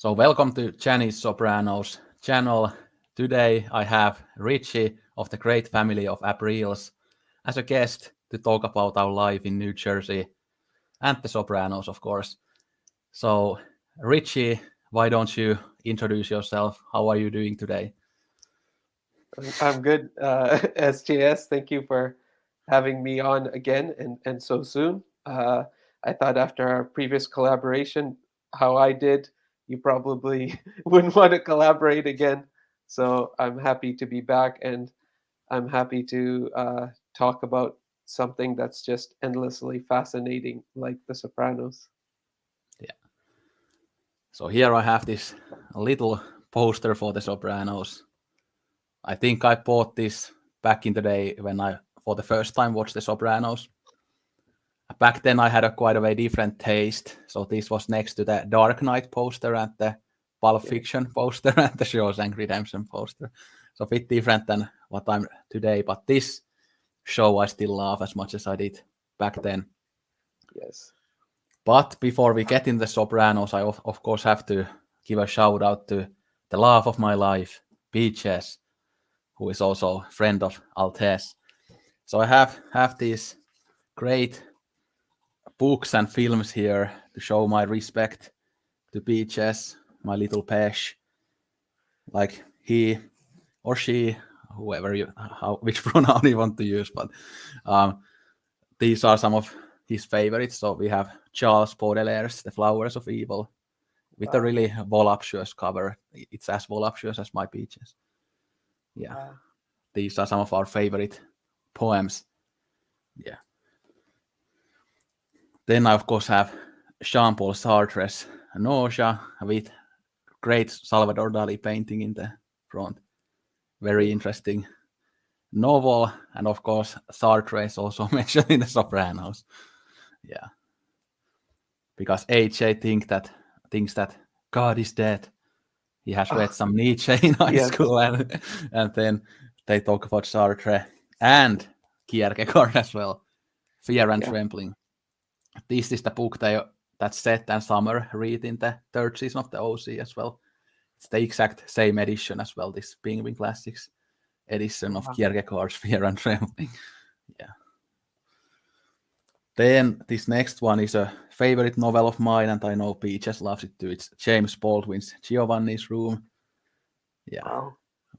So welcome to Janice Sopranos channel. Today I have Richie of the great family of Aprils as a guest to talk about our life in New Jersey and the Sopranos, of course. So Richie, why don't you introduce yourself? How are you doing today? I'm good. SJS, thank you for having me on again and so soon. I thought after our previous collaboration, how I did, you probably wouldn't want to collaborate again. So I'm happy to be back, and I'm happy to talk about something that's just endlessly fascinating, like The Sopranos. Yeah. So here I have this little poster for the Sopranos. I think I bought this back in the day when I, for the first time, watched the Sopranos. Back then I had a quite a very different taste. So this was next to the Dark Knight poster and the Pulp Yeah. Fiction poster and the Shawshank Redemption poster. So a bit different than what I'm today. But this show I still love as much as I did back then. Yes. But before we get in the Sopranos, I of course have to give a shout out to the love of my life, Peaches, who is also a friend of Altes. So I have these great books and films here to show my respect to Peaches, my little Pesh, like he or she, whoever you, which pronoun you want to use, but um, these are some of his favorites. So we have Charles Baudelaire's The Flowers of Evil with a Wow. really voluptuous cover. It's as voluptuous as my Peaches. Yeah, Wow. these are some of our favorite poems. Yeah. Then I of course have Jean-Paul Sartre's Nausea with great Salvador Dali painting in the front. Very Oof. interesting novel, and of course Sartre is also mentioned in The Sopranos. Yeah, because AJ thinks that God is dead. He has read Ah, some Nietzsche in high yes. school, and then they talk about Sartre and Kierkegaard as well. Fear and Yeah. Trembling. This is the book that Seth and Summer read in the third season of the OC as well. It's the exact same edition as well, this Penguin Classics edition of Wow. Kierkegaard's Fear and Trembling. Yeah. Then this next one is a favorite novel of mine, and I know Peaches loves it too. It's James Baldwin's Giovanni's Room. Yeah, Wow.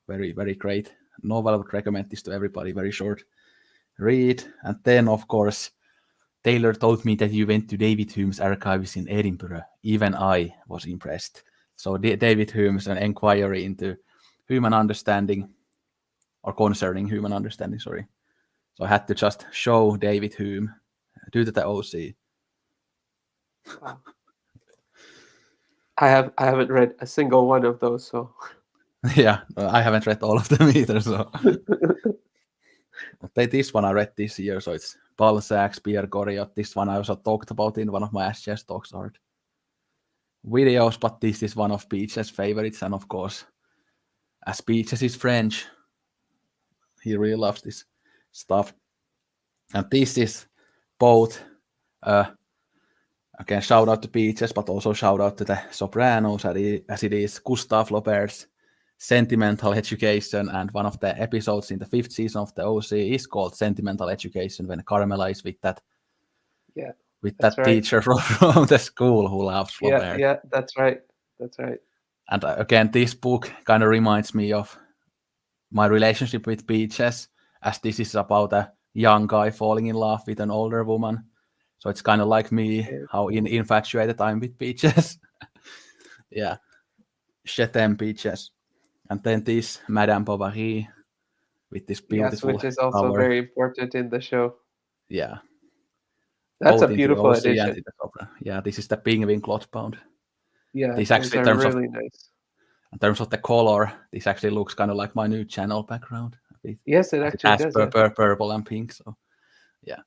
very, very great novel. I would recommend this to everybody. Very short read. And then, of course, Taylor told me that you went to David Hume's archives in Edinburgh. Even I was impressed. So David Hume's an inquiry into human understanding, or concerning human understanding, sorry. So I had to just show David Hume due to the OC. Wow. I haven't read a single one of those, so Yeah, I haven't read all of them either. So this one I read this year. So it's Balzac's Pierre Goriot. This one I also talked about in one of my SGS Talks art videos, but this is one of Peach's favorites. And of course, as Peaches is French, he really loves this stuff. And this is both, uh, again, shout out to Peaches, but also shout out to the Sopranos, as it is Gustave Flaubert's Sentimental Education, and one of the episodes in the fifth season of the OC is called Sentimental Education, when Carmela is yeah, with that's that right. teacher from the school who loves Yeah, Flaubert. yeah, that's right. That's right. And again, this book kind of reminds me of my relationship with Peaches, as this is about a young guy falling in love with an older woman. So it's kind of like me, Yeah. how infatuated I'm with Peaches. Yeah, je t'aime Peaches. And then this Madame Bovary with this Yes, beautiful which is also cover. very important in the show. Yeah, That's a both into the beautiful OC and addition. in the opera. Yeah, this is the Penguin Clothbound. Yeah, This those actually, are really nice. in terms of the color, this actually looks kind of like my new channel background, Yes, it as it actually has does. Yeah, purple and pink. So yeah.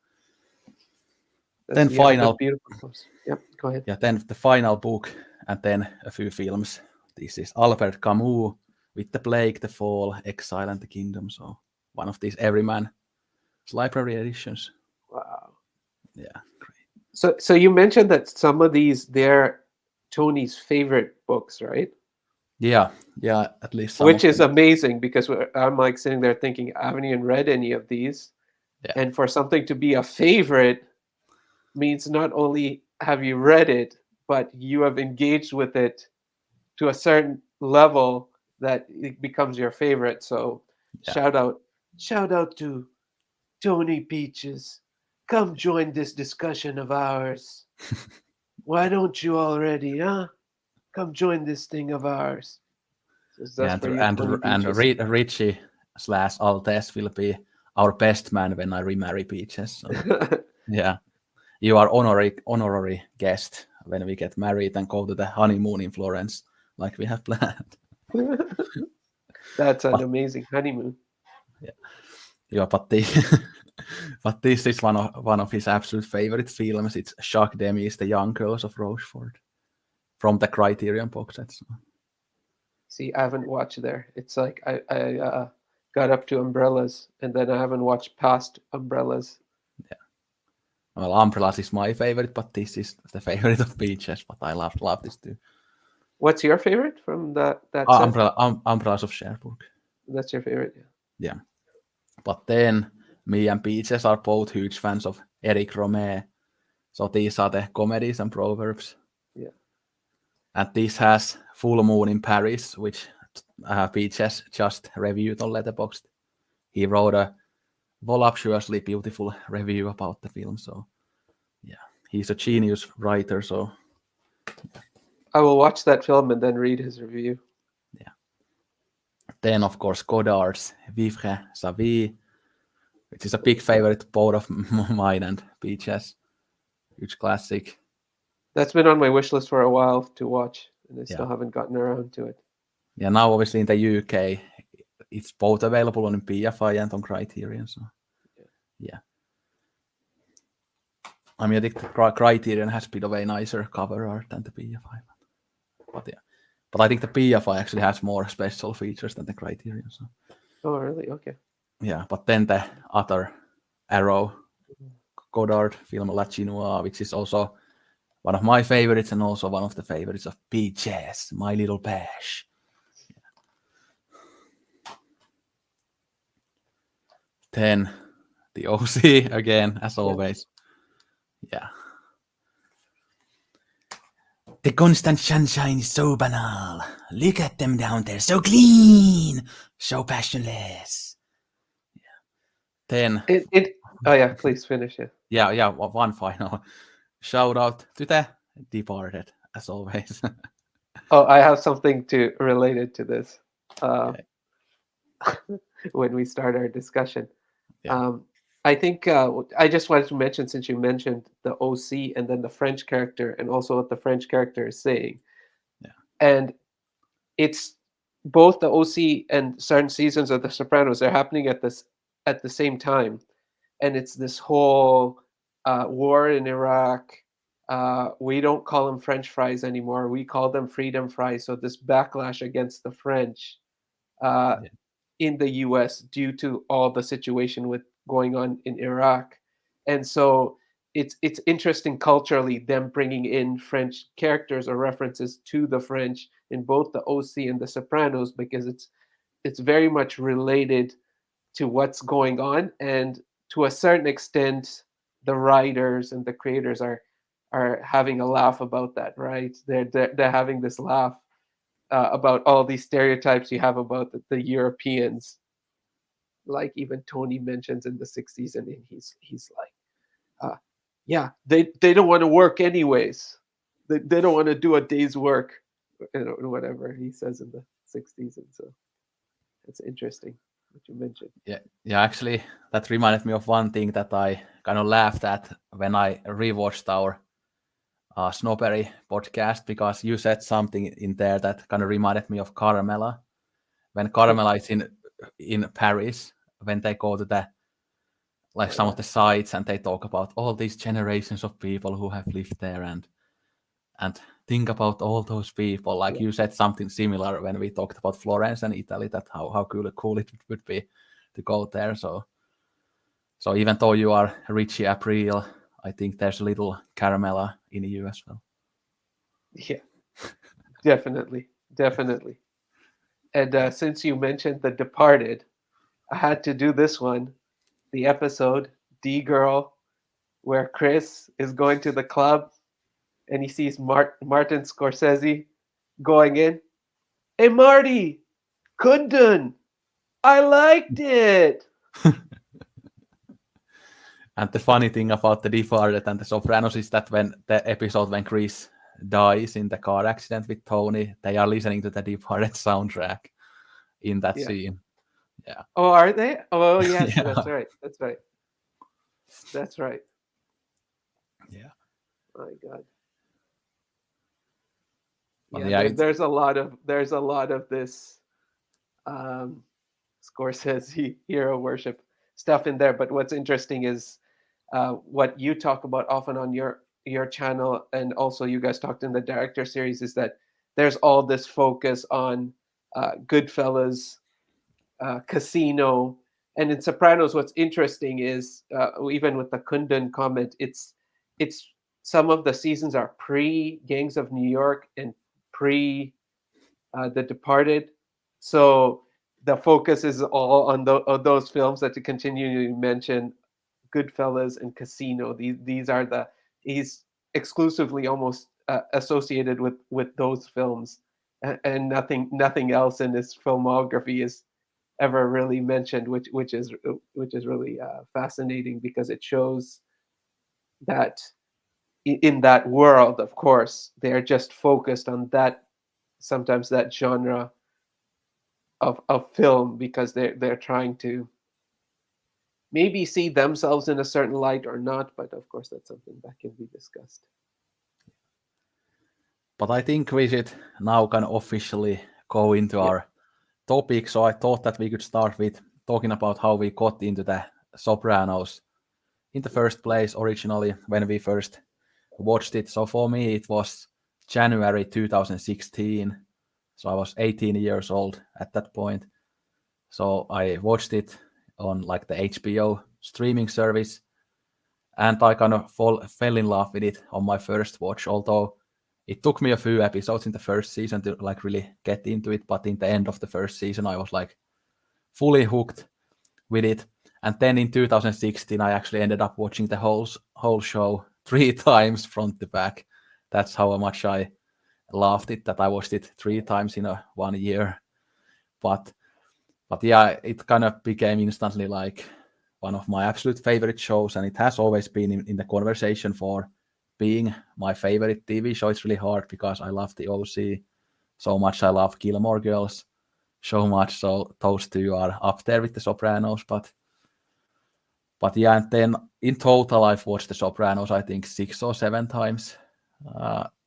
Then you have the final, beautiful colors. Yep, go ahead. yeah. Then the final book, and then a few films. This is Albert Camus with The Plague, The Fall, Exile, and the Kingdom. So one of these Everyman's library editions. Wow. Yeah, So you mentioned that some of these they're Tony's favorite books, right? Yeah, at least some Which of is them. amazing because I'm like sitting there thinking, I haven't even read any of these. Yeah, And for something to be a favorite means not only have you read it, but you have engaged with it to a certain level that it becomes your favorite. So yeah, shout out, shout out to Tony Peaches. Come join this discussion of ours. Why don't you already, huh? Come join this thing of ours. So that's yeah. for you, Tony Peaches. Richie slash Altes will be our best man when I remarry Peaches. So yeah, you are honorary guest when we get married and go to the honeymoon in Florence, like we have planned. That's an But amazing honeymoon. yeah, yeah, but this is one of his absolute favorite films. It's Jacques Demy's The Young Girls of Rochefort from the Criterion box set. So, See, I haven't watched there. It's like I got up to Umbrellas and then I haven't watched past Umbrellas. yeah. Well, Umbrellas is my favorite, but this is the favorite of Peaches. But I love this too. What's your favorite from that set? Umbrellas of Cherbourg. That's your favorite, yeah. Yeah. But then me and Peaches are both huge fans of Eric Romer. So these are the comedies and proverbs. Yeah. And this has Full Moon in Paris, which Peaches just reviewed on Letterboxd. He wrote a voluptuously beautiful review about the film. So yeah, he's a genius writer. So I will watch that film and then read his review. yeah. Then of course Godard's Vivre sa vie, which is a big favorite both of mine and Peaches. Huge classic. That's been on my wish list for a while to watch, and I Yeah. still haven't gotten around to it. Yeah, now obviously in the UK, it's both available on BFI and on Criterion. So yeah. I mean, I think the Criterion has a bit of a nicer cover art than the BFI. But yeah. But I think the BFI actually has more special features than the Criterion. So Oh, really? Okay. yeah, but then the other Arrow Godard film La Chinoise, which is also one of my favorites and also one of the favorites of Peaches, My Little Bash. Then the OC again, as always. Yeah. The constant sunshine is so banal. Look at them down there, so clean, so passionless. Yeah. Then, Oh yeah, please finish it. yeah, one final shout out to the departed, as always. Oh, I have something to related to this. Uh, Okay. when we start our discussion. Yeah, Um, I think I just wanted to mention since you mentioned the OC and then the French character and also what the French character is saying. yeah, And it's both the OC and certain seasons of The Sopranos are happening at the same time, and it's this whole war in Iraq. We don't call them French fries anymore. We call them freedom fries. So this backlash against the French uh, yeah, in the U.S. due to all the situation with going on in Iraq, and so it's interesting culturally them bringing in French characters or references to the French in both the OC and the Sopranos because it's very much related to what's going on, and to a certain extent, the writers and the creators are having a laugh about that, right? They're having this laugh about all these stereotypes you have about the Europeans, like even Tony mentions in the 60s, and he's like, yeah, they don't want to work anyways. They don't want to do a day's work, whatever he says in the 60s, and so it's interesting what you mentioned. yeah. Actually, that reminded me of one thing that I kind of laughed at when I rewatched our Snowberry podcast because you said something in there that kind of reminded me of Carmela. When Oh, Carmela is in Paris, when they go to the like oh some yeah, of the sites and they talk about all these generations of people who have lived there and think about all those people. Like yeah, you said something similar when we talked about Florence and Italy, that how cool it would be to go there. So even though you are Richie April, I think there's a little Caramella in you as well. yeah. Definitely, definitely. And since you mentioned The Departed, I had to do this one. The episode D Girl, where Chris is going to the club and he sees Martin Scorsese going in. Hey Marty, couldn't. I liked it. And the funny thing about The Departed and The Sopranos is that when the episode when Chris dies in the car accident with Tony, they are listening to the Departed soundtrack in that Yeah. scene. Yeah. Oh, are they? Oh, yes, that's Yeah. right. That's right. That's right. Yeah. My God. But Yeah, yeah, it's there's a lot of this um, Scorsese hero worship stuff in there. But what's interesting is what you talk about often on your channel, and also you guys talked in the director series, is that there's all this focus on Goodfellas, Casino, and in Sopranos. What's interesting is even with the Kundun comment, it's some of the seasons are pre Gangs of New York and pre The Departed. So the focus is all on, on those films that to continue to mention, Goodfellas and Casino. These are the he's exclusively almost associated with those films, and nothing else in his filmography is ever really mentioned, which is really fascinating because it shows that in that world, of course, they're just focused on that sometimes that genre of film because they're trying to maybe see themselves in a certain light or not, but of course that's something that can be discussed. but I think we should now kind of officially go into Yeah, our topic. So I thought that we could start with talking about how we got into the Sopranos in the first place originally when we first watched it. So for me, it was January 2016. So I was 18 years old at that point. So I watched it on like the HBO streaming service, and I kind of fell in love with it on my first watch. Although it took me a few episodes in the first season to like really get into it, but in the end of the first season, I was like fully hooked with it. And then in 2016, I actually ended up watching the whole show 3 times front to back. That's how much I loved it. That I watched it 3 times in 1 year. But but yeah, it kind of became instantly like one of my absolute favorite shows, and it has always been in the conversation for being my favorite TV show. It's really hard because I love the OC so much. I love Gilmore Girls so much. So those two are up there with the Sopranos. But yeah, and then in total, I've watched The Sopranos, I think 6 or 7 times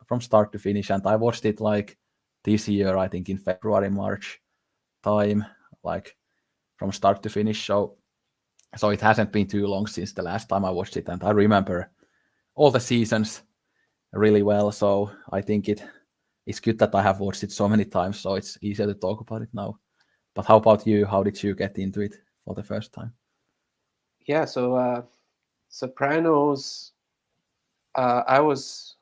from start to finish. And I watched it like this year, I think in February, March time, like from start to finish. So it hasn't been too long since the last time I watched it. And I remember all the seasons really well. So I think it's good that I have watched it so many times. So it's easier to talk about it now. But how about you? How did you get into it for the first time? yeah. So Sopranos, I was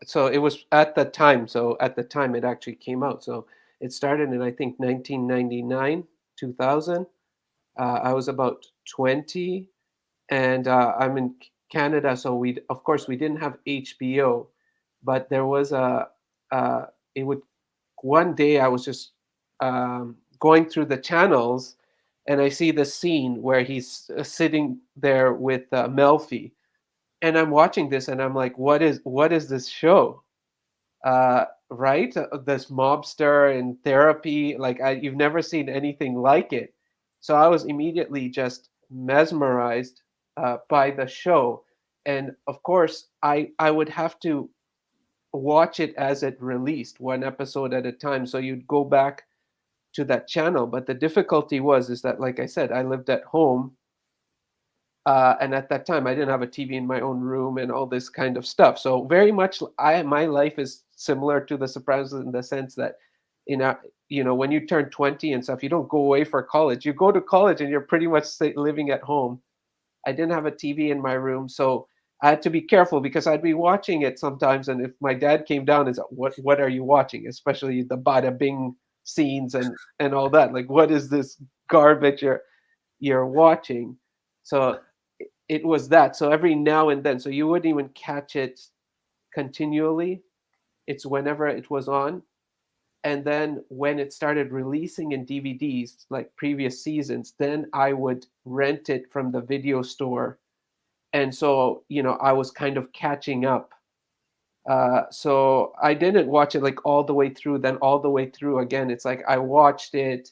so it was at the time. So at the time it actually came out. So it started in I think 1999, 2000. I was about 20, and I'm in Canada, so we of course we didn't have HBO, but there was it would one day I was just going through the channels, and I see the scene where he's sitting there with Melfi, and I'm watching this, and I'm like, what is this show? Right? This mobster in therapy, like you've never seen anything like it. So I was immediately just mesmerized by the show, and of course, I would have to watch it as it released, one episode at a time. So you'd go back to that channel, but the difficulty was is that, like I said, I lived at home, and at that time I didn't have a TV in my own room and all this kind of stuff. So very much, I my life is similar to The Sopranos in the sense that, in a, when you turn 20 and stuff, you don't go away for college. You go to college and you're pretty much living at home. I didn't have a TV in my room, so I had to be careful because I'd be watching it sometimes, and if my dad came down and said, "What are you watching?" Especially the bada bing scenes and all that. Like, what is this garbage you're watching? So it was that. So every now and then, so you wouldn't even catch it continually. It's whenever it was on. And then when it started releasing in DVDs, like previous seasons, then I would rent it from the video store. And so, I was kind of catching up. So I didn't watch it like all the way through, then all the way through again. It's like I watched it.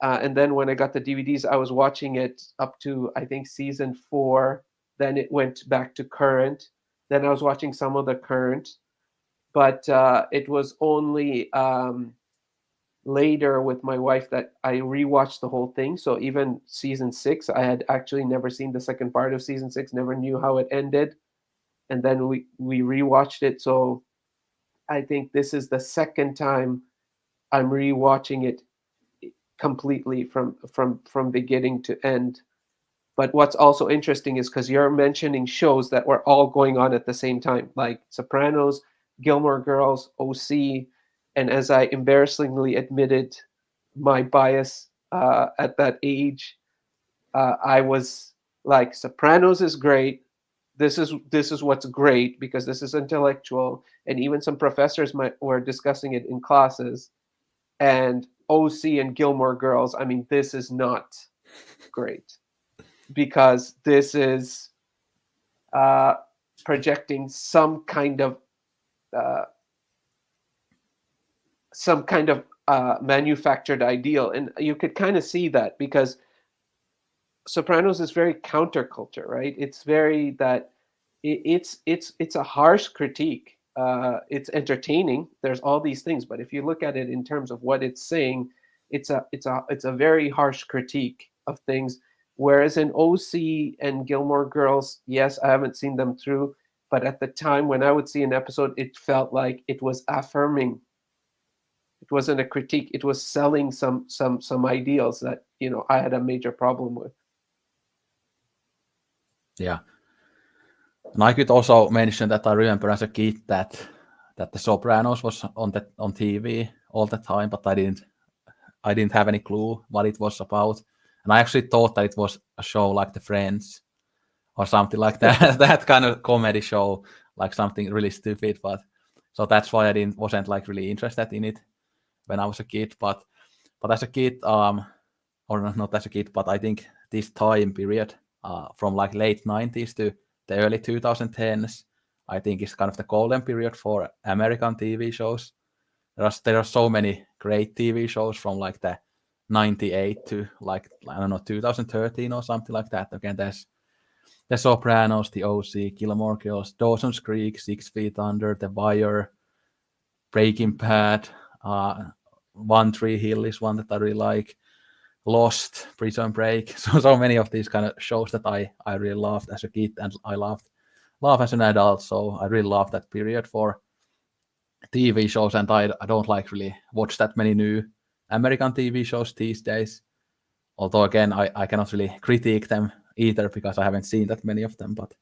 And then when I got the DVDs, I was watching it up to, I think, season 4. Then it went back to current. Then I was watching some of the current. But it was only later with my wife that I rewatched the whole thing. So even season 6, I had actually never seen the second part of season 6, never knew how it ended. And then we rewatched it. So I think this is the second time I'm rewatching it completely from beginning to end. But what's also interesting is because you're mentioning shows that were all going on at the same time, like Sopranos, Gilmore Girls, OC, and as I embarrassingly admitted my bias at that age, I was like, Sopranos is great. This is what's great because this is intellectual, and even some professors were discussing it in classes. And OC and Gilmore Girls, I mean, this is not great because this is uh, projecting uh, some kind of manufactured ideal, and you could kind of see that because Sopranos is very counterculture, right? It's very that it's a harsh critique. It's entertaining. There's all these things, but if you look at it in terms of what it's saying, it's a very harsh critique of things. Whereas in OC and Gilmore Girls, yes, I haven't seen them through, but at the time when I would see an episode, it felt like it was affirming. It wasn't a critique. It was selling some ideals that I had a major problem with. Yeah. And I could also mention that I remember as a kid that the Sopranos was on TV all the time, but I didn't have any clue what it was about. And I actually thought that it was a show like The Friends or something like that, that kind of comedy show, like something really stupid. But so that's why I wasn't like really interested in it when I was a kid. But as a kid, or not as a kid, but I think this time period from like late 90s to the early 2010s, I think is kind of the golden period for American TV shows. There are so many great TV shows from like the 98 to like, I don't know, 2013 or something like that. Again, there's The Sopranos, The OC, Gilmore Girls, Dawson's Creek, 6 Feet Under, The Wire, Breaking Bad, One Tree Hill is one that I really like. Lost, Prison Break, so many of these kind of shows that I really loved as a kid and I love as an adult. So I really love that period for TV shows, and I don't like really watch that many new American TV shows these days. Although again, I cannot really critique them either because I haven't seen that many of them. But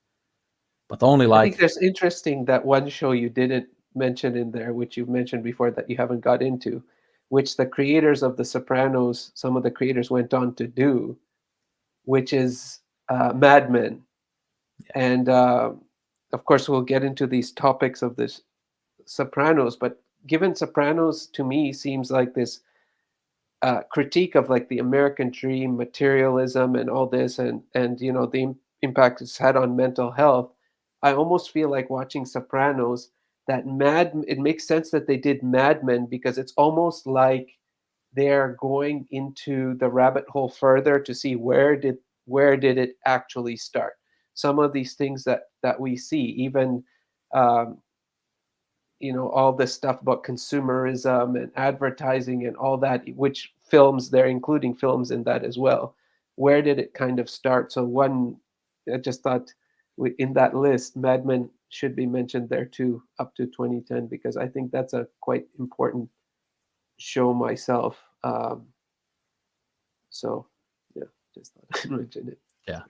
only I think like there's interesting that one show you didn't mention in there, which you've mentioned before that you haven't got into, which the creators of The Sopranos, some of the creators went on to do, which is Mad Men. And of course, we'll get into these topics of this Sopranos, but given Sopranos to me seems like this critique of like the American dream, materialism, and all this, and the impact it's had on mental health. I almost feel like watching Sopranos. It makes sense that they did Mad Men because it's almost like they're going into the rabbit hole further to see where did it actually start. Some of these things that we see, even um, all this stuff about consumerism and advertising and all that, which films they're including films in that as well. Where did it kind of start? So I just thought in that list, Mad Men should be mentioned there too, up to 2010, because I think that's a quite important show myself. So yeah, just thought I'd mention it. yeah,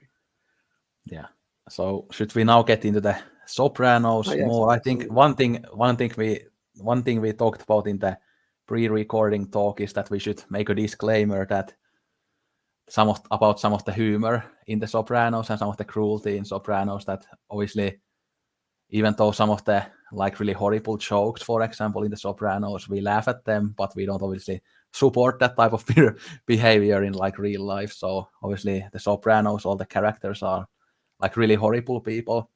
yeah. So should we now get into the Sopranos Oh, yes, more? I think absolutely. one thing we talked about in the pre-recording talk is that we should make a disclaimer that about some of the humor in the Sopranos and some of the cruelty in Sopranos, that obviously, even though some of the like really horrible jokes, for example, in the Sopranos, we laugh at them, but we don't obviously support that type of behavior in like real life. So obviously the Sopranos, all the characters are like really horrible people,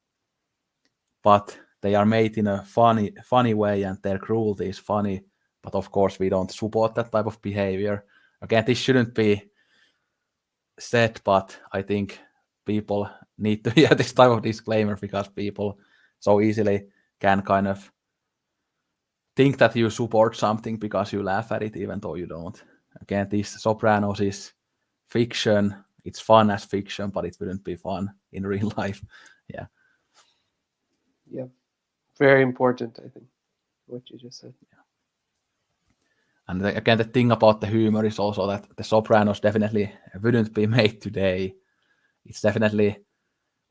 but they are made in a funny way, and their cruelty is funny. But of course, we don't support that type of behavior. Again, this shouldn't be said, but I think people need to hear this type of disclaimer, because people so easily can kind of think that you support something because you laugh at it, even though you don't. Again, this Sopranos is fiction. It's fun as fiction, but it wouldn't be fun in real life. Yeah. Yeah, very important, I think, what you just said. And again, the thing about the humor is also that the Sopranos definitely wouldn't be made today. It's definitely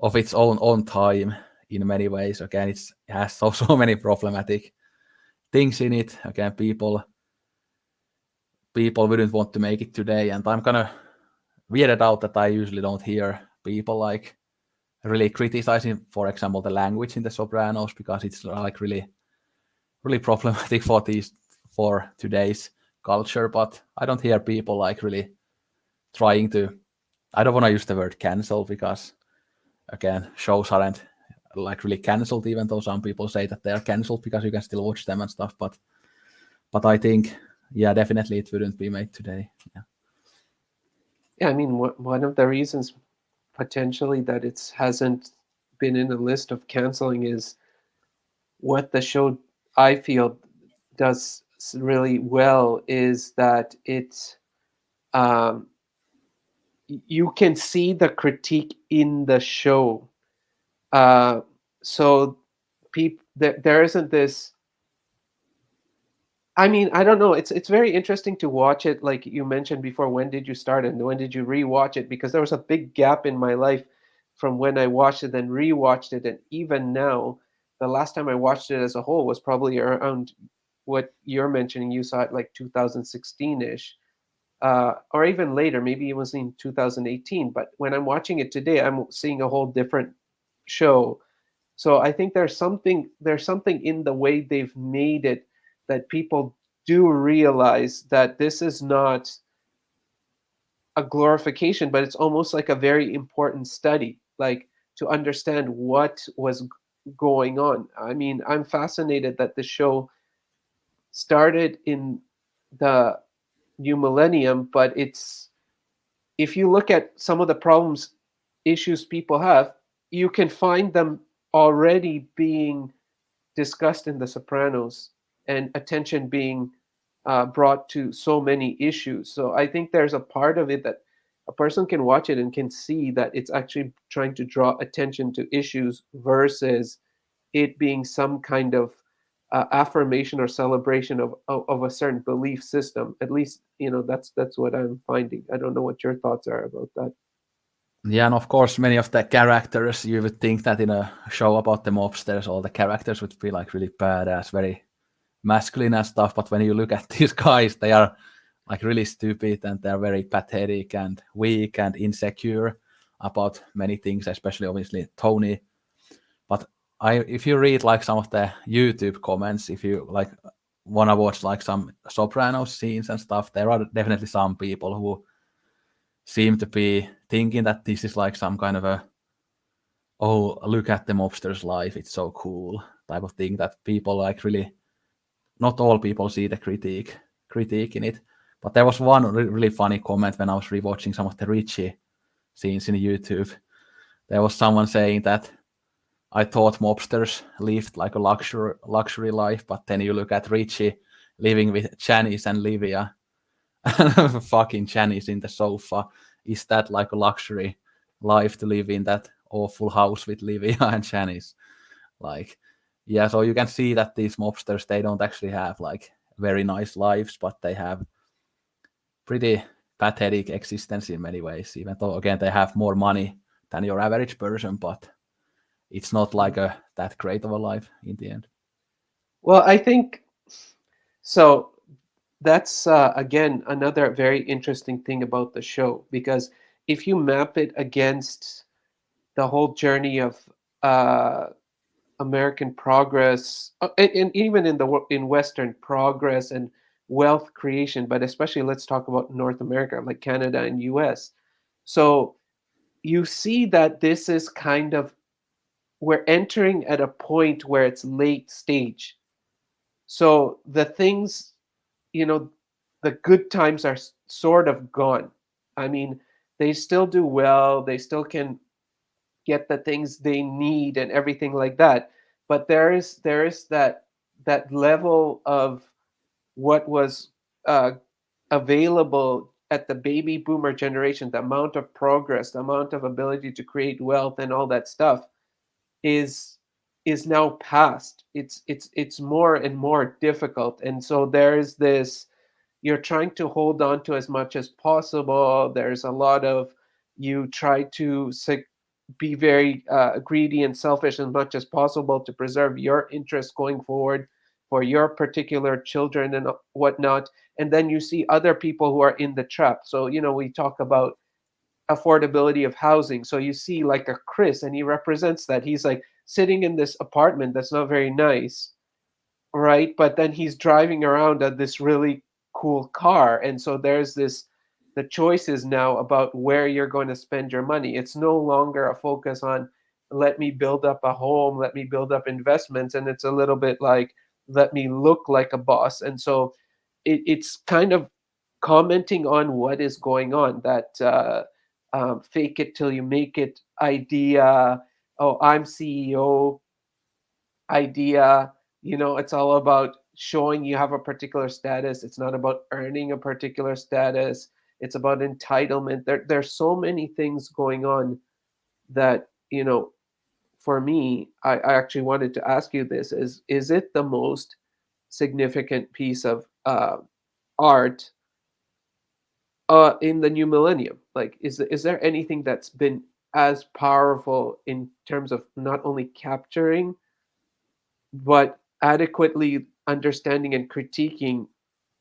of its own time in many ways. Again, it has so many problematic things in it. Again, people wouldn't want to make it today, and I'm kind of weirded out that I usually don't hear people like really criticizing, for example, the language in the Sopranos, because it's like really problematic for today's culture. But I don't hear people like really trying to. I don't want to use the word cancel, because again, shows aren't like really cancelled, even though some people say that they are cancelled because you can still watch them and stuff. But I think, yeah, definitely it wouldn't be made today. Yeah. Yeah, I mean, one of the reasons potentially that it hasn't been in the list of canceling is what the show, I feel, does really well is that um, you can see the critique in the show. So there isn't this. I mean, I don't know. It's very interesting to watch it. Like you mentioned before, when did you start and when did you rewatch it? Because there was a big gap in my life from when I watched it and rewatched it, and even now, the last time I watched it as a whole was probably around what you're mentioning. You saw it like 2016-ish, or even later. Maybe it was in 2018. But when I'm watching it today, I'm seeing a whole different show. So I think there's something in the way they've made it that people do realize that this is not a glorification, but it's almost like a very important study, like to understand what was going on. I mean, I'm fascinated that the show started in the new millennium, but it's if you look at some of the issues people have, you can find them already being discussed in The Sopranos, and attention being brought to so many issues. So I think there's a part of it that a person can watch it and can see that it's actually trying to draw attention to issues versus it being some kind of affirmation or celebration of a certain belief system. At least, that's what I'm finding. I don't know what your thoughts are about that. Yeah, and of course, many of the characters, you would think that in a show about the mobsters, all the characters would be like really badass, very masculine and stuff. But when you look at these guys, they are like really stupid, and they're very pathetic and weak and insecure about many things, especially obviously Tony. But if you read like some of the YouTube comments, if you like wanna watch like some Sopranos scenes and stuff, there are definitely some people who seem to be thinking that this is like some kind of a, oh, look at the mobster's life, it's so cool type of thing, that people like really, not all people see the critique in it. But there was one really funny comment when I was rewatching some of the Richie scenes in YouTube. There was someone saying that I thought mobsters lived like a luxury life, but then you look at Richie living with Janice and Livia, fucking Janice in the sofa. Is that like a luxury life to live in that awful house with Livia and Janice? Like, yeah, so you can see that these mobsters, they don't actually have like very nice lives, but they have pretty pathetic existence in many ways, even though again they have more money than your average person. But it's not like that great of a life in the end. Well, I think so. That's again another very interesting thing about the show, because if you map it against the whole journey of uh, American progress, and even in Western progress and wealth creation, but especially let's talk about North America, like Canada and U.S. So you see that this is kind of, we're entering at a point where it's late stage. So the things, you know, the good times are sort of gone. I mean, they still do well, they still can get the things they need and everything like that, but there is that level of what was uh, available at the baby boomer generation, the amount of progress, the amount of ability to create wealth and all that stuff is is now past. It's more and more difficult, and so there's this, you're trying to hold on to as much as possible. There's a lot of, you try to be very greedy and selfish as much as possible to preserve your interests going forward for your particular children and whatnot. And then you see other people who are in the trap. So, we talk about affordability of housing. So you see like a Chris, and he represents that. He's like sitting in this apartment that's not very nice, right? But then he's driving around at this really cool car. And so there's this, the choice is now about where you're going to spend your money. It's no longer a focus on, let me build up a home, let me build up investments. And it's a little bit like, let me look like a boss. And so it's kind of commenting on what is going on, that fake it till you make it idea. Oh, I'm CEO idea. It's all about showing you have a particular status. It's not about earning a particular status. It's about entitlement. There's so many things going on that, for me, I actually wanted to ask you this: is it the most significant piece of art in the new millennium? Like, is there anything that's been as powerful in terms of not only capturing but adequately understanding and critiquing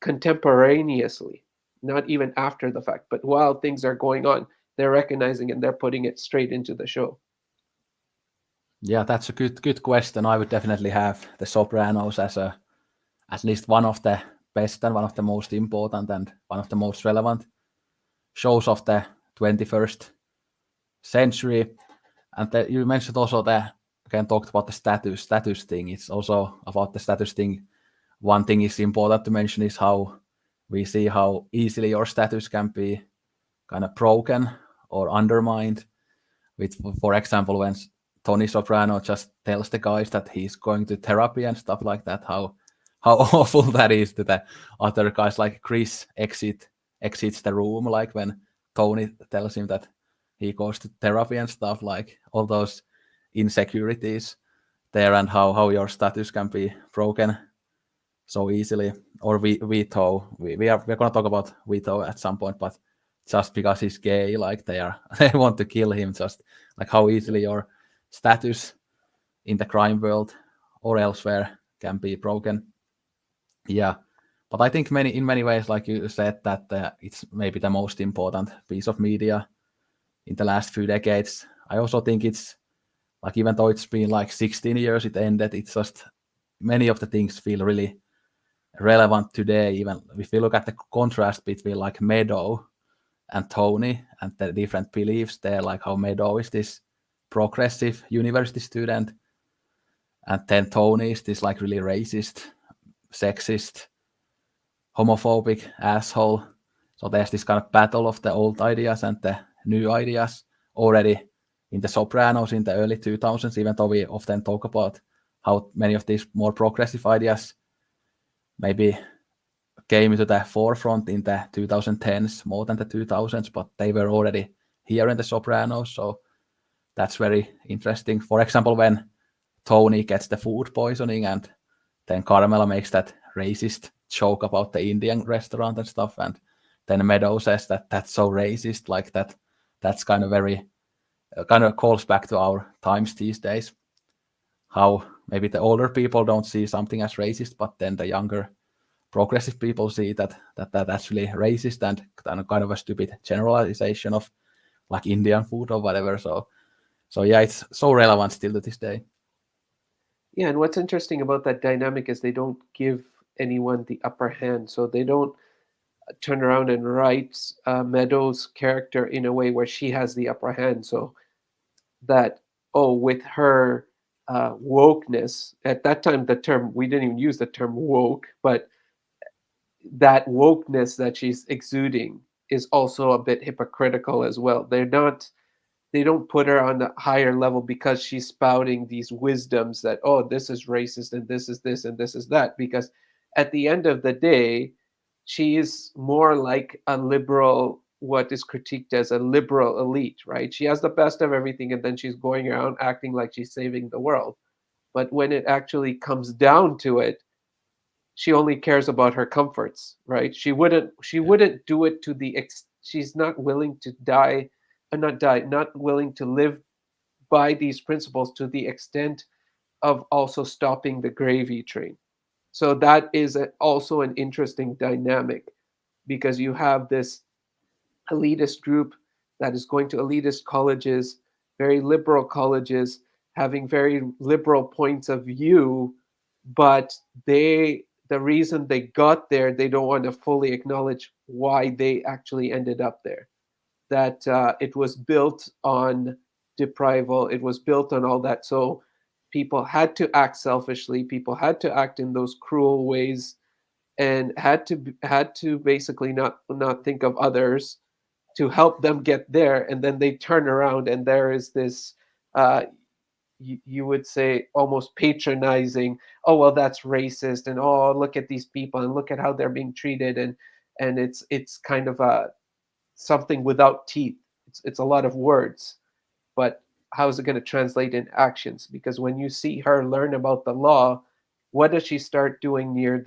contemporaneously, not even after the fact, but while things are going on, they're recognizing and they're putting it straight into the show? Yeah, that's a good question. I would definitely have The Sopranos as at least one of the best and one of the most important and one of the most relevant shows of the 21st century. And you mentioned also again talked about the status thing. It's also about the status thing. One thing is important to mention is how we see how easily your status can be kind of broken or undermined. With, for example, when Tony Soprano just tells the guys that he's going to therapy and stuff like that, how awful that is to the other guys. Like Chris exits the room, like when Tony tells him that he goes to therapy and stuff, like all those insecurities there, and how your status can be broken so easily. Or Vito, we're gonna talk about Vito at some point, but just because he's gay, like they want to kill him, just like how easily your status in the crime world or elsewhere can be broken. Yeah, but I think in many ways, like you said, that it's maybe the most important piece of media in the last few decades. I also think it's like, even though it's been like 16 years it ended, it's just many of the things feel really relevant today. Even if you look at the contrast between like Meadow and Tony and the different beliefs there, like how Meadow is this progressive university student, and then Tony is this like really racist, sexist, homophobic asshole. So there's this kind of battle of the old ideas and the new ideas already in the Sopranos in the early 2000s, even though we often talk about how many of these more progressive ideas maybe came to the forefront in the 2010s more than the 2000s, but they were already here in the Sopranos. So that's very interesting. For example, when Tony gets the food poisoning and then Carmela makes that racist joke about the Indian restaurant and stuff, and then Meadow says that that's so racist, like that's kind of very kind of calls back to our times these days. how maybe the older people don't see something as racist, but then the younger progressive people see that actually racist and kind of a stupid generalization of like Indian food or whatever. So yeah, it's so relevant still to this day. Yeah, and what's interesting about that dynamic is they don't give anyone the upper hand. So they don't turn around and write Meadows' character in a way where she has the upper hand. So that, oh, with her wokeness, at that time, the term, we didn't even use the term woke, but that wokeness that she's exuding is also a bit hypocritical as well. They don't put her on a higher level because she's spouting these wisdoms that, oh, this is racist and this is this and this is that, because at the end of the day she is more like a liberal, what is critiqued as a liberal elite, right? She has the best of everything and then she's going around acting like she's saving the world. But when it actually comes down to it, she only cares about her comforts, right? She wouldn't do it to the she's not willing to die, not die, not willing to live by these principles to the extent of also stopping the gravy train. So that is also an interesting dynamic, because you have this elitist group that is going to elitist colleges, very liberal colleges, having very liberal points of view, but the reason they got there, they don't want to fully acknowledge why they actually ended up there. That it was built on deprival, it was built on all that. So people had to act selfishly, people had to act in those cruel ways, and had to basically not think of others to help them get there, and then they turn around and there is this uh, you would say almost patronizing, oh well, that's racist, and oh, look at these people and look at how they're being treated, and it's kind of a something without teeth. It's a lot of words, but how is it going to translate in actions? Because when you see her learn about the law, what does she start doing near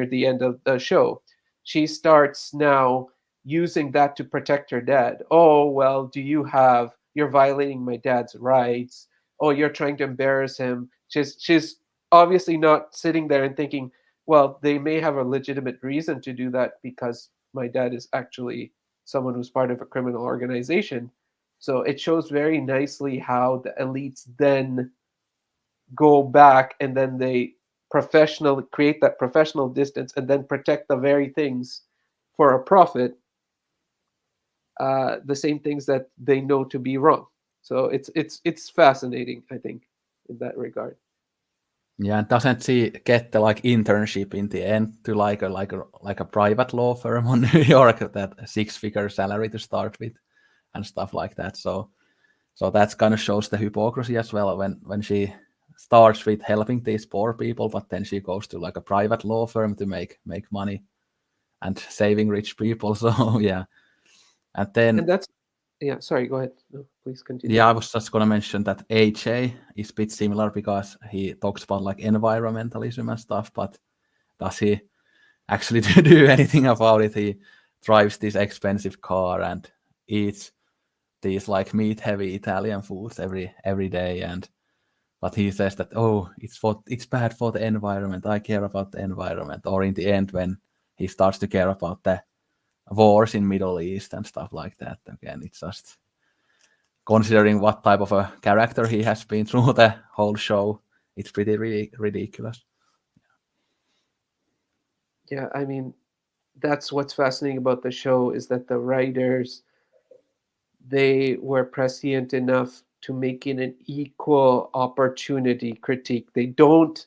the end of the show? She starts now using that to protect her dad. Oh well, you're violating my dad's rights. Oh, you're trying to embarrass him. She's obviously not sitting there and thinking, well, they may have a legitimate reason to do that because my dad is actually someone who's part of a criminal organization. So it shows very nicely how the elites then go back and then they professional create that professional distance and then protect the very things for a profit, the same things that they know to be wrong. So it's fascinating, I think, in that regard. Yeah, and doesn't she get the like internship in the end to like a private law firm on New York, that 6-figure salary to start with and stuff like that. So that kind of shows the hypocrisy as well when she starts with helping these poor people, but then she goes to like a private law firm to make money and saving rich people. So yeah, and then And that's yeah. Sorry, go ahead. No, please continue. yeah, I was just gonna mention that AJ is a bit similar because he talks about like environmentalism and stuff, but does he actually do anything about it? He drives this expensive car and eats these like meat heavy Italian foods every day, and but he says that, oh, it's bad for the environment. I care about the environment. Or in the end, when he starts to care about the wars in Middle East and stuff like that, again, it's just considering what type of a character he has been through the whole show, it's pretty ridiculous. Yeah, I mean, that's what's fascinating about the show is that the writers, they were prescient enough to make it an equal opportunity critique. They don't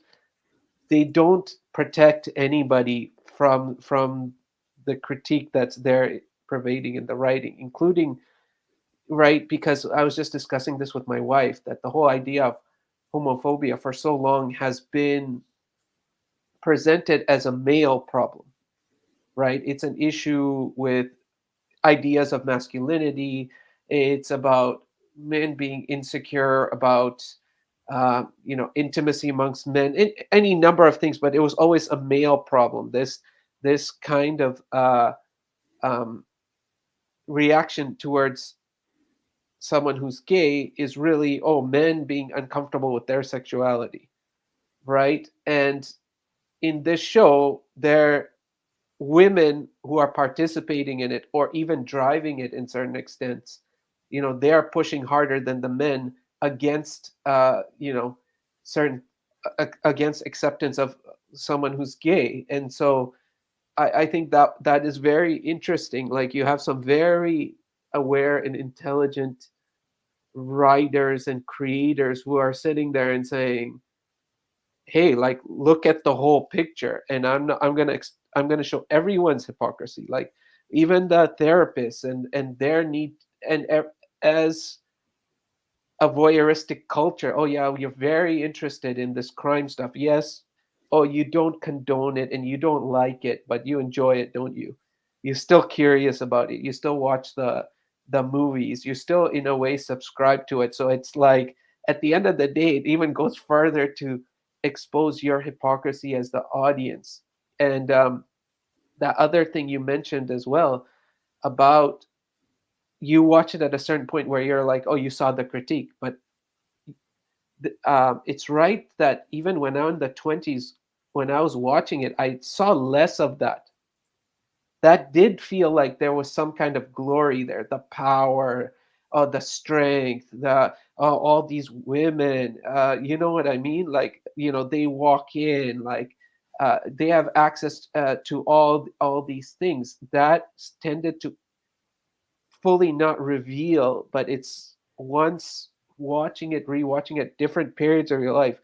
protect anybody from the critique that's there pervading in the writing, including, right, because I was just discussing this with my wife, that the whole idea of homophobia for so long has been presented as a male problem, right? It's an issue with ideas of masculinity. It's about men being insecure about intimacy amongst men, any number of things. But it was always a male problem. This kind of um, reaction towards someone who's gay is really, oh, men being uncomfortable with their sexuality, right? And in this show, they're women who are participating in it or even driving it in certain extents. They are pushing harder than the men against, certain against acceptance of someone who's gay. And so I think that is very interesting. Like, you have some very aware and intelligent writers and creators who are sitting there and saying, hey, like, look at the whole picture, and I'm gonna show everyone's hypocrisy, like even the therapists and their need, and as a voyeuristic culture. Oh yeah, you're very interested in this crime stuff. Yes. Oh, you don't condone it and you don't like it, but you enjoy it, don't you? You're still curious about it. You still watch the movies. You still, in a way, subscribe to it. So it's like, at the end of the day, it even goes further to expose your hypocrisy as the audience. And that other thing you mentioned as well, about, you watch it at a certain point where you're like, oh, you saw the critique, but it's right that even when I'm in the 20s, when I was watching it, I saw less of that. That did feel like there was some kind of glory there, the power, the strength, the all these women. You know what I mean? Like, they walk in, like, they have access to all these things. That tended to fully not reveal, but it's once watching it, rewatching it, different periods of your life,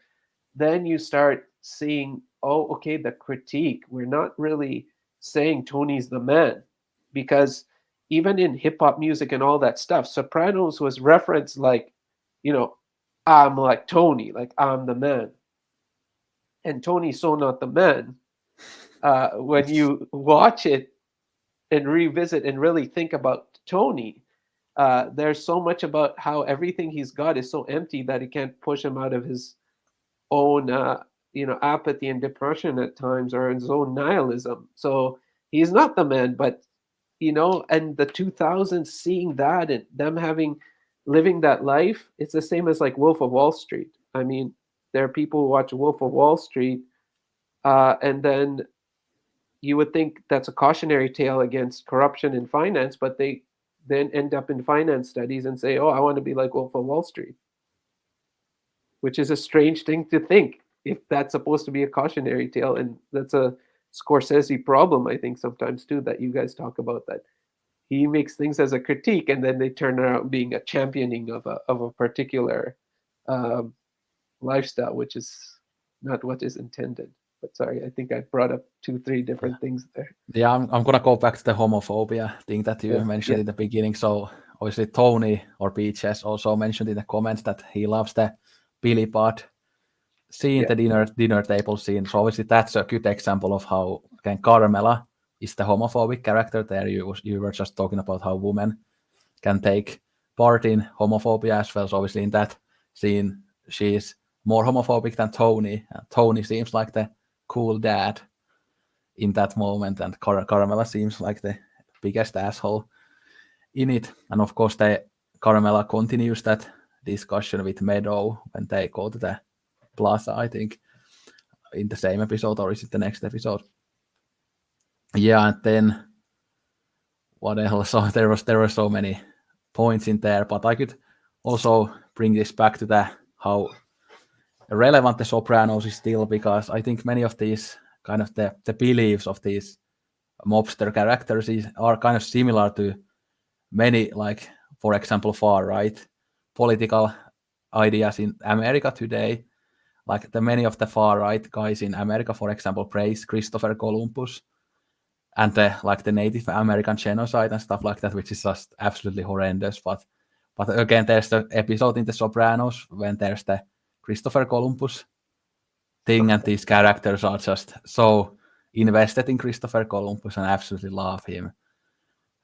then you start seeing, oh, okay, the critique. We're not really saying Tony's the man, because even in hip hop music and all that stuff, Sopranos was referenced like, you know, I'm like Tony, like I'm the man. And Tony's so not the man. When you watch it and revisit and really think about Tony, there's so much about how everything he's got is so empty that it can't push him out of his own, apathy and depression at times, or his own nihilism. So he's not the man. But and the 2000s, seeing that and them living that life, it's the same as like Wolf of Wall Street. I mean, there are people who watch Wolf of Wall Street, and then you would think that's a cautionary tale against corruption in finance, but they then end up in finance studies and say, oh, I want to be like Wolf of Wall Street, which is a strange thing to think, if that's supposed to be a cautionary tale. And that's a Scorsese problem, I think, sometimes too, that you guys talk about, that he makes things as a critique and then they turn out being a championing of a particular um, lifestyle, which is not what is intended. But sorry, I think I brought up 2-3 different things there. Yeah, I'm gonna go back to the homophobia thing that you mentioned in the beginning. So obviously Tony, or Beaches, also mentioned in the comments that he loves the Billy Budd scene, the dinner table scene. So obviously that's a good example of how, again, Carmela is the homophobic character there. You were just talking about how women can take part in homophobia as well. So obviously in that scene, she is more homophobic than Tony. Tony seems like the cool dad in that moment, and Carmela seems like the biggest asshole in it. And of course, Carmela continues that discussion with Meadow when they go to the plaza, I think, in the same episode, or is it the next episode? Yeah, and then what else? So there were so many points in there, but I could also bring this back to how relevant the Sopranos is still, because I think many of these kind of the beliefs of these mobster characters are kind of similar to many, like, for example, far right political ideas in America today. Like many of the far right guys in America, for example, praise Christopher Columbus and the Native American genocide and stuff like that, which is just absolutely horrendous. But again, there's the episode in The Sopranos when there's the Christopher Columbus thing, and these characters are just so invested in Christopher Columbus and absolutely love him.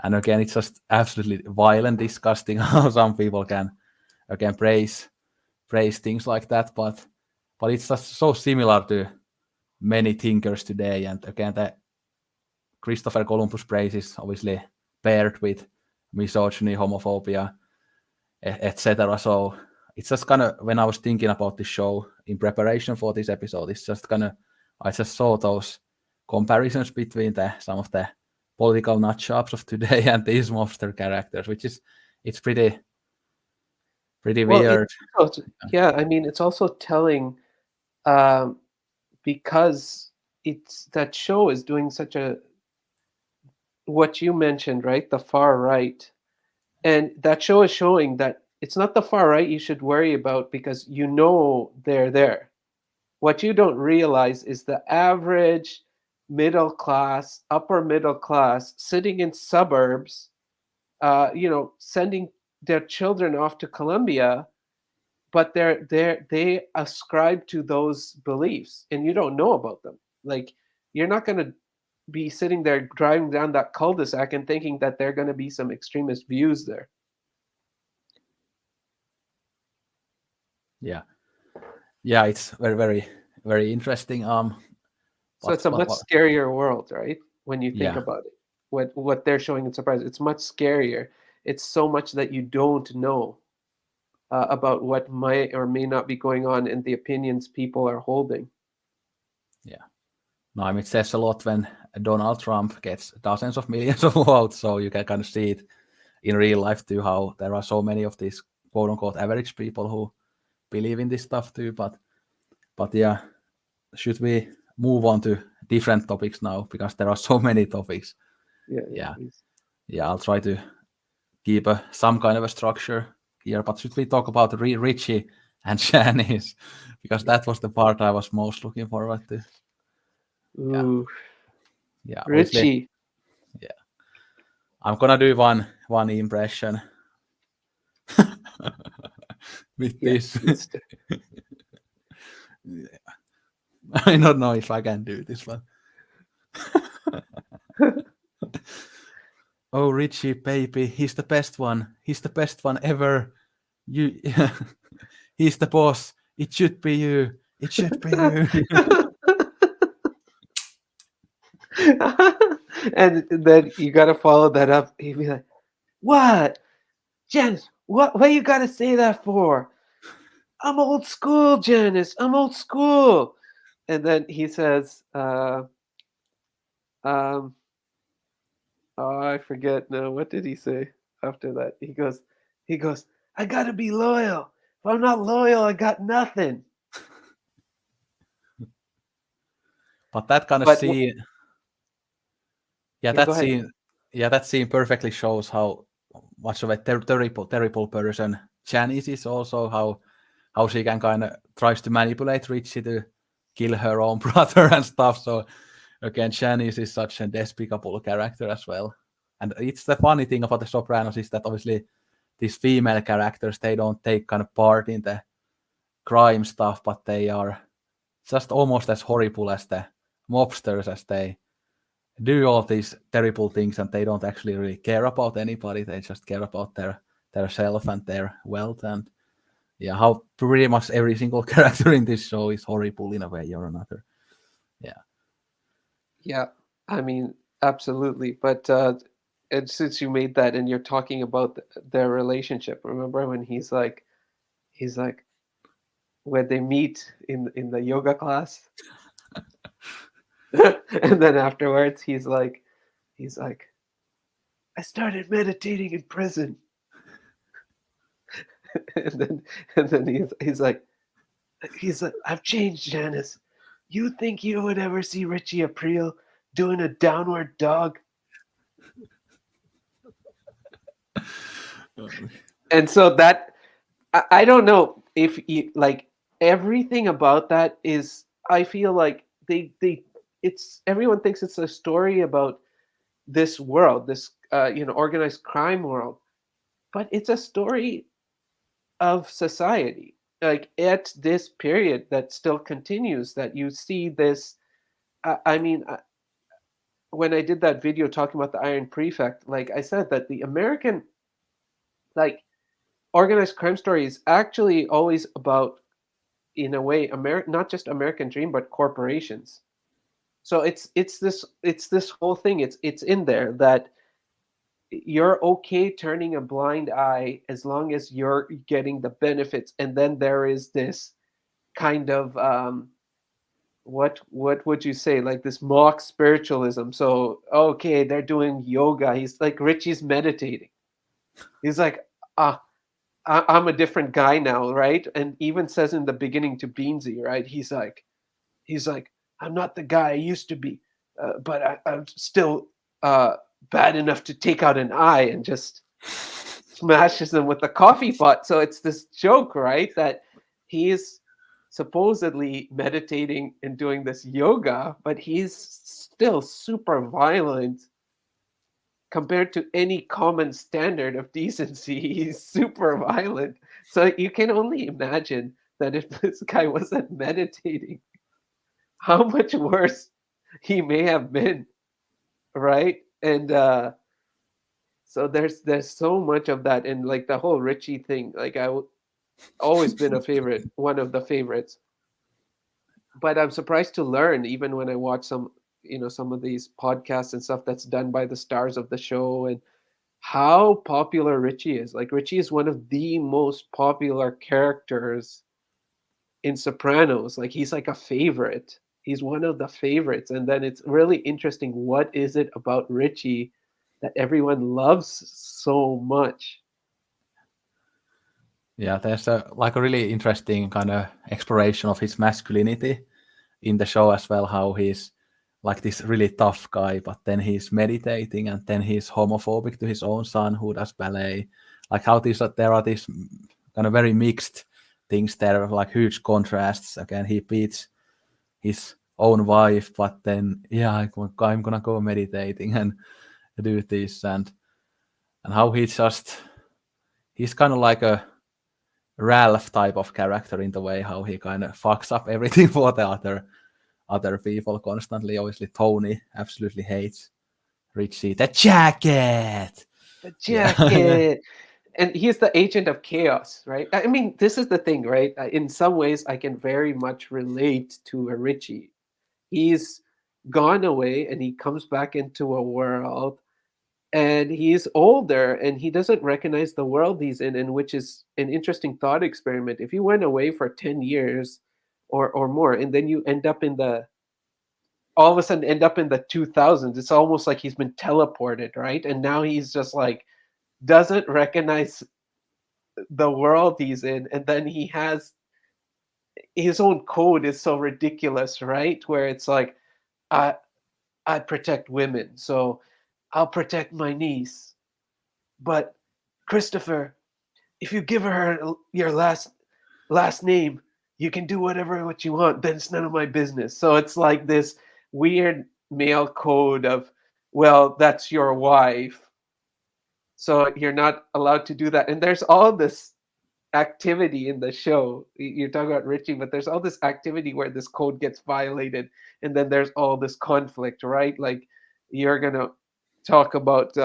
And again, it's just absolutely violent, disgusting how some people can, again, praise things like that. But it's just so similar to many thinkers today. And again, the Christopher Columbus praise is obviously paired with misogyny, homophobia, etc. So it's just kind of, when I was thinking about this show in preparation for this episode, it's just kind of, I just saw those comparisons between some of the political nutjobs of today and these monster characters, which is, it's pretty Well, weird. yeah, I mean, it's also telling, um, because it's that show is doing such a, what you mentioned, right? The far right. And that show is showing that it's not the far right you should worry about because you know they're there. What you don't realize is the average middle class, upper middle class, sitting in suburbs, sending their children off to Colombia, but they ascribe to those beliefs, and you don't know about them. Like, you're not going to be sitting there driving down that cul-de-sac and thinking that there are going to be some extremist views there. Yeah, it's very, very, very interesting. So it's a much scarier world, right? When you think about it, what they're showing in Surprise, it's much scarier. It's so much that you don't know about what might or may not be going on and the opinions people are holding. Yeah. No, I mean, it says a lot when Donald Trump gets dozens of millions of votes, so you can kind of see it in real life too, how there are so many of these quote-unquote average people who believe in this stuff too. But yeah, should we move on to different topics now, because there are so many topics? Yeah. Yeah, I'll try to keep some kind of a structure here, but should we talk about Richie and Janice, because that was the part I was most looking forward to. Ooh. Yeah, Richie. Yeah, I'm gonna do one impression with this. Yeah. I don't know if I can do this one. Oh, Richie, baby, he's the best one. He's the best one ever. He's the boss. It should be you. It should be you. And then you got to follow that up. He'd be like, "What, Janice? What you got to say that for? I'm old school, Janice. I'm old school." And then he says, "Oh, I forget now. What did he say after that?" He goes, "I got to be loyal. If I'm not loyal, I got nothing." But that kind of scene, that scene perfectly shows how much of a terrible person Janice is. Also, how she can kind of tries to manipulate Richie to kill her own brother and stuff. So again, Janice is such a despicable character as well. And it's the funny thing about the Sopranos is that obviously these female characters, they don't take kind of part in the crime stuff, but they are just almost as horrible as the mobsters, as they do all these terrible things and they don't actually really care about anybody. They just care about their self and their wealth. And yeah, how pretty much every single character in this show is horrible in a way or another. Yeah, I mean, absolutely. But and since you made that and you're talking about their relationship, remember when he's like when they meet in the yoga class, and then afterwards he's like, "I started meditating in prison," and then he's like, "I've changed, Janice. You think you would ever see Richie Aprile doing a downward dog?" And so that, I don't know if like everything about that is, I feel like it's, everyone thinks it's a story about this world, this organized crime world, but it's a story of society, like at this period that still continues, that you see this. I mean, when I did that video talking about the Iron Prefect, like I said, that the American, like, organized crime story is actually always about, in a way, not just American dream, but corporations. So it's this whole thing. It's in there that you're okay turning a blind eye as long as you're getting the benefits. And then there is this kind of what would you say, like this mock spiritualism. So okay, they're doing yoga, he's like, Richie's meditating, he's like, ah, I'm a different guy now, right? And even says in the beginning to Beansy, right, he's like, I'm not the guy I used to be, but I'm still bad enough to take out an eye, and just smashes him with the coffee pot. So it's this joke, right? That he's supposedly meditating and doing this yoga, but he's still super violent compared to any common standard of decency. He's super violent. So you can only imagine that if this guy wasn't meditating, how much worse he may have been, right? And so there's so much of that, and like the whole Richie thing, like always been a favorite, one of the favorites. But I'm surprised to learn, even when I watch some, some of these podcasts and stuff that's done by the stars of the show, and how popular Richie is. Like Richie is one of the most popular characters in Sopranos. Like he's like a favorite. He's one of the favorites. And then it's really interesting, what is it about Richie that everyone loves so much? Yeah, there's like a really interesting kind of exploration of his masculinity in the show as well, how he's like this really tough guy, but then he's meditating, and then he's homophobic to his own son who does ballet. Like how there are these kind of very mixed things there, like huge contrasts. Again, he beats his own wife, but then I'm gonna go meditating and do this, and how he's kind of like a Ralph type of character in the way how he kind of fucks up everything for the other people constantly. Obviously, Tony absolutely hates Richie. The jacket. The Yeah. jacket. And he's the agent of chaos, right? I mean, this is the thing, right? In some ways, I can very much relate to a Richie. He's gone away and he comes back into a world, and he's older and he doesn't recognize the world he's in, and which is an interesting thought experiment. If you went away for 10 years or more, and then you end up in the all of a sudden end up in the 2000s, it's almost like he's been teleported, right? And now he's just like doesn't recognize the world he's in, and then he has his own code is so ridiculous, right? Where it's like, I I protect women, so I'll protect my niece. But Christopher, if you give her your last name, you can do whatever what you want. Then it's none of my business. So it's like this weird male code of, well, that's your wife, so you're not allowed to do that. And there's all this activity in the show. You're talking about Richie, but there's all this activity where this code gets violated, and then there's all this conflict, right? Like you're gonna talk about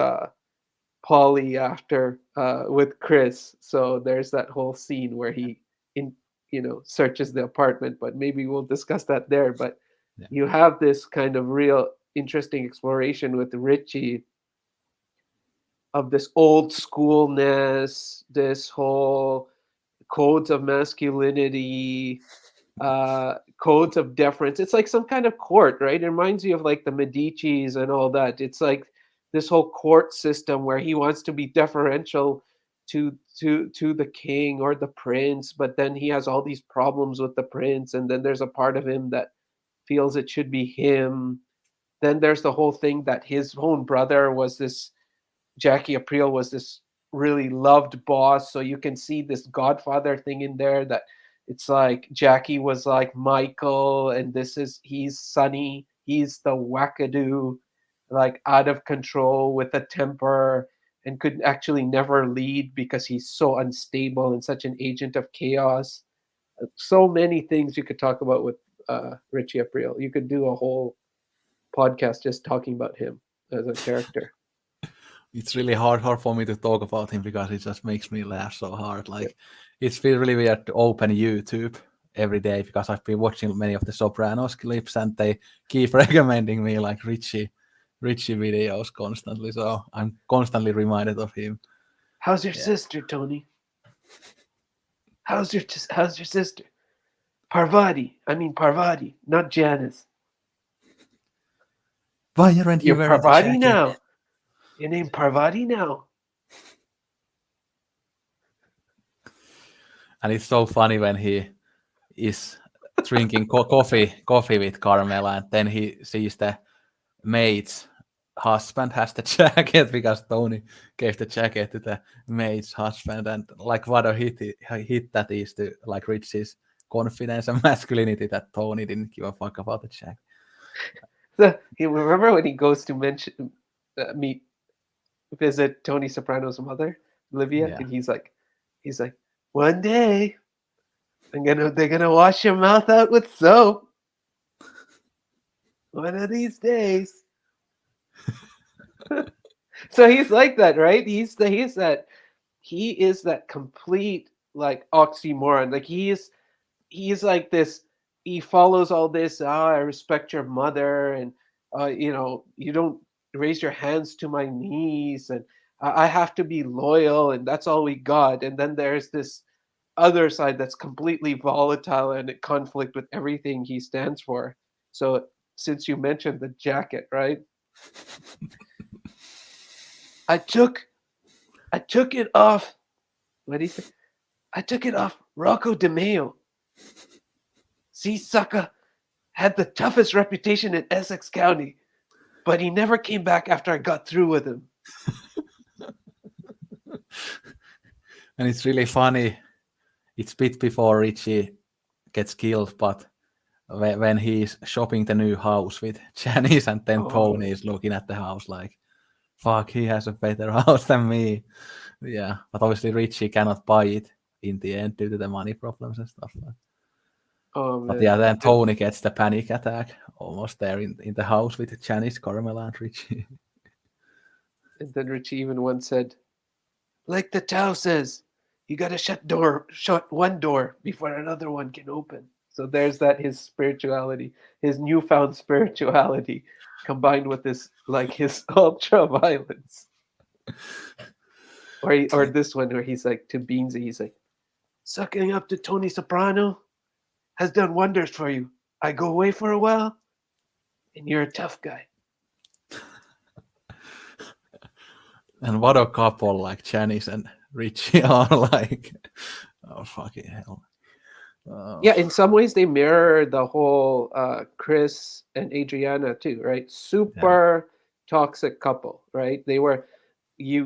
Polly after with Chris. So there's that whole scene where he in searches the apartment, but maybe we'll discuss that there. But Yeah. you have this kind of real interesting exploration with Richie of this old schoolness, this whole codes of masculinity, codes of deference. It's like some kind of court, right? It reminds you of like the Medici's and all that. It's like this whole court system where he wants to be deferential to the king or the prince, but then he has all these problems with the prince, and then there's a part of him that feels it should be him. Then there's the whole thing that his own brother was this Jackie Aprile was this really loved boss. So you can see this Godfather thing in there, that it's like Jackie was like Michael, and he's Sonny. He's the wackadoo, like out of control with a temper, and could actually never lead because he's so unstable and such an agent of chaos. So many things you could talk about with Richie Aprile. You could do a whole podcast just talking about him as a character. It's really hard for me to talk about him because it just makes me laugh so hard. Like it's been really weird to open YouTube every day because I've been watching many of the Sopranos clips, and they keep recommending me like Richie, Richie videos constantly, so I'm constantly reminded of him. How's your Yeah. sister, Tony? How's your sister? Parvati, not Janice. Why aren't you You're wearing the Parvati jacket? now. Your name Parvati now. And it's so funny when he is drinking coffee with Carmela, and then he sees the maid's husband has the jacket because Tony gave the jacket to the maid's husband, and like what a hit that is to like Richie's confidence and masculinity that Tony didn't give a fuck about the jacket. So he remember when he goes to visit Tony Soprano's mother, Olivia, Yeah. and he's like, one day they're gonna wash your mouth out with soap. One of these days. So he's like that, right? He is that complete like oxymoron. Like he's like this. He follows all this. I respect your mother, and you don't raise your hands to my knees, and I have to be loyal, and that's all we got. And then there's this other side that's completely volatile and at conflict with everything he stands for. So since you mentioned the jacket, right? I took it off. What did he say? I took it off Rocco DeMeo. See, sucker had the toughest reputation in Essex County, but he never came back after I got through with him. And it's really funny. It's a bit before Richie gets killed, but when he's shopping the new house with Janice, and then Tony is looking at the house like, fuck, he has a better house than me. Yeah, but obviously Richie cannot buy it in the end due to the money problems and stuff like that. But yeah, then Tony gets the panic attack almost there in the house with Janice, Carmela, and Richie. And then Richie even once said, like the Tao says, you gotta shut one door before another one can open. So there's that his spirituality, his newfound spirituality, combined with this like his ultra violence. Or this one where he's like to Beansy, he's like, sucking up to Tony Soprano has done wonders for you. I go away for a while, and you're a tough guy. And what a couple like Janice and Richie are like, oh fucking hell. Yeah, in some ways they mirror the whole Chris and Adriana too, right? Super toxic couple, right? We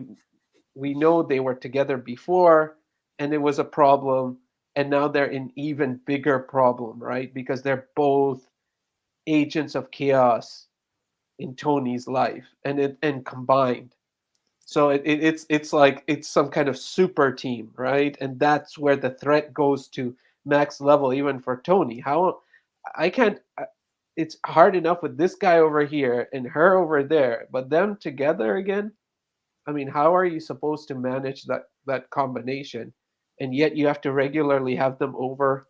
know they were together before and it was a problem, and now they're in even bigger problem, right? Because they're both agents of chaos in Tony's life and combined. So it's like it's some kind of super team, right? And that's where the threat goes to max level, even for Tony. How I can't. It's hard enough with this guy over here and her over there, but them together again. I mean, how are you supposed to manage that combination? And yet you have to regularly have them over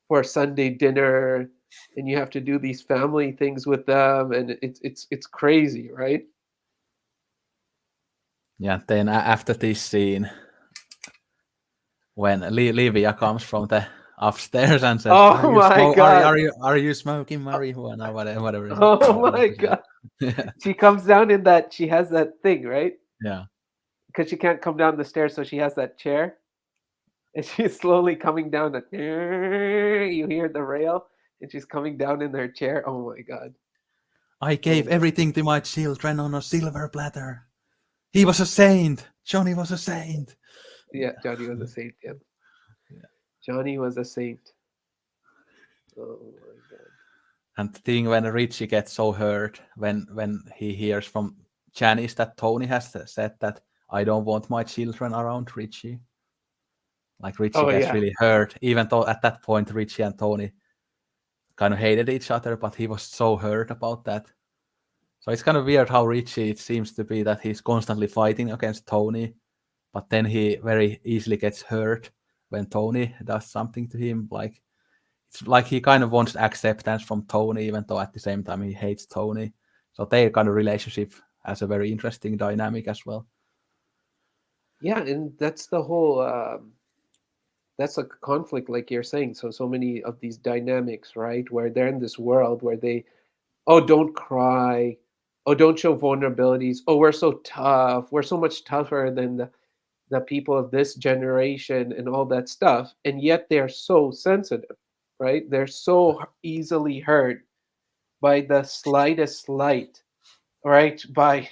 for Sunday dinner, and you have to do these family things with them, and it's crazy, right? Yeah, then after this scene, when Livia comes from the upstairs and says, Oh my god. Are you smoking marijuana?" Whatever is it. Oh my god. Yeah. She comes down in that she has that thing, right? Yeah. Because she can't come down the stairs, so she has that chair. And she's slowly coming down the you hear the rail, and she's coming down in her chair. Oh my god. I gave everything to my children on a silver platter. He was a saint. Johnny was a saint. Yeah, Johnny was a saint, yeah. Johnny was a saint. Oh my god. And the thing when Richie gets so hurt when he hears from Janice that Tony has said that I don't want my children around Richie. Like Richie gets really hurt, even though at that point Richie and Tony kind of hated each other, but he was so hurt about that. So it's kind of weird how Richie, it seems to be that he's constantly fighting against Tony, but then he very easily gets hurt when Tony does something to him. Like it's like he kind of wants acceptance from Tony, even though at the same time he hates Tony. So their kind of relationship has a very interesting dynamic as well. Yeah, and that's the whole that's a conflict, like you're saying. So many of these dynamics, right, where they're in this world where they, oh, don't cry, oh, don't show vulnerabilities, oh, we're so tough, we're so much tougher than the people of this generation and all that stuff, and yet they're so sensitive, right? They're so easily hurt by the slightest slight, right? By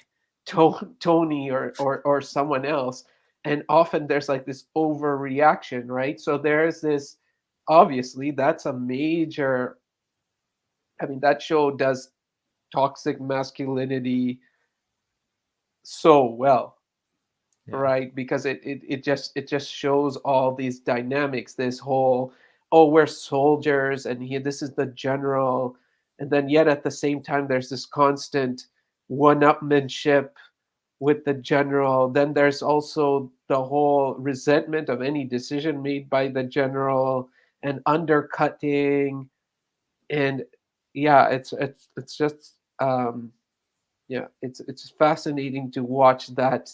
Tony or someone else. And often there's like this overreaction, right? So there's this, obviously, that's a major, I mean, that show does toxic masculinity so well, Yeah. right? Because it just shows all these dynamics, this whole, oh, we're soldiers and here this is the general, and then yet at the same time there's this constant one-upmanship with the general. Then there's also the whole resentment of any decision made by the general and undercutting. And yeah, it's just yeah, it's fascinating to watch that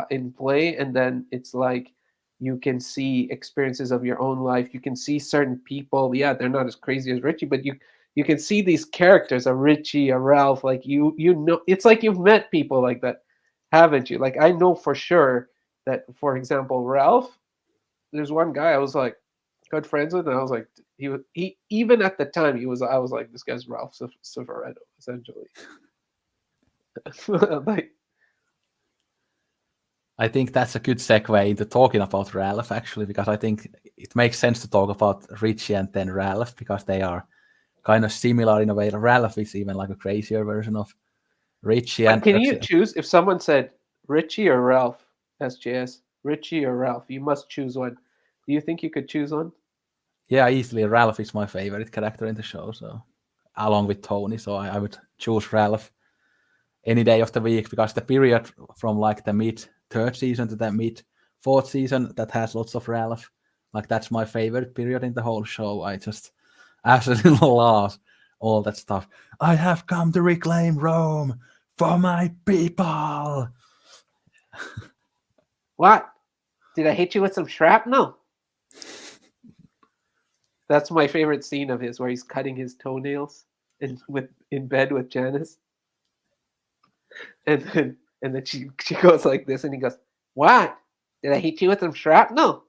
in play. And then it's like you can see experiences of your own life. You can see certain people. Yeah, they're not as crazy as Richie, but you can see these characters, a Richie, a Ralph. Like you know, it's like you've met people like that, haven't you? Like I know for sure that, for example, Ralph. There's one guy I was like good friends with, and I was like, he even at the time he was. I was like, this guy's Ralph Cifaretto, essentially. Like, I think that's a good segue into talking about Ralph, actually, because I think it makes sense to talk about Richie and then Ralph because they are kind of similar in a way. Ralph is even like a crazier version of Richie, but and can you choose if someone said Richie or Ralph? SJS, Richie or Ralph? You must choose one. Do you think you could choose one? yeah, easily Ralph is my favorite character in the show. So along with Tony, so I would choose Ralph any day of the week because the period from like the mid third season to the mid fourth season that has lots of Ralph, like that's my favorite period in the whole show. I just absolutely love all that stuff. I have come to reclaim Rome for my people. What? Did I hit you with some shrapnel? That's my favorite scene of his, where he's cutting his toenails in bed with Janice, and then she goes like this, and he goes, "What? Did I hit you with some shrapnel?"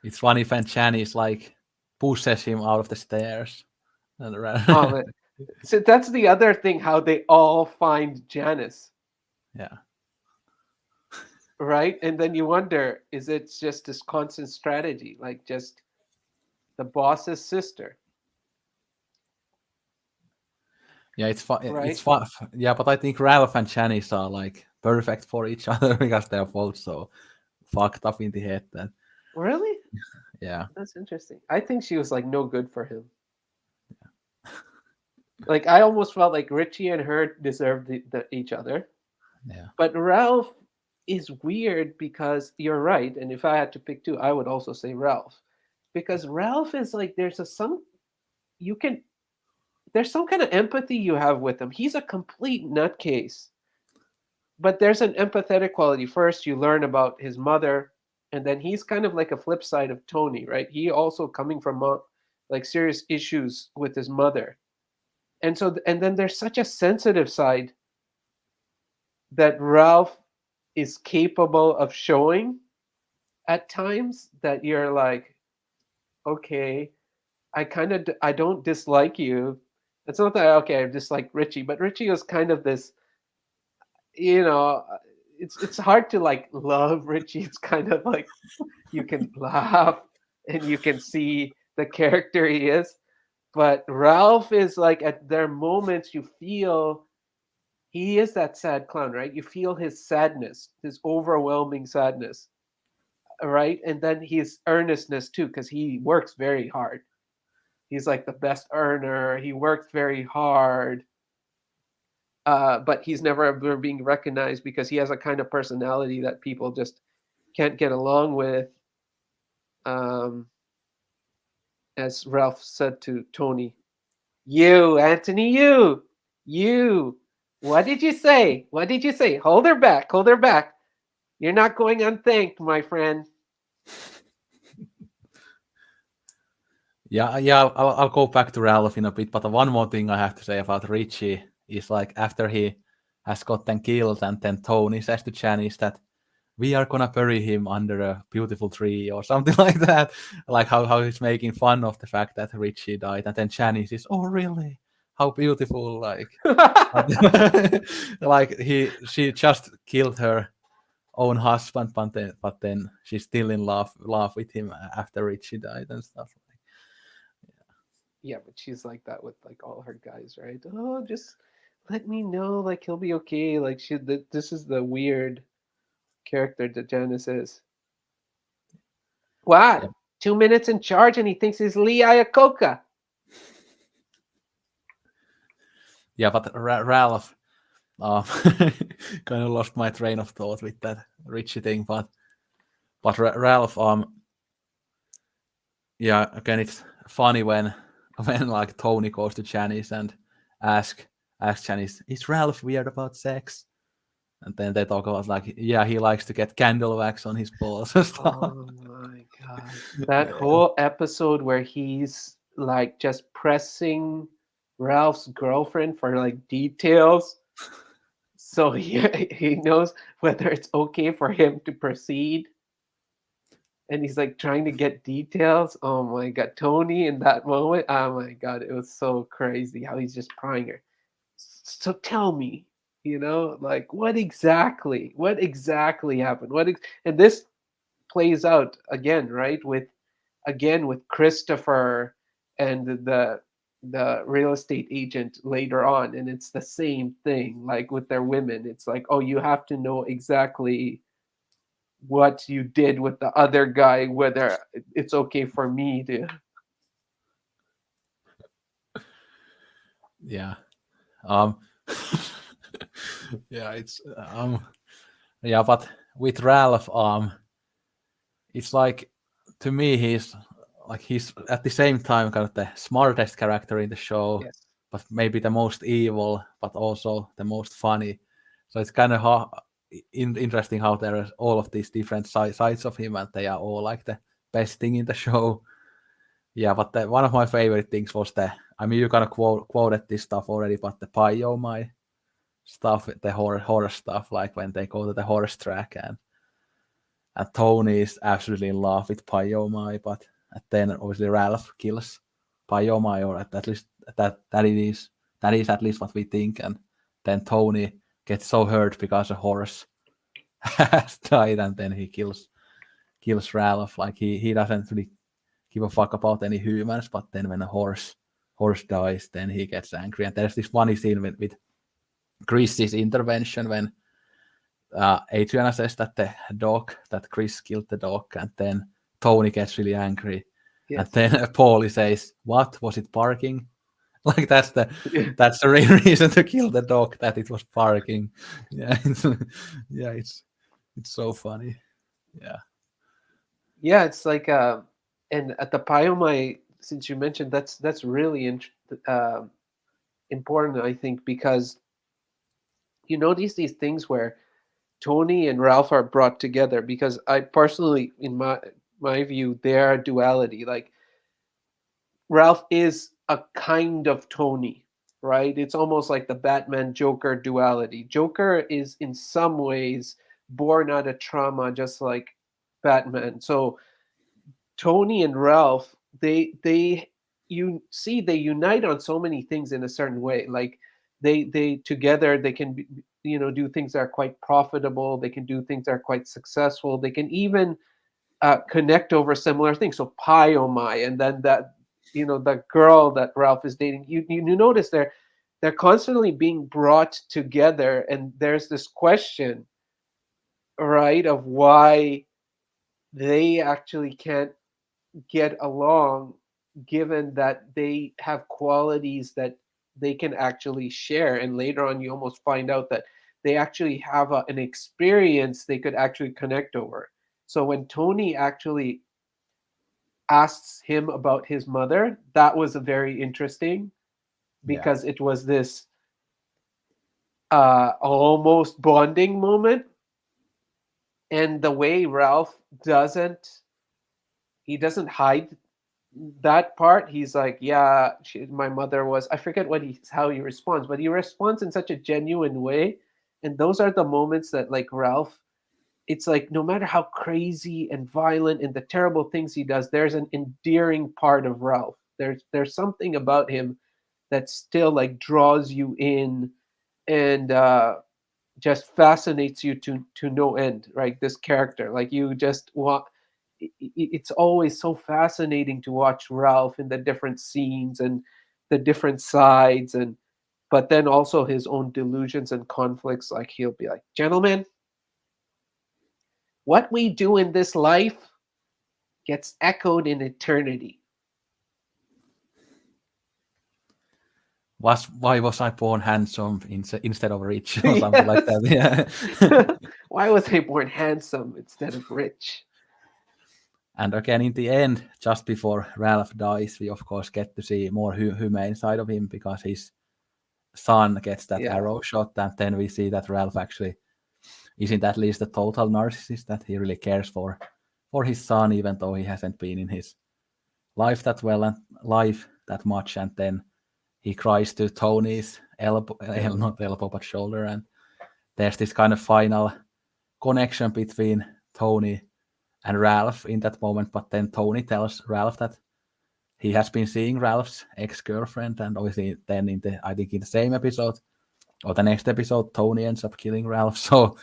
It's funny when Janice like pushes him out of the stairs. And Oh man. So that's the other thing, how they all find Janice, yeah. right? And then you wonder, is it just this constant strategy, like just the boss's sister, Yeah, it's fun. It's right? fun. Yeah, but I think Ralph and Janice are like perfect for each other because they're both so fucked up in the head. That Really? yeah, That's interesting. I think she was like no good for him. Like I almost felt like Richie and her deserved each other, yeah, but Ralph is weird because you're right. And if I had to pick two, I would also say Ralph, because Ralph is like there's a some you can there's some kind of empathy you have with him. He's a complete nutcase, but there's an empathetic quality. First, you learn about his mother, and then he's kind of like a flip side of Tony, right? He also coming from like serious issues with his mother, and so and then there's such a sensitive side that Ralph is capable of showing at times, that you're like, okay, I don't dislike you. It's not that okay, I dislike Richie, but Richie was kind of this, you know, it's hard to like love Richie. It's kind of like you can laugh and you can see the character he is. But Ralph is like at their moments you feel he is that sad clown, right? You feel his sadness, his overwhelming sadness, right? And then his earnestness too, because he works very hard. He's like the best earner. He works very hard, but he's never ever being recognized because he has a kind of personality that people just can't get along with. Um, as Ralph said to Tony, You, Anthony, you. What did you say? What did you say? Hold her back. Hold her back. You're not going unthanked, my friend. Yeah, I'll go back to Ralph in a bit, but one more thing I have to say about Richie is like after he has gotten killed, and then Tony says to Janice that we are gonna bury him under a beautiful tree or something like that. Like how he's making fun of the fact that Richie died, and then Janice is, oh really? How beautiful! Like, like she just killed her own husband, but then she's still in love with him after Richie died and stuff. Yeah, but she's like that with like all her guys, right? Oh, just let me know, like he'll be okay. Like this is the weird character that Janice is. Yeah, What? 2 minutes in charge, and he thinks he's Lee Iacocca. yeah, but Ralph, um, kind of lost my train of thought with that Richie thing, but Ralph, yeah, again, it's funny when like Tony goes to Janice and ask Janice, is Ralph weird about sex? And then they talk about like, yeah, he likes to get candle wax on his balls and stuff. Oh my god. That whole episode where he's like just pressing Ralph's girlfriend for like details. So he knows whether it's okay for him to proceed. And he's like trying to get details. Oh my god. Tony in that moment. Oh my god. It was so crazy how he's just prying her. So tell me, like what exactly happened? And this plays out again, right? With Christopher and the real estate agent later on, and it's the same thing. Like with their women, it's like, oh, you have to know exactly what you did with the other guy, whether it's okay for me to. Yeah. Um. Yeah, it's yeah, but with Ralph, it's like to me he's at the same time kind of the smartest character in the show, Yes. but maybe the most evil, but also the most funny. So it's kind of interesting how there are all of these different sides of him, and they are all like the best thing in the show. Yeah, but one of my favorite things was I mean, you kind of quoted this stuff already, but the Pio my stuff, the horror stuff, like when they go to the horse track and Tony is absolutely in love with Pyomai, but then obviously Ralph kills Pyomai, or at least that is at least what we think, and then Tony gets so hurt because a horse has died, and then he kills Ralph. Like he doesn't really give a fuck about any humans, but then when a horse dies, then he gets angry. And there's this funny scene with Chris's intervention when Adriana says that that Chris killed the dog, and then Tony gets really angry, and Yes. then Paulie says, "What was it barking?" Like that's the Yeah. that's the real reason to kill the dog, that it was barking. Yeah, yeah, it's so funny. Yeah, Yeah, it's like and at the Pyomai, since you mentioned, that's really important, I think, because these things where Tony and Ralph are brought together, because I personally, in my view, they are a duality. Like Ralph is a kind of Tony, right? It's almost like the Batman Joker duality. Joker is in some ways born out of trauma, just like Batman. So Tony and Ralph, they you see they unite on so many things in a certain way. Like they together they can do things that are quite profitable. They can do things that are quite successful. They can even connect over similar things. So Pi oh my, and then that the girl that Ralph is dating. You notice they're constantly being brought together, and there's this question, right, of why they actually can't get along, given that they have qualities that they can actually share. And later on you almost find out that they actually have an experience they could actually connect over. So when Tony actually asks him about his mother, that was a very interesting, Yeah. because it was this almost bonding moment. And the way Ralph doesn't hide that part. He's like, yeah, my mother was. I forget how he responds, but he responds in such a genuine way. And those are the moments that, like, Ralph, it's like no matter how crazy and violent and the terrible things he does, there's an endearing part of Ralph. There's something about him that still like draws you in and just fascinates you to no end. Right, this character, like you just want. It's always so fascinating to watch Ralph in the different scenes and the different sides, and but then also his own delusions and conflicts. Like he'll be like, gentlemen, what we do in this life gets echoed in eternity. Why was I born handsome instead of rich or something like that? Yeah. Why was I born handsome instead of rich? And again, in the end, just before Ralph dies, we of course get to see more humane side of him because his son gets that arrow shot, and then we see that Ralph actually isn't at least a total narcissist, that he really cares for his son, even though he hasn't been in his life that well and life that much. And then he cries to Tony's elbow, not elbow, but shoulder, and there's this kind of final connection between Tony and Ralph in that moment. But then Tony tells Ralph that he has been seeing Ralph's ex-girlfriend, and obviously then in the same episode or the next episode, Tony ends up killing Ralph. So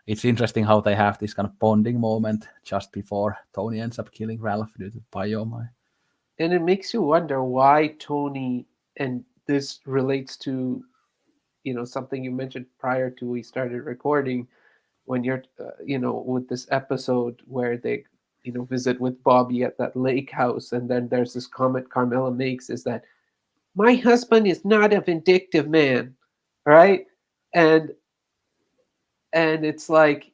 it's interesting how they have this kind of bonding moment just before Tony ends up killing Ralph due to biome. And it makes you wonder why Tony, and this relates to, something you mentioned prior to we started recording, when you're, with this episode where they, visit with Bobby at that lake house, and then there's this comment Carmela makes is that my husband is not a vindictive man, right? And it's like,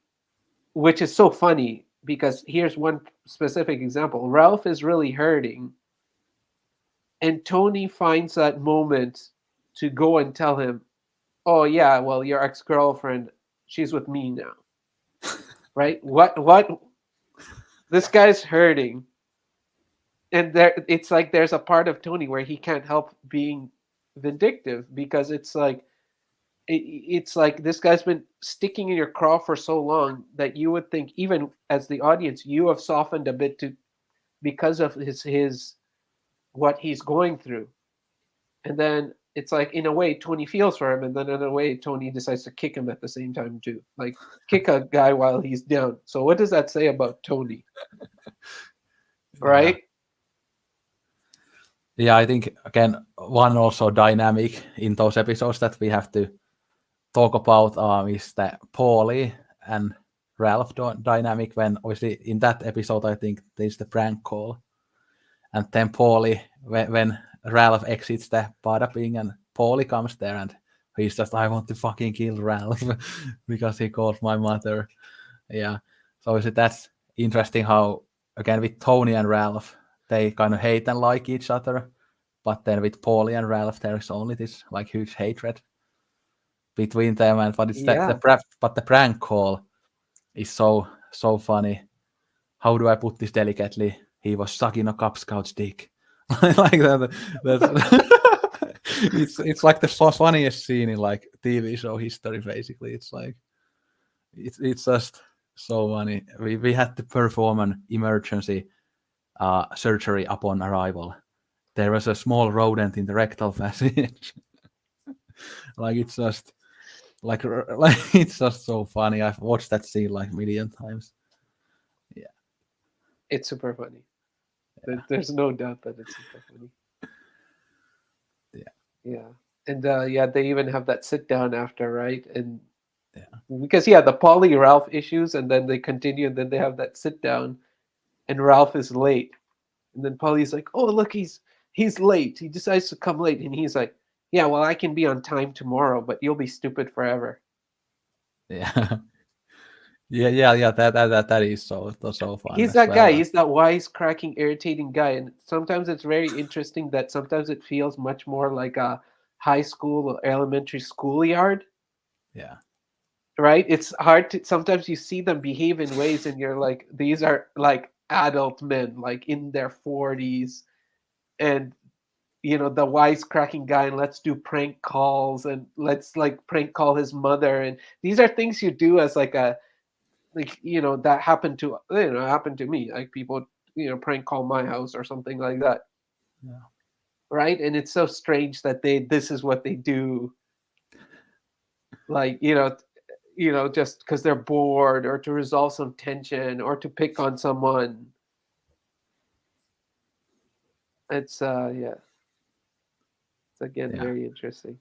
which is so funny because here's one specific example. Ralph is really hurting, and Tony finds that moment to go and tell him, "Oh yeah, well your ex-girlfriend, she's with me now." Right? What this guy's hurting. And it's like there's a part of Tony where he can't help being vindictive because it's like this guy's been sticking in your craw for so long that you would think, even as the audience, you have softened a bit to because of his what he's going through. And then it's like, in a way, Tony feels for him, and then in a way, Tony decides to kick him at the same time too, like kick a guy while he's down. So what does that say about Tony? Right? Yeah, I think again one also dynamic in those episodes that we have to talk about is the Paulie and Ralph dynamic. When obviously in that episode, I think there's the prank call, and then Paulie, when Ralph exits the Bada Bing, and Paulie comes there, and he's just, I want to fucking kill Ralph because he called my mother. Yeah, so obviously that's interesting how again with Tony and Ralph, they kind of hate and like each other, but then with Paulie and Ralph, there's only this like huge hatred between them. And but it's the prank call is so funny. How do I put this delicately? He was sucking a Cub Scout's dick. Like that. It's like the funniest scene in like TV show history. Basically, it's like it's just so funny. We had to perform an emergency surgery upon arrival. There was a small rodent in the rectal passage. Like it's just like it's just so funny. I've watched that scene like a million times. Yeah, it's super funny. There's no doubt that it's super funny. Yeah. And they even have that sit down after, right? And because the Polly Ralph issues, and then they continue, and then they have that sit down, and Ralph is late, and then Polly's like, "Oh, look, he's late. He decides to come late," and he's like, "Yeah, well, I can be on time tomorrow, but you'll be stupid forever." Yeah. Yeah. That is so fun. He's that guy. He's that wisecracking, irritating guy, and sometimes it's very interesting that sometimes it feels much more like a high school or elementary schoolyard, Yeah. right? It's hard to sometimes you see them behave in ways and you're like, these are like adult men, like in their 40s, and the wisecracking guy, and let's do prank calls and let's like prank call his mother. And these are things you do as like a like that happened to happened to me, like people prank call my house or something like that, Yeah. right? And it's so strange that this is what they do, like just because they're bored or to resolve some tension or to pick on someone. It's yeah, it's again Yeah. very interesting.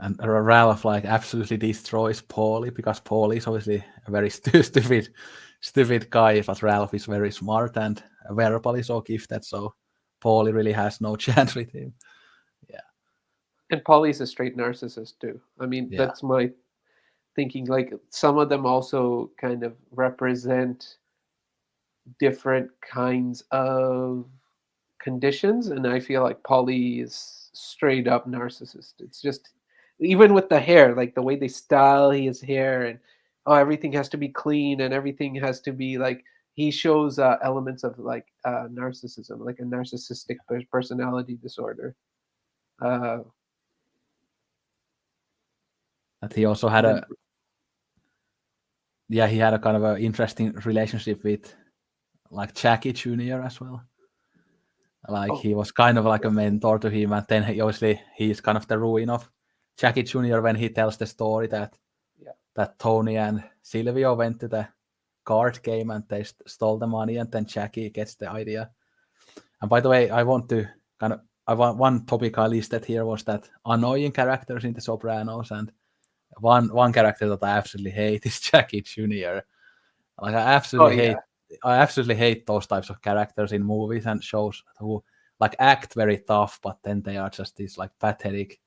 And Ralph like absolutely destroys Paulie because Paulie is obviously a very stupid guy, but Ralph is very smart and verbally so gifted, so Paulie really has no chance with him. Yeah. And Polly's a straight narcissist too. I mean, Yeah. that's my thinking. Like some of them also kind of represent different kinds of conditions, and I feel like Polly is straight up narcissist. It's just even with the hair, like the way they style his hair, and oh, everything has to be clean and everything has to be like he shows elements of like narcissism, like a narcissistic personality disorder. Uh, And he also had and then a yeah, he had a kind of an interesting relationship with like Jackie Jr. as well. Like oh he was kind of like a mentor to him, and then he's kind of the ruin of Jackie Jr. when he tells the story yeah, that Tony and Silvio went to the card game and they stole the money, and then Jackie gets the idea. And by the way, I want to I want one topic I listed here was that annoying characters in the Sopranos, and one character that I absolutely hate is Jackie Jr. Like oh yeah. I absolutely hate those types of characters in movies and shows who like act very tough, but then they are just these like pathetic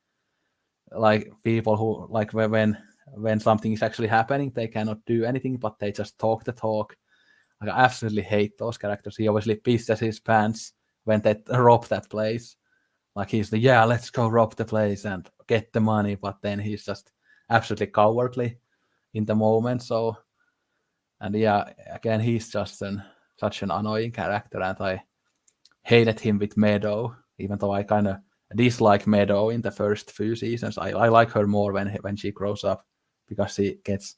like people who like when something is actually happening, they cannot do anything, but they just talk the talk. Like, I absolutely hate those characters. He obviously pisses his pants when they rob that place. Like he's the yeah, let's go rob the place and get the money, but then he's just absolutely cowardly in the moment. So and yeah, again he's just such an annoying character, and I hated him with Meadow, even though I kind of dislike Meadow in the first few seasons. I like her more when she grows up because she gets a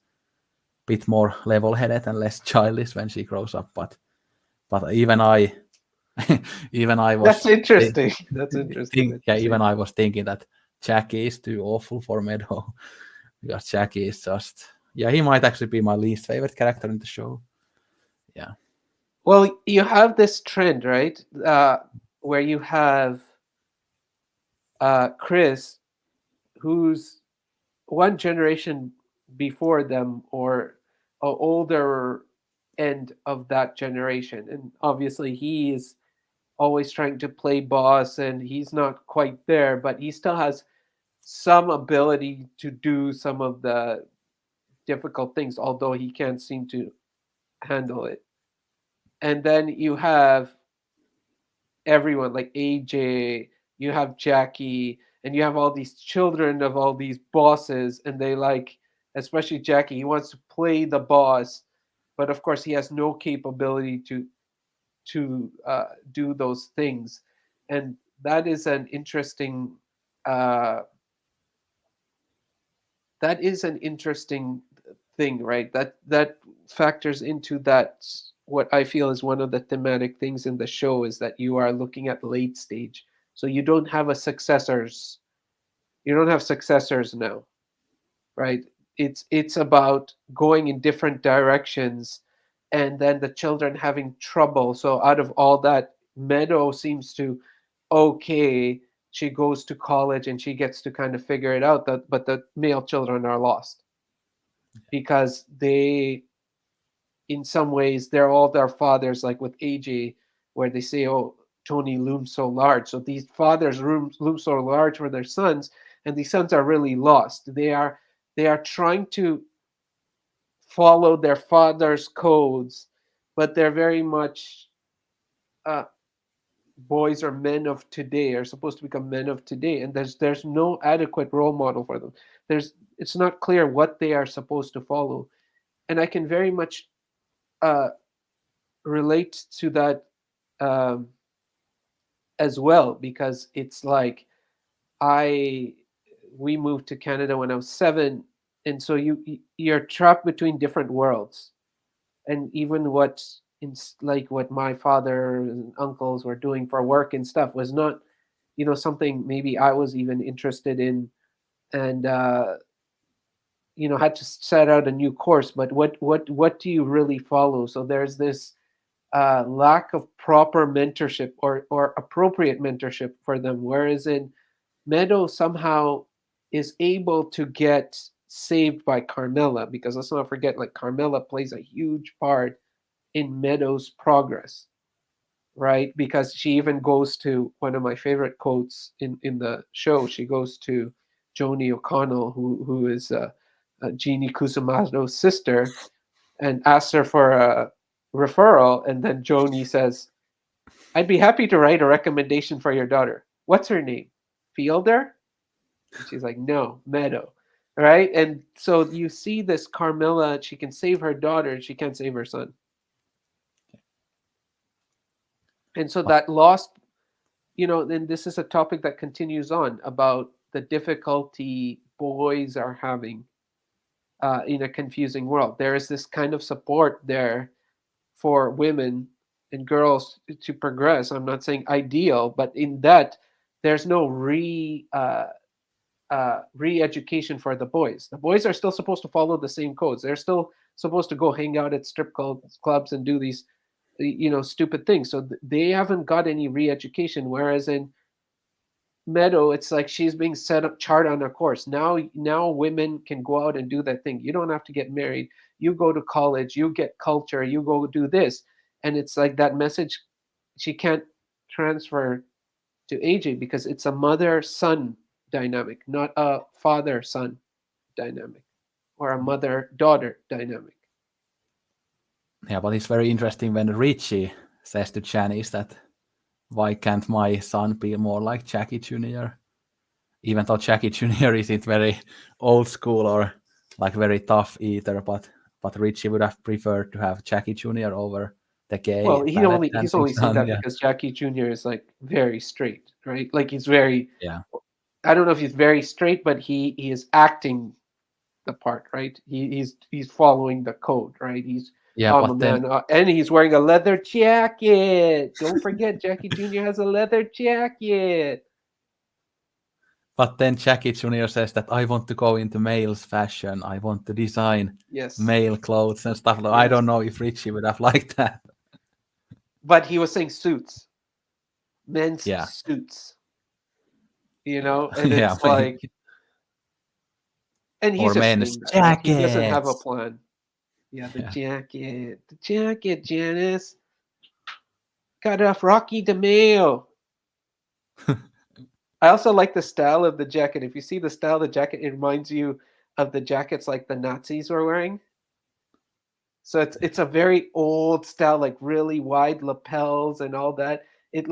bit more level-headed and less childish when she grows up. But even I even I That's was interesting. That's interesting that you say even that. I was thinking that Jackie is too awful for Meadow because Jackie is just yeah, he might actually be my least favorite character in the show. Yeah. Well, you have this trend, right? Where you have Chris, who's one generation before them or a older end of that generation. And obviously, he is always trying to play boss and he's not quite there, but he still has some ability to do some of the difficult things, although he can't seem to handle it. And then you have everyone like AJ, you have Jackie, and you have all these children of all these bosses, and they like, especially Jackie, he wants to play the boss, but of course he has no capability to do those things, and that is an interesting uh, that is an interesting thing, right? That factors into that. What I feel is one of the thematic things in the show is that you are looking at late stage, so you don't have a successors. You don't have successors now, right? It's about going in different directions, and then the children having trouble. So out of all that, Meadow seems to okay. She goes to college and she gets to kind of figure it out. That but the male children are lost because they in some ways they're all their fathers, like with AJ, where they say, oh, Tony looms so large. So these fathers loom so large for their sons, and these sons are really lost. They are trying to follow their father's codes, but they're very much uh, boys or men of today are supposed to become men of today, and there's no adequate role model for them. It's not clear what they are supposed to follow, and I can very much uh, relate to that um, as well, because it's like I we moved to Canada when I was 7, and so you're trapped between different worlds, and even what in like what my father and uncles were doing for work and stuff was not, something maybe I was even interested in, and had to set out a new course. But what do you really follow? So there's this lack of proper mentorship or appropriate mentorship for them. Whereas in Meadow somehow is able to get saved by Carmela, because let's not forget, like, Carmela plays a huge part in Meadow's progress, right? Because she even goes to one of my favorite quotes in the show. She goes to Joni O'Connell, who is Jeannie Kusumado's sister, and asks her for a referral. And then Joni says, "I'd be happy to write a recommendation for your daughter. What's her name? Fielder?" And she's like, "No, Meadow." Right? And so you see this Carmela, she can save her daughter, she can't save her son. And so But that lost, then this is a topic that continues on about the difficulty boys are having in a confusing world. There is this kind of support there for women and girls to progress. I'm not saying ideal, but in that there's no re-education for the boys. The boys are still supposed to follow the same codes. They're still supposed to go hang out at strip clubs and do these, stupid things. So they haven't got any re-education. Whereas in Meadow, it's like she's being set up, chart on a course. Now women can go out and do that thing. You don't have to get married. You go to college. You get culture. You go do this, and it's like that message she can't transfer to AJ because it's a mother-son dynamic, not a father-son dynamic or a mother-daughter dynamic. yeah, but it's very interesting when Richie says to Janice that why can't my son be more like Jackie Jr.? Even though Jackie Jr. isn't very old school or like very tough either, but Richie would have preferred to have Jackie Jr. over the gay Well, ballet he's dancing only saying son. that Yeah, because Jackie Jr. is like very straight, right? Like he's very, yeah, I don't know if he's very straight, but he is acting the part, right? He's following the code, right? yeah. I'm a But then, man, and he's wearing a leather jacket. Don't forget, Jackie Jr. has a leather jacket. Jackie Jr. says that I want to go into male's fashion. I want to design Yes, male clothes and stuff. I yes. don't know if Richie would have liked that. But he was saying suits, men's Yeah, suits, yeah, and yeah. it's like, and he's Or just men's saying that. Like he doesn't have a jackets. plan. Yeah, Yeah. the jacket, Janice. Got off Rocky DeMeo. I also like the style of the jacket. If you see the style of the jacket, it reminds you of the jackets like the Nazis were wearing. So it's a very old style, like really wide lapels and all that. It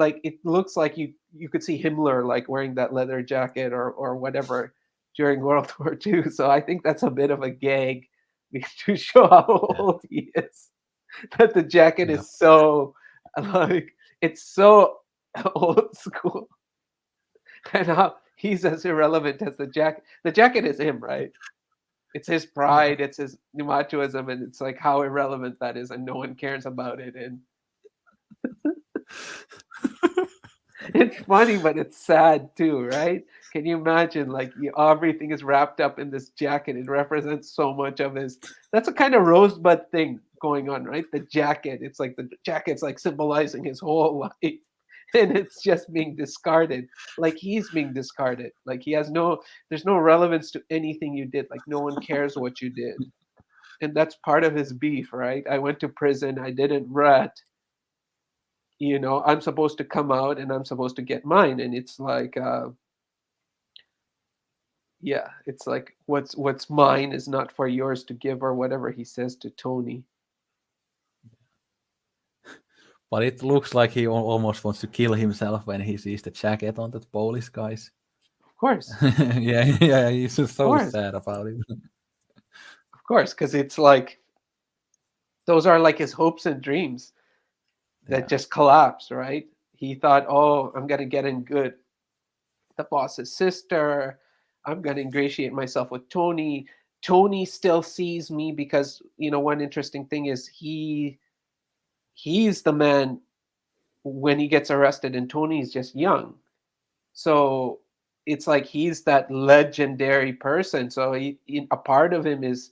looks like you could see Himmler like wearing that leather jacket or whatever during World War II. So I think that's a bit of a gag to show how Yeah, old he is. That the jacket yeah, is so like it's so old school, and how he's as irrelevant as the jacket. The jacket is him, right? It's his yeah. pride, it's his machoism, and it's like how irrelevant that is, and no one cares about it. And it's funny, but it's sad too, right? Can you imagine? Like everything is wrapped up in this jacket. It represents so much of his. That's a kind of rosebud thing going on, right? The jacket. It's like the jacket's like symbolizing his whole life, and it's just being discarded. Like he's being discarded. Like he has no. There's no relevance to anything you did. Like no one cares what you did, and that's part of his beef, right? I went to prison. I didn't rat. I'm supposed to come out and I'm supposed to get mine, and it's like yeah, it's like what's mine is not for yours to give, or whatever he says to Tony. But it looks like he almost wants to kill himself when he sees the jacket on the police guys. Of course, yeah, he's just of so course, sad about it. of course, because it's like those are like his hopes and dreams that Yeah. just collapse, right? He thought, oh, I'm gonna get in good the boss's sister. I'm gonna ingratiate myself with Tony. Tony still sees me because one interesting thing is he's the man when he gets arrested, and Tony's just young. So it's like he's that legendary person. So a part of him is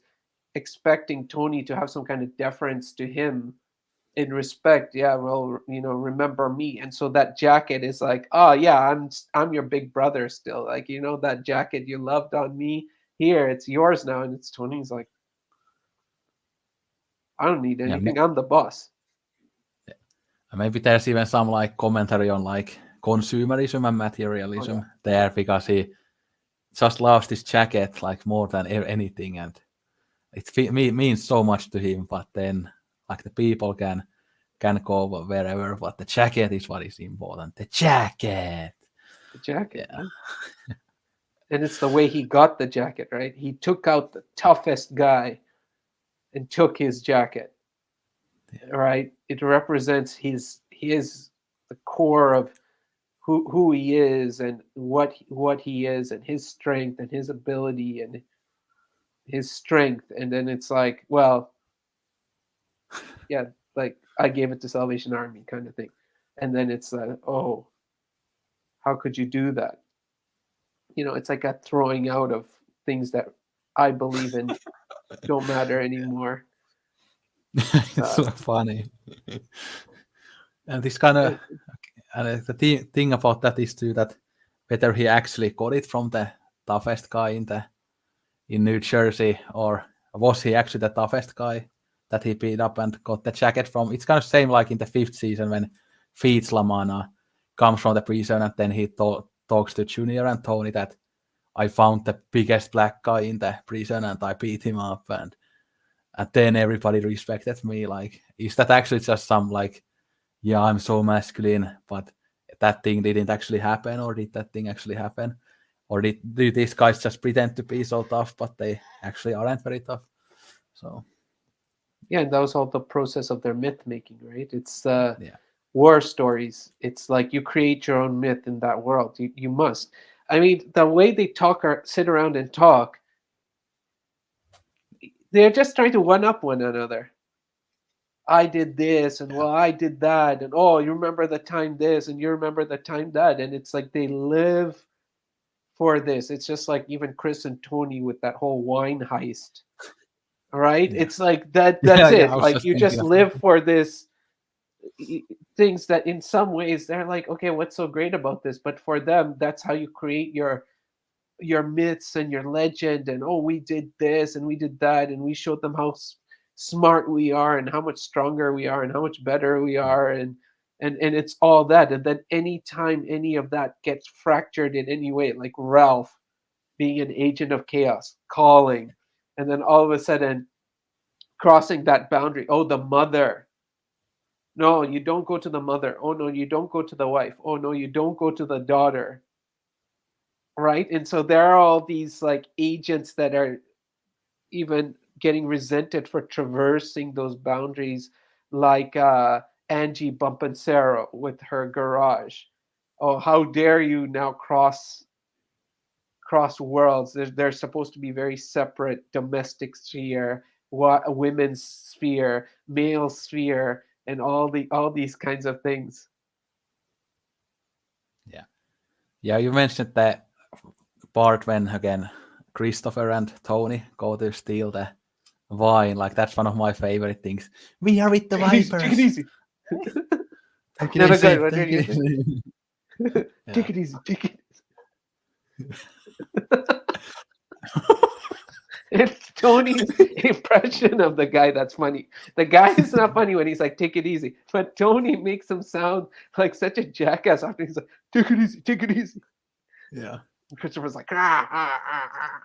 expecting Tony to have some kind of deference to him in respect. Yeah, well, remember me. And so that jacket is like, oh yeah, I'm your big brother still. Like, that jacket you loved on me, here, it's yours now. And it's Tony's like, I don't need Yeah, anything. I'm the boss. maybe there's even some like commentary on like consumerism and materialism there, because he just loves this jacket like more than anything, and it means so much to him. But then like the people can go wherever, but the jacket is what is important. The jacket. The jacket. Yeah. And it's the way he got the jacket, right? He took out the toughest guy and took his jacket. Right? It represents the core of who he is and what he is and his strength and his ability and his strength. And then it's like, well, yeah, like I gave it to Salvation Army kind of thing. And then it's oh, how could you do that? It's like a throwing out of things that I believe in don't matter anymore. It's so funny. And this kind of, and the thing about that is too that whether he actually got it from the toughest guy in New Jersey, or was he actually the toughest guy that he beat up and got the jacket from. It's kind of same like in the 5th season when Feats Lamana comes from the prison, and then he talks to Junior and Tony that I found the biggest black guy in the prison and I beat him up, and then everybody respected me. Like, is that actually just some like, yeah, I'm so masculine, but that thing didn't actually happen, or did that thing actually happen? Or do these guys just pretend to be so tough, but they actually aren't very tough? So yeah, and that was all the process of their myth making, right? It's yeah, war stories. It's like you create your own myth in that world. You must. I mean, the way they talk or sit around and talk, they're just trying to one up one another. I did this, and well, I did that, and oh, you remember the time this, and you remember the time that, and it's like they live for this. It's just like even Chris and Tony with that whole wine heist, right? yeah, It's like that. yeah, That's yeah. I it. was Like just you thinking just of that. live for this things that in some ways they're like, okay, what's so great about this? But for them, that's how you create your myths and your legend. And oh, we did this and we did that, and we showed them how smart we are and how much stronger we are and how much better we Yeah, are, and it's all that. And then anytime any of that gets fractured in any way, like Ralph being an agent of chaos calling, and then all of a sudden crossing that boundary, oh, the mother, no, you don't go to the mother, oh no, you don't go to the wife, oh no, you don't go to the daughter, right? And so there are all these like agents that are even getting resented for traversing those boundaries, like Angie Bumpancero with her garage. Oh, how dare you now cross worlds? There's supposed to be very separate domestic sphere, women's sphere, male sphere, and all these kinds of things. yeah, yeah. You mentioned that part when again Christopher and Tony go to steal the wine. Like, that's one of my favorite things. We are with the Take it easy, take it Vipers. easy. Take it No, no, easy. good. What did Take you it say? easy. Yeah. Take it easy, take it. It's Tony's impression of the guy that's funny. The guy is not funny when he's like, take it easy. But Tony makes him sound like such a jackass after he's like, take it easy, take it easy. Yeah. And Christopher's like, ah, ah, ah, ah.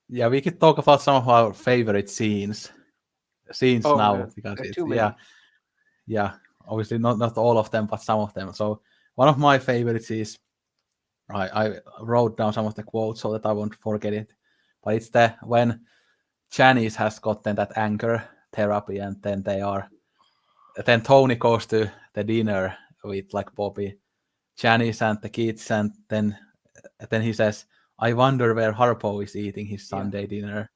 Yeah, we could talk about some of our favorite scenes Oh now, man, because there are it's, too yeah, many. yeah, obviously not all of them, but some of them. So one of my favorites is I wrote down some of the quotes so that I won't forget it. But it's the when Janice has gotten that anger therapy, and then Tony goes to the dinner with like Bobby, Janice, and the kids, and then he says, "I wonder where Harpo is eating his Sunday dinner.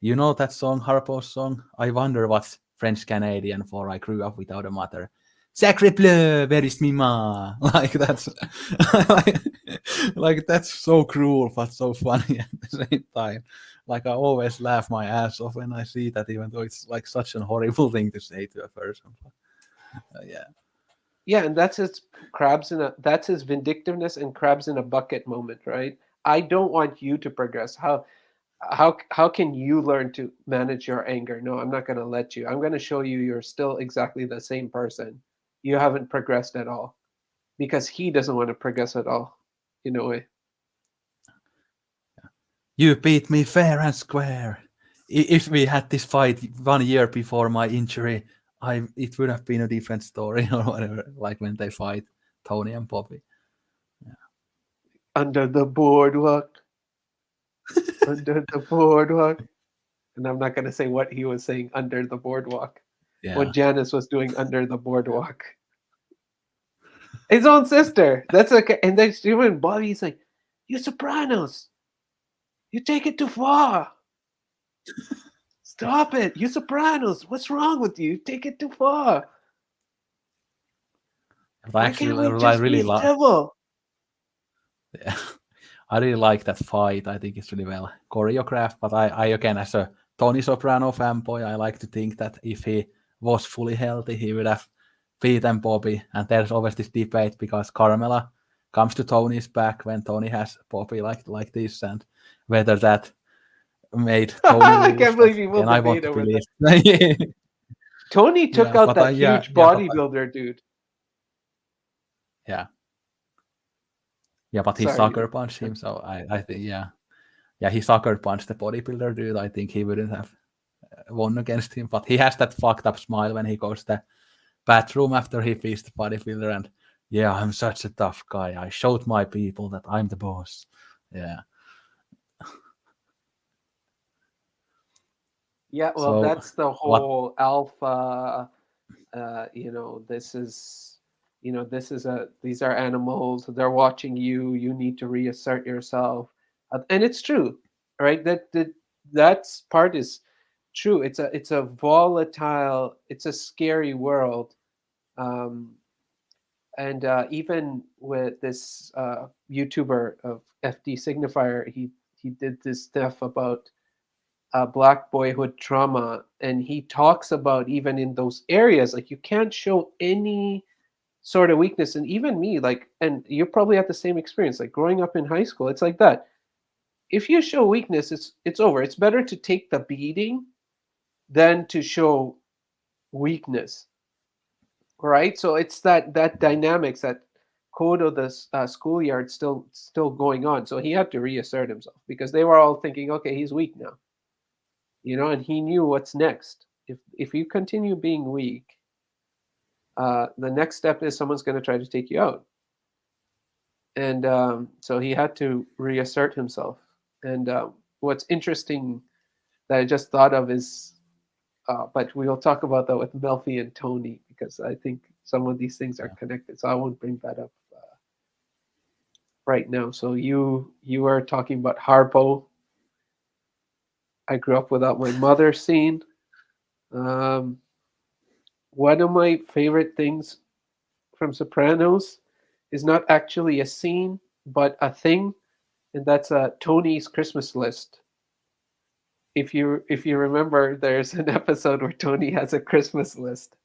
You know that song, Harpo's song? I wonder what's French Canadian for I grew up without a mother. Sacre bleu, where is me ma?" Like that's like, like that's so cruel but so funny at the same time. Like I always laugh my ass off when I see that, even though it's like such an horrible thing to say to a person. Yeah. Yeah, and that's his vindictiveness and crabs in a bucket moment, right? I don't want you to progress. How can you learn to manage your anger? No, I'm not going to let you. I'm going to show you you're still exactly the same person. You haven't progressed at all because he doesn't want to progress at all, in a way. You beat me fair and square. If we had this fight 1 year before my injury, it would have been a different story or whatever. Like when they fight Tony and Bobby. Under the boardwalk, under the boardwalk. And I'm not going to say what he was saying under the boardwalk. What Yeah. Janice was doing under the boardwalk. His own sister. That's okay. And then even Bobby's like, "You Sopranos, you take it too far. Stop it. You Sopranos, what's wrong with you? You take it too far. But Why can't we I just really be like. civil?" Yeah. I really like that fight. I think it's really well choreographed. But I again, as a Tony Soprano fanboy, I like to think that if he was fully healthy, he would have beaten Bobby. And there's always this debate because Carmela comes to Tony's back when Tony has Bobby like this, and whether that made Tony I lose. can't But believe people again, I want debate to over believe. that. Tony took Yeah, out but that huge yeah, but bodybuilder dude. yeah, yeah, but he Sorry. sucker punched him. So I think yeah, he sucker punched the bodybuilder dude. I think he wouldn't have won against him, but he has that fucked up smile when he goes to the bathroom after he beats the bodybuilder, and yeah, I'm such a tough guy. I showed my people that I'm the boss. Yeah. Yeah, well, So that's the what? whole alpha. This is, these are animals. They're watching you. You need to reassert yourself, and it's true, right? That's part is true. It's a volatile. It's a scary world. Um, and even with this YouTuber of FD Signifier, he did this stuff about black boyhood trauma, and he talks about even in those areas, like you can't show any sort of weakness. And even me, like, and you probably had the same experience, like growing up in high school, it's like that. If you show weakness, it's over. It's better to take the beating than to show weakness, right? So it's that dynamics, that code of the schoolyard still going on. So he had to reassert himself because they were all thinking, okay, he's weak now, and he knew what's next. If you continue being weak, the next step is someone's going to try to take you out. And so he had to reassert himself. And what's interesting that I just thought of is, but we'll talk about that with Melfi and Tony because I think some of these things are connected. So I won't bring that up right now. So you are talking about Harpo. I grew up without my mother scene. Um, One of my favorite things from Sopranos is not actually a scene, but a thing, and that's Tony's Christmas list. If you remember, there's an episode where Tony has a Christmas list,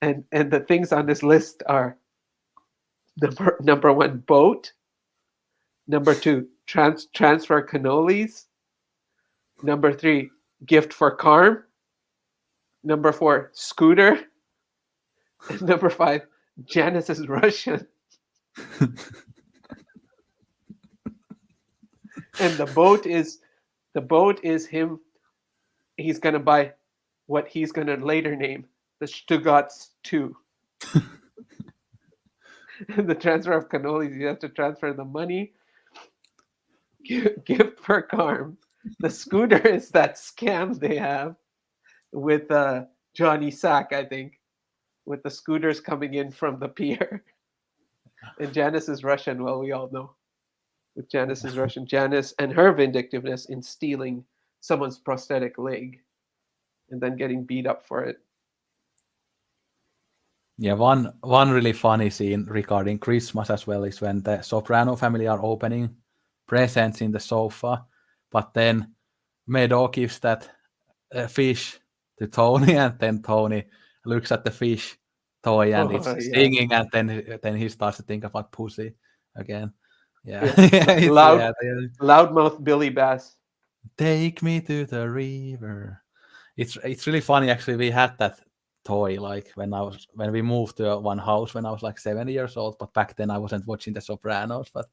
and the things on this list are number one, boat. Number two, transfer cannolis. Number three, gift for Carm. Number four, scooter. And number five, Janice is Russian. And the boat is him. He's gonna buy what he's gonna later name the Stuttgarts 2. The transfer of cannolis, you have to transfer the money, gift per carm. The scooter is that scam they have with Johnny Sack, I think, with the scooters coming in from the pier. And Janice is Russian, well, we all know. With Janice is Russian. Janice and her vindictiveness in stealing someone's prosthetic leg and then getting beat up for it. Yeah, one really funny scene regarding Christmas as well is when the Soprano family are opening presents in the sofa, but then Meadow gives that fish to Tony, and then Tony looks at the fish toy and it's Oh, yeah. singing, and then he starts to think about pussy again. Yeah, Yeah. it's, Loud, yeah. loudmouth Billy Bass. Take me to the river. It's really funny actually. We had that toy like when we moved to one house when I was like 7 years old, but back then I wasn't watching the Sopranos, but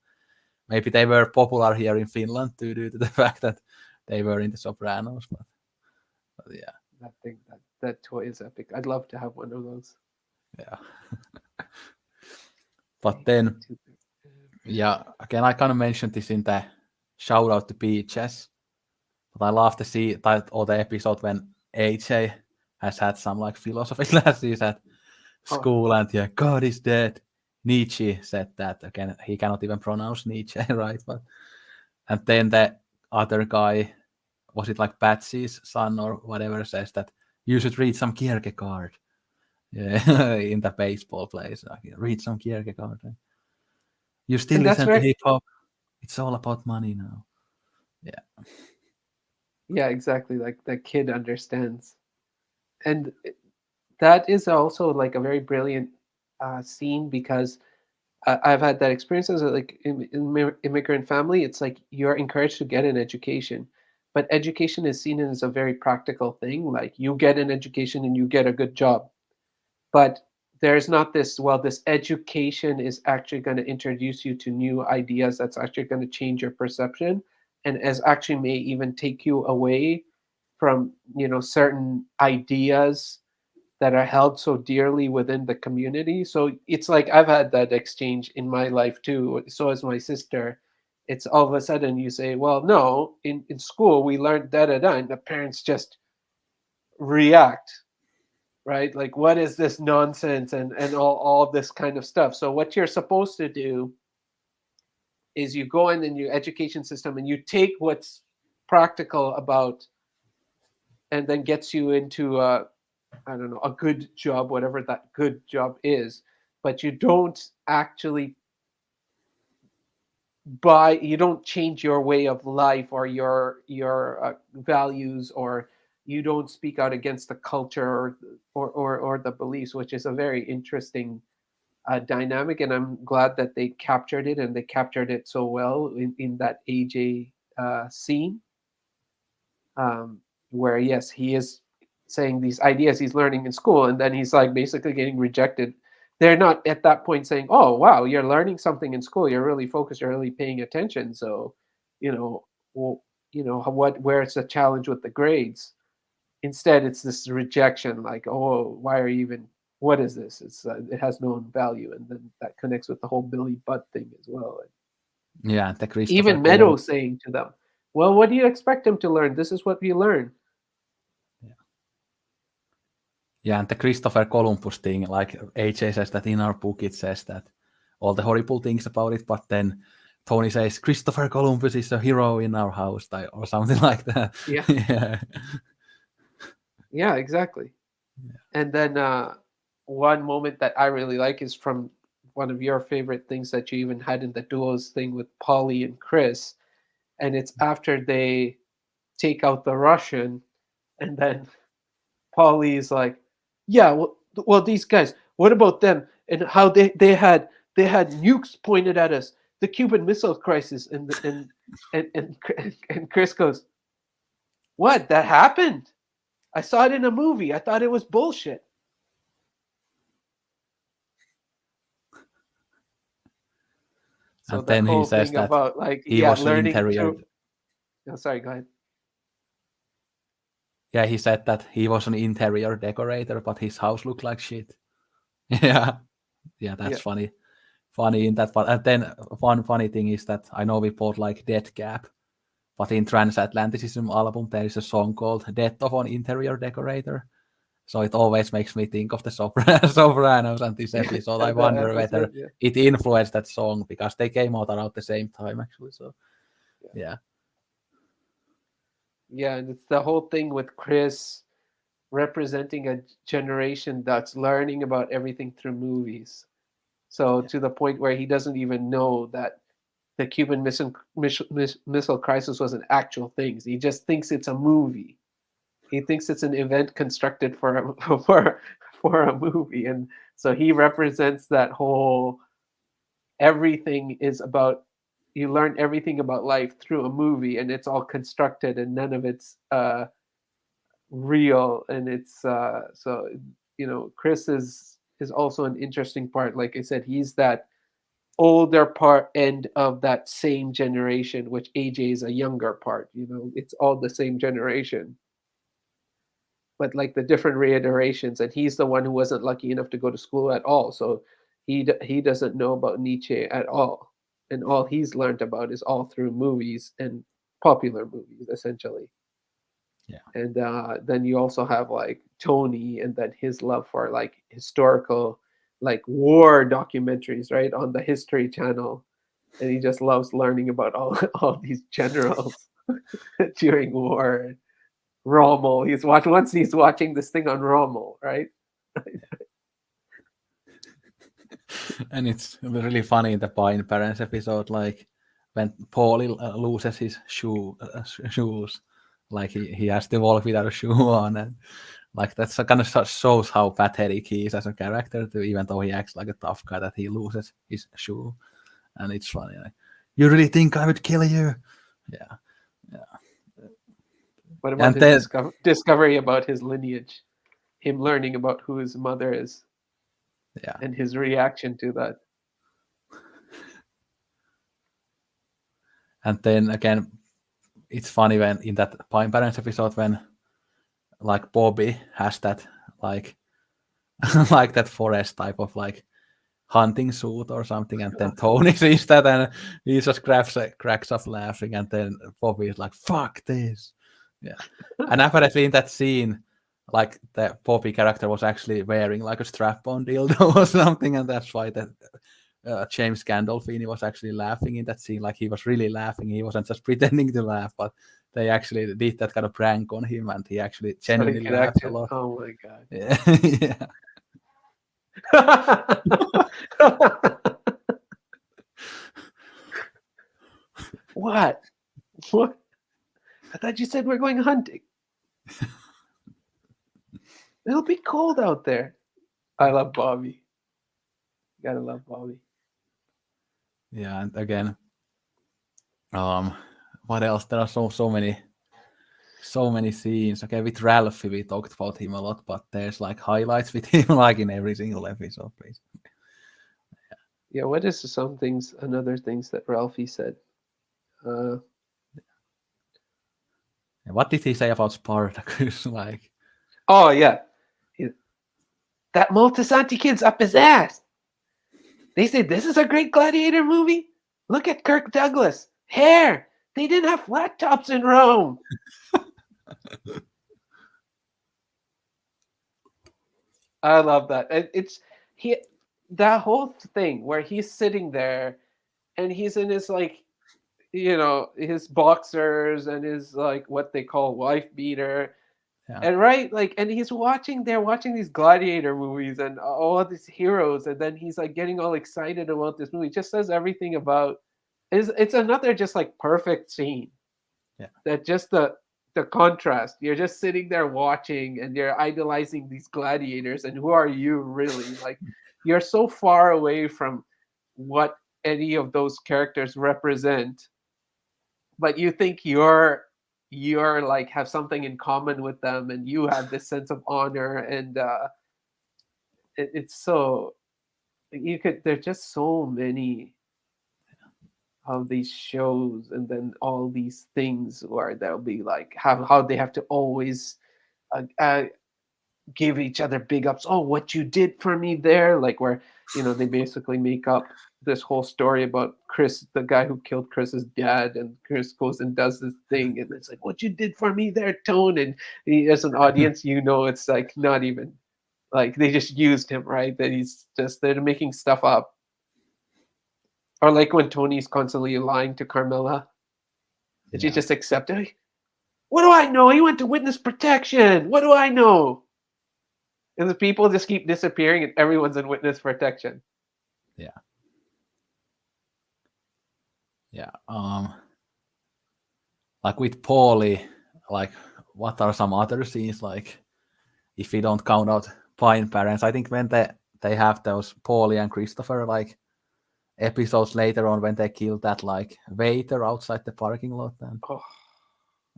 maybe they were popular here in Finland due to the fact that they were in the Sopranos. But yeah, That thing, that toy is epic. I'd love to have one of those. yeah. But then, yeah, again, I kind of mentioned this in the shout out to Beaches, but I love to see that or the episode when AJ has had some like philosophy classes at school, and yeah, God is dead. Nietzsche said that again. He cannot even pronounce Nietzsche, right? But and then the other guy, was it like Patsy's son or whatever, says that you should read some Kierkegaard. Yeah, in the baseball place, like, read some Kierkegaard. You still And that's listen to right. hip hop. It's all about money now. Yeah, Yeah, exactly. Like the kid understands. And that is also like a very brilliant scene because I've had that experience as a, like immigrant family. It's like you're encouraged to get an education, but education is seen as a very practical thing. Like you get an education and you get a good job, but there's not this. Well, this education is actually going to introduce you to new ideas. That's actually going to change your perception, and as actually may even take you away from certain ideas that are held so dearly within the community. So it's like I've had that exchange in my life too. So as my sister, it's all of a sudden you say, well, no, in school we learned da da da, and the parents just react, right? Like, what is this nonsense and all this kind of stuff. So what you're supposed to do is you go in your education system and you take what's practical about and then gets you into I don't know, a good job, whatever that good job is, but you don't actually you don't change your way of life or your values, or you don't speak out against the culture or the beliefs, which is a very interesting dynamic. And I'm glad that they captured it, and they captured it so well in that AJ scene, um, where yes, he is saying these ideas he's learning in school, and then he's like basically getting rejected. They're not at that point saying, "Oh, wow, you're learning something in school. You're really focused. You're really paying attention." So, you know, well, where's the challenge with the grades? Instead, it's this rejection, like, "Oh, why are you even? What is this? It has no value." And then that connects with the whole Billy Butt thing as well. yeah. The Christopher Even Columbus. Meadow saying to them, "Well, what do you expect him to learn? This is what we learn." Yeah, and the Christopher Columbus thing, like AJ says that in our book, it says that all the horrible things about it, but then Tony says Christopher Columbus is a hero in our house, or something like that. Yeah. Yeah, Yeah, exactly. And then one moment that I really like is from one of your favorite things that you even had in the duos thing with Polly and Chris, and it's after they take out the Russian, and then Polly is like, "Yeah, well, these guys. What about them? And how they had nukes pointed at us, the Cuban Missile Crisis." And Chris goes, "What? That happened? I saw it in a movie. I thought it was bullshit." So and that then he whole says thing that about like he was learning interviewed. through. Oh, sorry, go ahead. Yeah, he said that he was an interior decorator, but his house looked like shit. Yeah, yeah, that's Yeah. funny in that part. And then one funny thing is that I know we both like Death Gap, but in Transatlanticism album there is a song called Death of an Interior Decorator. So it always makes me think of the Sopranos and this episode. I That wonder whether episode, yeah. it influenced that song because they came out around the same time actually. So Yeah. yeah, Yeah, and it's the whole thing with Chris representing a generation that's learning about everything through movies. So to the point where he doesn't even know that the Cuban Missile Crisis was an actual thing. He just thinks it's a movie. He thinks it's an event constructed for for a movie, and so he represents that whole everything is about you learn everything about life through a movie, and it's all constructed, and none of it's real, and it's so Chris is also an interesting part. Like I said, he's that older part end of that same generation, which AJ is a younger part. It's all the same generation, but like the different reiterations. And he's the one who wasn't lucky enough to go to school at all, so he doesn't know about Nietzsche at all, and all he's learned about is all through movies and popular movies, essentially. yeah, And then you also have like Tony, and then his love for like historical, like war documentaries, right, on the History Channel, and he just loves learning about all all these generals during war. Rommel, he's watching this thing on Rommel, right? and it's really funny in the Pine Parents episode, like when Paulie loses his shoes, like he has to walk without a shoe on, and like that's kind of shows how pathetic he is as a character. To even though he acts like a tough guy, that he loses his shoe, and it's funny. Like, you really think I would kill you? Yeah, yeah, What about and his then discovery about his lineage, him learning about who his mother is, yeah, and his reaction to that? and then again, it's funny when in that Pine Parents episode when like Bobby has that like like that forest type of like hunting suit or something, and then Tony sees that and he just cracks off laughing, and then Bobby is like, "Fuck this!" Yeah, and apparently in that scene, like the Bobby character was actually wearing like a strap-on dildo or something, and that's why that James Gandolfini was actually laughing in that scene. Like he was really laughing. He wasn't just pretending to laugh, but they actually did that kind of prank on him, and he actually So he genuinely could laughs a actually, lot. oh my god. Yeah, yeah. What? What? I thought you said we're going hunting. It'll be cold out there. I love Bobby. Gotta love Bobby. Yeah, and again, um, what else? There are so many scenes. Okay, with Ralphie, we talked about him a lot, but there's like highlights with him like in every single episode, basically. Yeah, what is some things, another things that Ralphie said? Uh, And what did he say about Spartacus? Like, oh yeah, He- that Moltisanti kid's up his ass. They say this is a great gladiator movie. Look at Kirk Douglas. Hair. They didn't have flat tops in Rome. I love that. It's he that whole thing where he's sitting there and he's in his like his boxers and his like what they call wife beater. yeah, And right, like, and they're watching these gladiator movies and all these heroes, and then he's like getting all excited about this movie. It just says everything about it's another just like perfect scene. yeah, That just the contrast. You're just sitting there watching and you're idolizing these gladiators, and who are you really? Like you're so far away from what any of those characters represent, but you think you're like have something in common with them, and you have this sense of honor, and it's so you could there's just so many of these shows, and then all these things where they'll be like how they have to always give each other big ups. Oh, what you did for me there, like where they basically make up this whole story about Chris, the guy who killed Chris's dad, and Chris goes and does this thing, and it's like, what you did for me there, Tone, and as an audience, it's like not even like they just used him, right? That they're making stuff up, or like when Tony's constantly lying to Carmela, and she Yeah. just accepted it. What do I know? He went to witness protection. What do I know? And the people just keep disappearing, and everyone's in witness protection. Yeah. Yeah. Like with Paulie, like what are some other scenes, like if we don't count out Pine Parents? I think when they have those Paulie and Christopher like episodes later on when they kill that like waiter outside the parking lot, and Oh,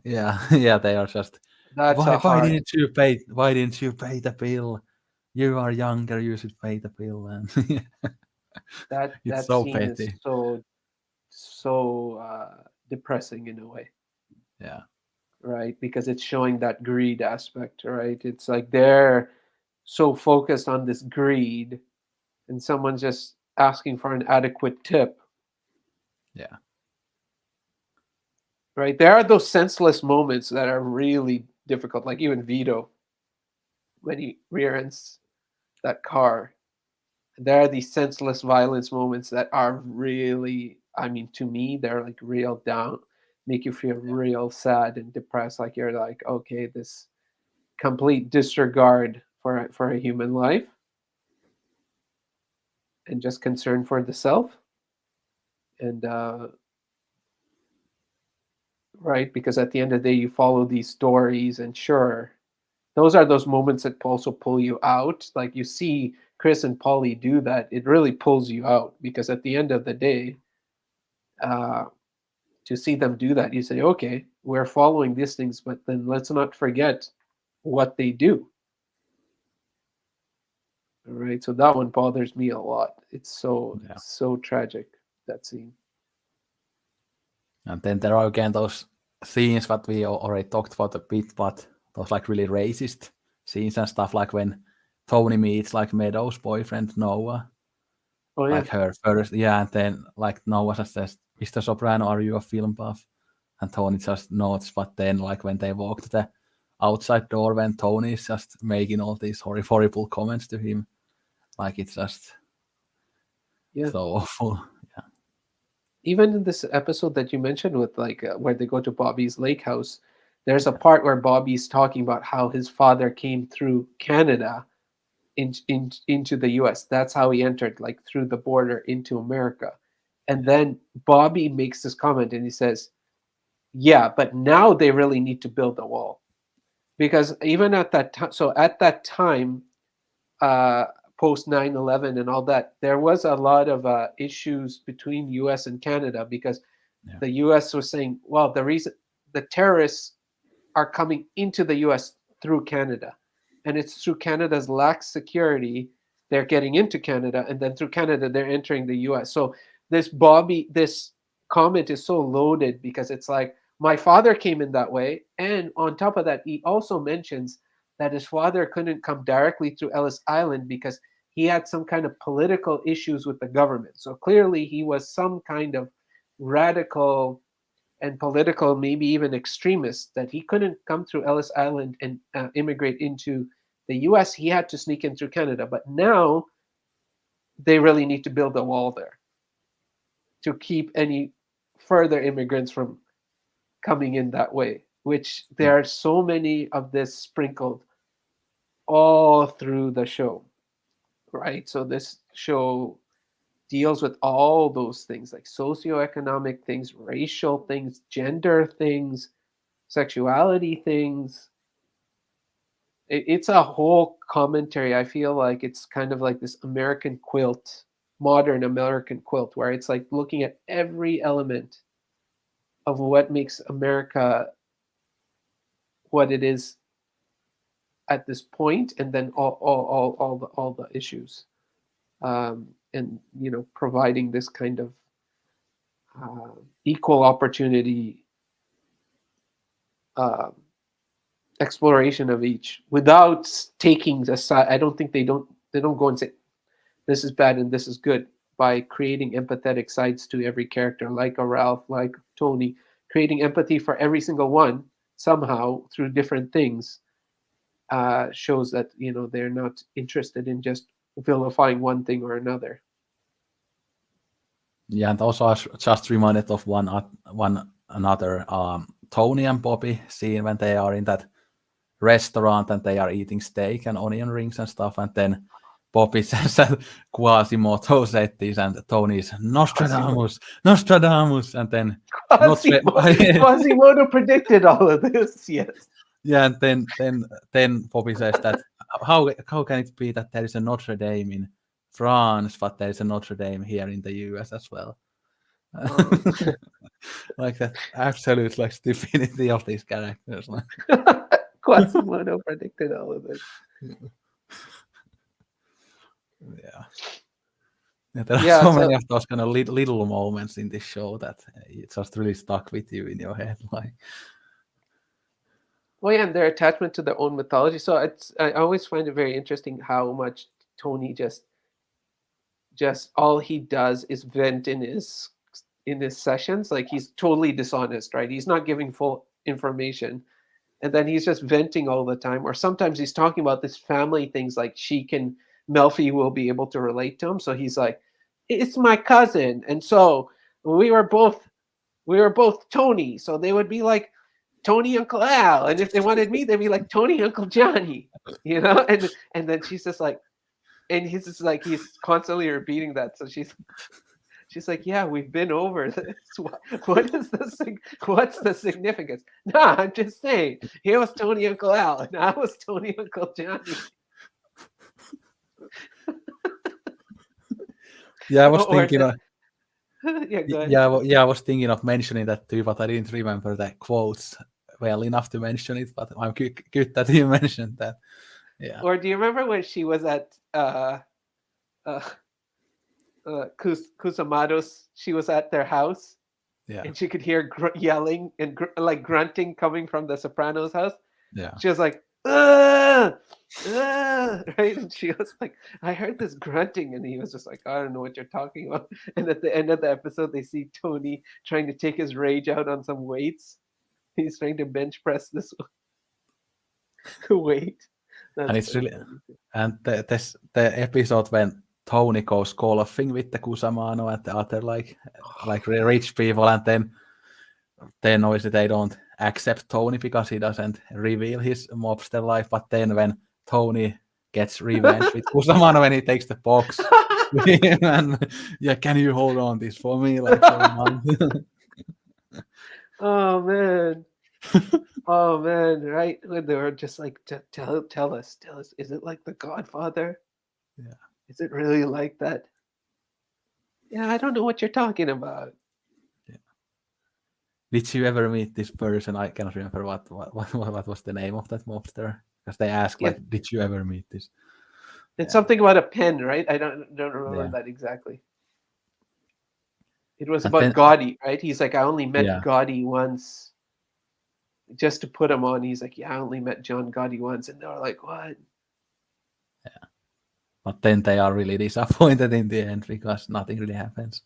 yeah, yeah, they are just that's a why hard. didn't you pay the bill? You are younger, you should pay the bill, and it's That so scene is petty. so depressing in a way, Yeah, right? Because it's showing that greed aspect, right? It's like they're so focused on this greed, and someone's just asking for an adequate tip, yeah, right? There are those senseless moments that are really difficult, like even Vito when he rear-ends that car. There are these senseless violence moments that are really, I mean, to me, they're like real down, make you feel real sad and depressed. Like you're like, okay, this complete disregard for a human life and just concern for the self. And right, because at the end of the day, you follow these stories, and sure, those are those moments that also pull you out. Like you see Chris and Polly do that, it really pulls you out because at the end of the day, uh, to see them do that, you say, okay, we're following these things, but then let's not forget what they do. All right. So that one bothers me a lot. It's yeah. so tragic, that scene. And then there are again those scenes that we already talked about a bit, but those like really racist scenes and stuff, like when Tony meets like Meadows' boyfriend Noah, Oh yeah. like her first, yeah, and then like Noah just says, "Mr. Soprano, are you a film buff?" And Tony just nods, but then like when they walk to the outside door, when Tony is just making all these horrible comments to him, like it's just Yeah. so awful. Yeah, Even in this episode that you mentioned with like where they go to Bobby's lake house, there's a part where Bobby's talking about how his father came through Canada into the US. That's how he entered, like through the border into America. And yeah, then Bobby makes this comment and he says, yeah, but now they really need to build a wall. Because even at that time, so at that time, uh, post 9/11 and all that, there was a lot of issues between US and Canada because yeah, the US was saying, well, the reason the terrorists are coming into the US through Canada. And it's through Canada's lax security, they're getting into Canada, and then through Canada, they're entering the US. So this comment is so loaded because it's like, my father came in that way. And on top of that, he also mentions that his father couldn't come directly through Ellis Island because he had some kind of political issues with the government. So clearly, he was some kind of radical and political, maybe even extremists, that he couldn't come through Ellis Island and immigrate into the US. He had to sneak in through Canada. But now they really need to build a wall there to keep any further immigrants from coming in that way, which yeah, there are so many of this sprinkled all through the show, right? So this show deals with all those things like socioeconomic things, racial things, gender things, sexuality things. It's a whole commentary. I feel like it's kind of like this American quilt, modern American quilt, where it's like looking at every element of what makes America what it is at this point, and then all the issues, and providing this kind of equal opportunity, uh, exploration of each without taking the side. I don't think they don't go and say this is bad and this is good, by creating empathetic sides to every character, like a Ralph, like Tony, creating empathy for every single one somehow through different things, shows that they're not interested in just vilifying one thing or another. Yeah, and also I was just reminded of one another Tony and Bobby scene when they are in that restaurant and they are eating steak and onion rings and stuff, and then Bobby says that Quasimodo said this, and Tony's Nostradamus, and then Quasimodo predicted all of this. Yes. Yeah, and then Bobby says that how can it be that there is a Notre Dame in France, but there is a Notre Dame here in the US as well? Like that absolute like stupidity of these characters. Quasimodo predicted all of this. Yeah, there are so many of those kind of little moments in this show that it just really stuck with you in your head, like. Well, yeah, and their attachment to their own mythology. So I always find it very interesting how much Tony just all he does is vent in his sessions. Like, he's totally dishonest, right? He's not giving full information, and then he's just venting all the time. Or sometimes he's talking about this family things, like Sheik and Melfi will be able to relate to him. So he's like, "It's my cousin, and so we were both Tony." So they would be like Tony Uncle Al, and if they wanted me, they'd be like Tony Uncle Johnny, and then she's just like, and he's just like, he's constantly repeating that. So she's like, yeah, we've been over this. What is what's the significance? Nah, I'm just saying, he was Tony Uncle Al and I was Tony Uncle Johnny. Yeah, I was thinking I was thinking of mentioning that too, but I didn't remember the quotes well enough to mention it. But I'm good that you mentioned that. Yeah. Or do you remember when she was at Kusamado's? She was at their house, and she could hear yelling and like grunting coming from the Sopranos' house. Yeah. She was like, right? And she was like, I heard this grunting, and he was just like, I don't know what you're talking about. And at the end of the episode, they see Tony trying to take his rage out on some weights. He's trying to bench press this weight. And it's really, and the episode when Tony goes golfing with the Cusamano and the other like rich people, and then obviously they don't accept Tony because he doesn't reveal his mobster life. But then when Tony gets revenge with Cusamano when he takes the box, and yeah, can you hold on this for me, like for a month? Oh man. Oh man, right? When they were just like, tell us, is it like The Godfather? Yeah. Is it really like that? Yeah, I don't know what you're talking about. Yeah. Did you ever meet this person? I cannot remember what was the name of that mobster, because they asked like, did you ever meet this? It's something about a pen, right? I don't remember that exactly. It was about Gotti, right? He's like, I only met Gotti once. Just to put him on, he's like, yeah, I only met John Gotti once. And they were like, what? Yeah. But then they are really disappointed in the end because nothing really happens.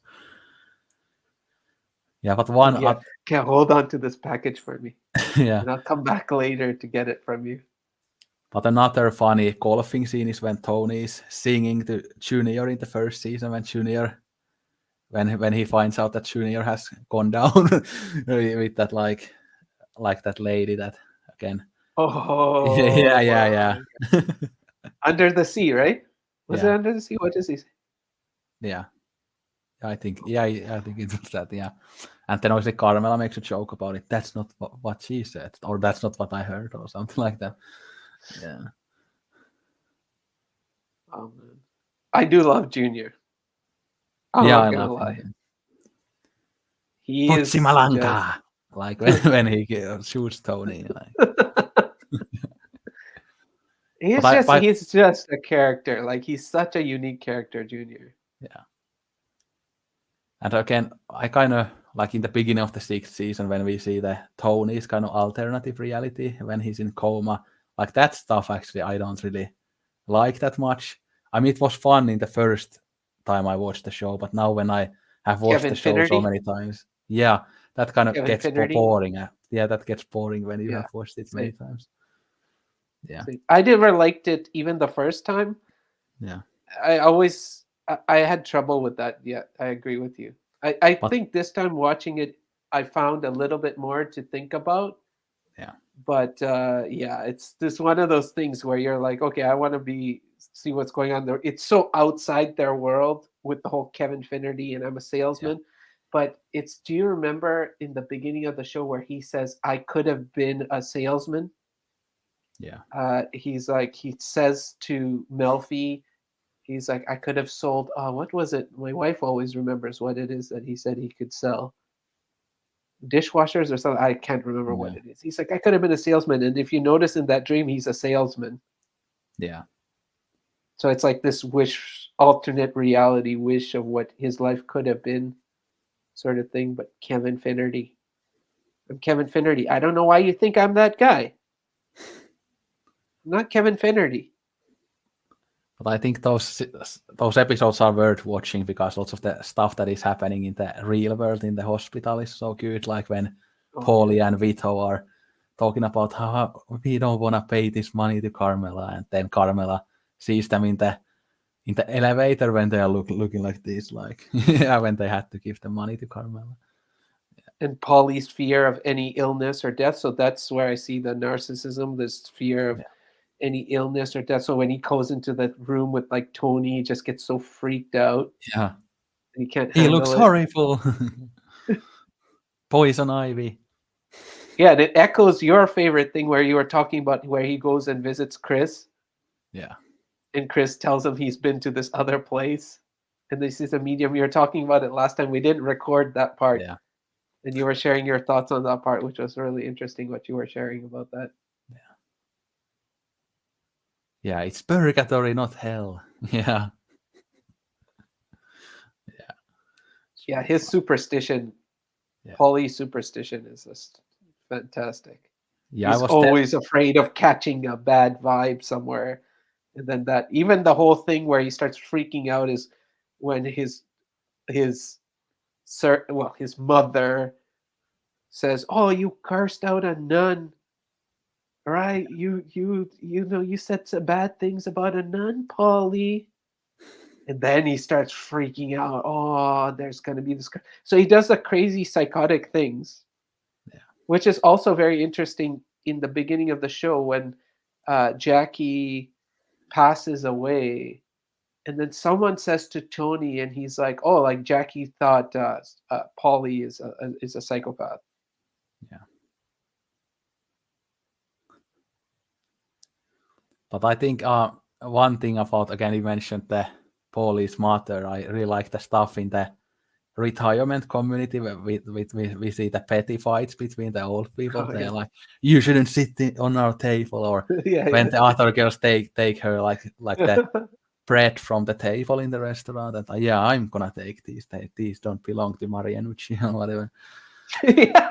Yeah, but one... Can't hold on to this package for me. Yeah. And I'll come back later to get it from you. But another funny golfing scene is when Tony is singing to Junior in the first season, when Junior... When he finds out that Junior has gone down with that like that lady that again. Oh yeah. Under the Sea, right? Was it Under the Sea? What is he? Yeah, I think it was that. Yeah, and then obviously Carmela makes a joke about it. That's not what she said, or that's not what I heard, or something like that. Yeah. Oh man, I do love Junior. I'm not gonna lie. He is Putsimalanka, like when he shoots Tony. Like. He's just a character. Like, he's such a unique character, Junior. Yeah. And again, I kind of like in the beginning of the 6th season when we see the Tony's kind of alternative reality when he's in coma, like that stuff actually I don't really like that much. I mean, it was fun in the first time I watched the show, but now when I have watched the show so Kevinfinity. many times, yeah, that kind of gets Kevinfinity. boring. Yeah, that gets boring when you Yeah. have watched it Same. many times. Yeah, Same. I never liked it even the first time. yeah, I had trouble with that. Yeah, I agree with you. I but think this time watching it, I found a little bit more to think about. yeah, But yeah, it's just one of those things where you're like, okay, I want to see what's going on there. It's so outside their world with the whole Kevinfinity and I'm a yeah, salesman. But it's, do you remember in the beginning of the show where he says, I could have been a salesman? yeah, He's like, he says to Melfi, he's like, I could have sold, what was it? My wife always remembers what it is that he said he could sell. Dishwashers or something. I can't remember what yeah, it is. He's like, I could have been a salesman. And if you notice in that dream, he's a salesman. yeah. So it's like this wish, alternate reality wish of what his life could have been, sort of thing. But Kevinfinity. I'm Kevinfinity. I don't know why you think I'm that guy. I'm not Kevinfinity. But I think those episodes are worth watching because lots of the stuff that is happening in the real world in the hospital is so good. Like when Oh, Paulie and Vito are talking about how we don't want to pay this money to Carmela, and then Carmela sees them in the elevator when they are looking like this, like yeah, when they had to give the money to Carmela. and Polly's fear of any illness or death. So that's where I see the narcissism, this fear of Yeah, any illness or death. So when he goes into the room with like Tony, he just gets so freaked out yeah. and he can't He looks handle it. horrible. Poison ivy. Yeah, and it echoes your favorite thing where you were talking about where he goes and visits Chris, Yeah, and Chris tells him he's been to this other place. And this is a medium. We were talking about it last time. We didn't record that part. yeah, And you were sharing your thoughts on that part, which was really interesting what you were sharing about that. yeah. Yeah, it's purgatory, not hell. Yeah, yeah. Yeah, So his fun. superstition, Yeah, Polly's superstition is just fantastic. yeah. I He's was there. always afraid of catching a bad vibe somewhere. And then that, even the whole thing where he starts freaking out is when his his mother says, "Oh, you cursed out a nun, right? You said some bad things about a nun, Polly." And then he starts freaking out. Oh, there's gonna be this. So he does the crazy psychotic things, Yeah, which is also very interesting in the beginning of the show when Jackie passes away. And then someone says to Tony, and he's like, "Oh, like Jackie thought Polly is a psychopath." yeah. But I think one thing about, again, you mentioned the police mother. I really like the stuff in the retirement community where we see the petty fights between the old people. Oh They're yeah, like, you shouldn't sit on our table, or yeah, when yeah. the other girls take her like the bread from the table in the restaurant, and yeah, I'm gonna take these. These don't belong to Marianucci or whatever. Yeah.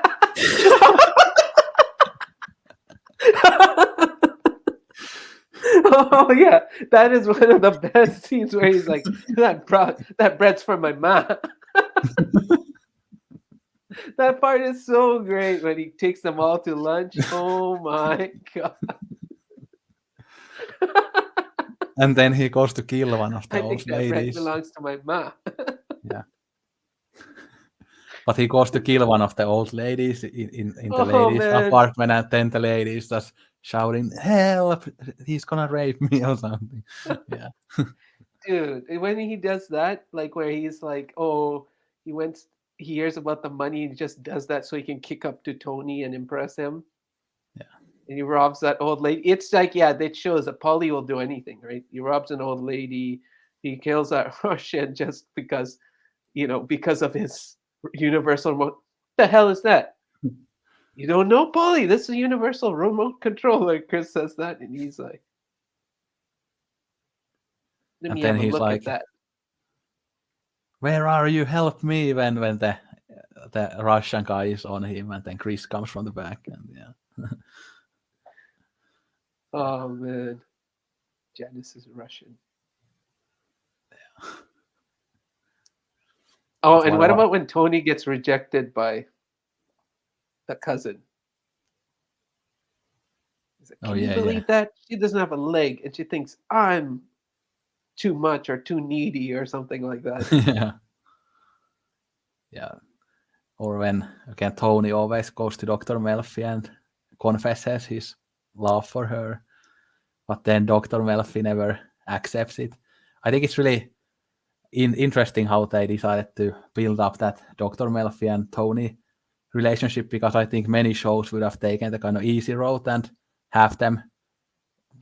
Oh yeah, that is one of the best scenes where he's like, that bread's from my mom." That part is so great when he takes them all to lunch. Oh my god. And then he goes to kill one of the I old think that bread ladies. belongs to my mom. Yeah. But he goes to kill one of the old ladies in the Oh ladies' man. apartment, and then the ladies just shouting, "Help! He's gonna rape me," or something. Yeah, Dude, when he does that, like where he's like, oh, he went, he hears about the money and he just does that so he can kick up to Tony and impress him. yeah, And he robs that old lady. It's like, yeah, that shows that Polly will do anything, right? He robs an old lady. He kills that Russian just because, because of his universal remote. What the hell is that? You don't know, Polly? This is a universal remote controller. Chris says that, and he's like, let and me then have a he's look at like, that. where are you? Help me! When the Russian guy is on him, and then Chris comes from the back, and yeah. Oh man, Janice is Russian. Oh, and what about when Tony gets rejected by the cousin? He's like, Oh can you yeah, yeah, believe that? She doesn't have a leg, and she thinks I'm too much or too needy or something like that. yeah, yeah. Or when again Tony always goes to Dr. Melfi and confesses his love for her, but then Dr. Melfi never accepts it. I think it's really interesting how they decided to build up that Dr. Melfi and Tony relationship, because I think many shows would have taken the kind of easy road and have them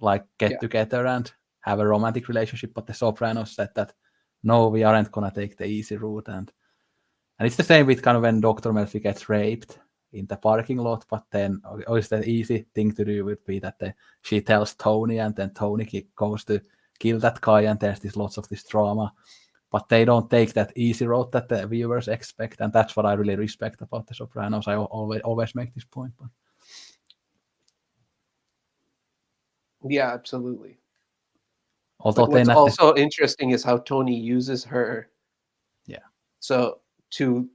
like get Yeah, together and have a romantic relationship, but the Sopranos said that no, we aren't gonna take the easy route, and it's the same with kind of when Dr. Melfi gets raped in the parking lot, but then always the easy thing to do would be that she tells Tony, and then Tony goes to kill that guy, and there's lots of this drama. But they don't take that easy road that the viewers expect, and that's what I really respect about the Sopranos. I always make this point. But yeah, absolutely. although But what's then at the also interesting is how Tony uses her yeah so to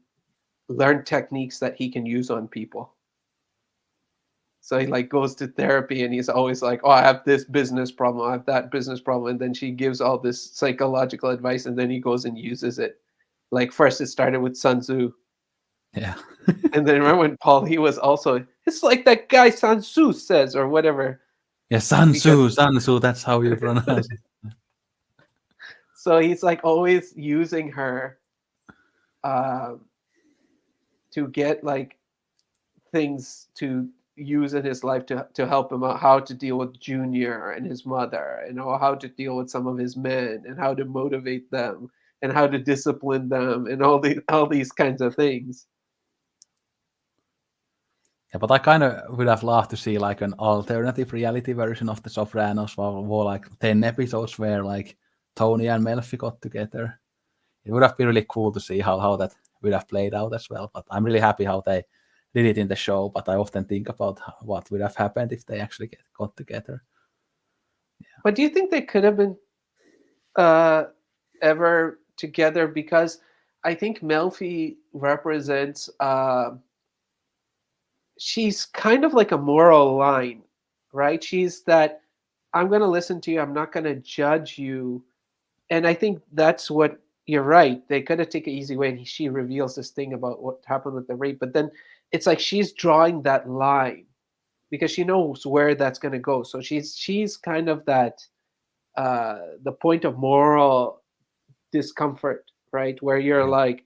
learn techniques that he can use on people. So he like goes to therapy and he's always like, "Oh, I have this business problem, I have that business problem," and then she gives all this psychological advice, and then he goes and uses it. Like first, it started with Sun Tzu, yeah and then remember when Paul he was also it's like that guy Sun Tzu says or whatever yeah because Sansu, that's how you pronounce it. so he's like always using her uh, to get like things to use in his life to help him out how to deal with Junior and his mother, and how to deal with some of his men and how to motivate them and how to discipline them and all these kinds of things. Yeah, but I kind of would have loved to see like an alternative reality version of the Sopranos, or more like 10 episodes where like Tony and Melfi got together. It would have been really cool to see how that would have played out as well. But I'm really happy how they did it in the show. But I often think about what would have happened if they actually got together. But do you think they could have been uh, ever together? Because I think Melfi represents she's kind of like a moral line, right? She's that I'm going to listen to you, I'm not going to judge you. And I think that's what you're right. They could have taken an easy way, and she reveals this thing about what happened with the rape. But then it's like she's drawing that line because she knows where that's going to go. So she's kind of that the point of moral discomfort, right? Where you're Yeah. like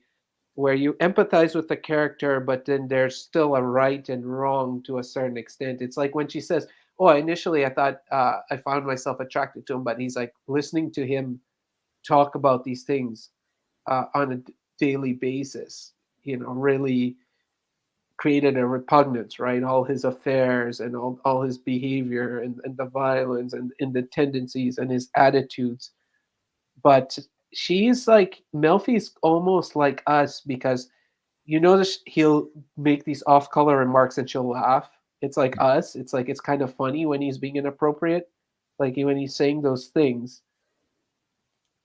where you empathize with the character, but then there's still a right and wrong to a certain extent. It's like when she says, "Oh, initially I thought I found myself attracted to him," but he's like listening to him talk about these things on a daily basis, really created a repugnance, right? All his affairs and all his behavior and the violence and the tendencies and his attitudes. But she's like, Melfi's almost like us because you notice he'll make these off color remarks and she'll laugh. It's like us. It's like, it's kind of funny when he's being inappropriate. Like when he's saying those things,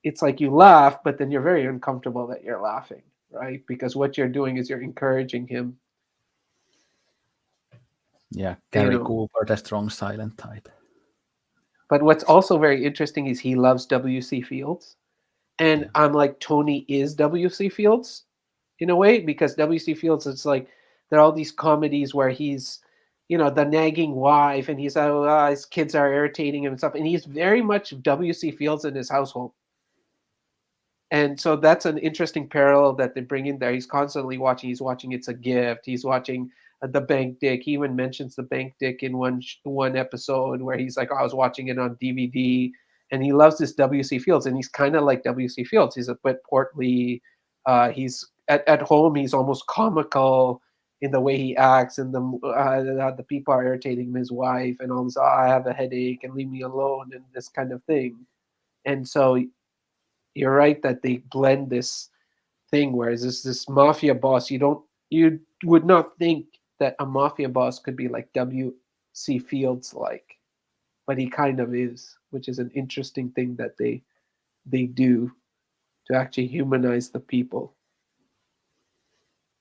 it's like you laugh, but then you're very uncomfortable that you're laughing, right? Because what you're doing is you're encouraging him. Yeah, You Gary know. Cooper, the strong silent type. But what's also very interesting is he loves W.C. Fields, and Yeah. I'm like Tony is W.C. Fields in a way because W.C. Fields it's like there are all these comedies where he's the nagging wife and he's his kids are irritating him and stuff, and he's very much W.C. Fields in his household. And so that's an interesting parallel that they bring in there. He's constantly watching. He's watching It's a Gift. He's watching The Bank Dick. He even mentions The Bank Dick in one episode where he's like, oh, I was watching it on DVD. And he loves this W.C. Fields, and he's kind of like W.C. Fields. He's a bit portly. He's at home. He's almost comical in the way he acts, and the people are irritating him, his wife, and all this. Oh, I have a headache, and leave me alone, and this kind of thing. And so you're right that they blend this thing, whereas this mafia boss, you would not think that a mafia boss could be like W.C. Fields like, but he kind of is, which is an interesting thing that they do to actually humanize the people.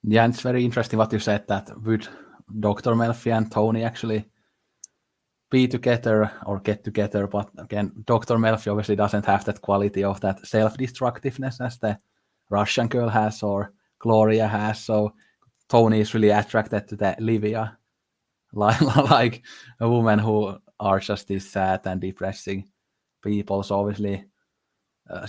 Yeah, and it's very interesting what you said that would Dr. Melfi and Tony actually be together or get together, but again, Dr. Melfi obviously doesn't have that quality of that self-destructiveness as the Russian girl has or Gloria has, so Tony is really attracted to the Livia, like a woman who are just these sad and depressing people, so obviously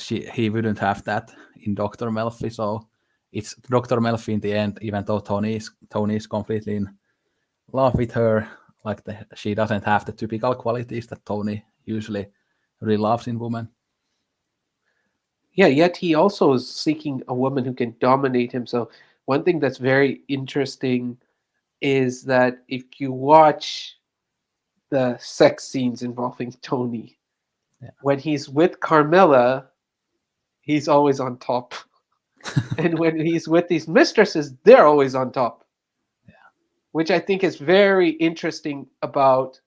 he wouldn't have that in Dr. Melfi, so it's Dr. Melfi in the end, even though Tony is completely in love with her, like she doesn't have the typical qualities that Tony usually really loves in women. Yeah, yet he also is seeking a woman who can dominate him. So one thing that's very interesting is that if you watch the sex scenes involving Tony, Yeah. when he's with Carmela, he's always on top. And when he's with these mistresses, they're always on top. Yeah. Which I think is very interesting about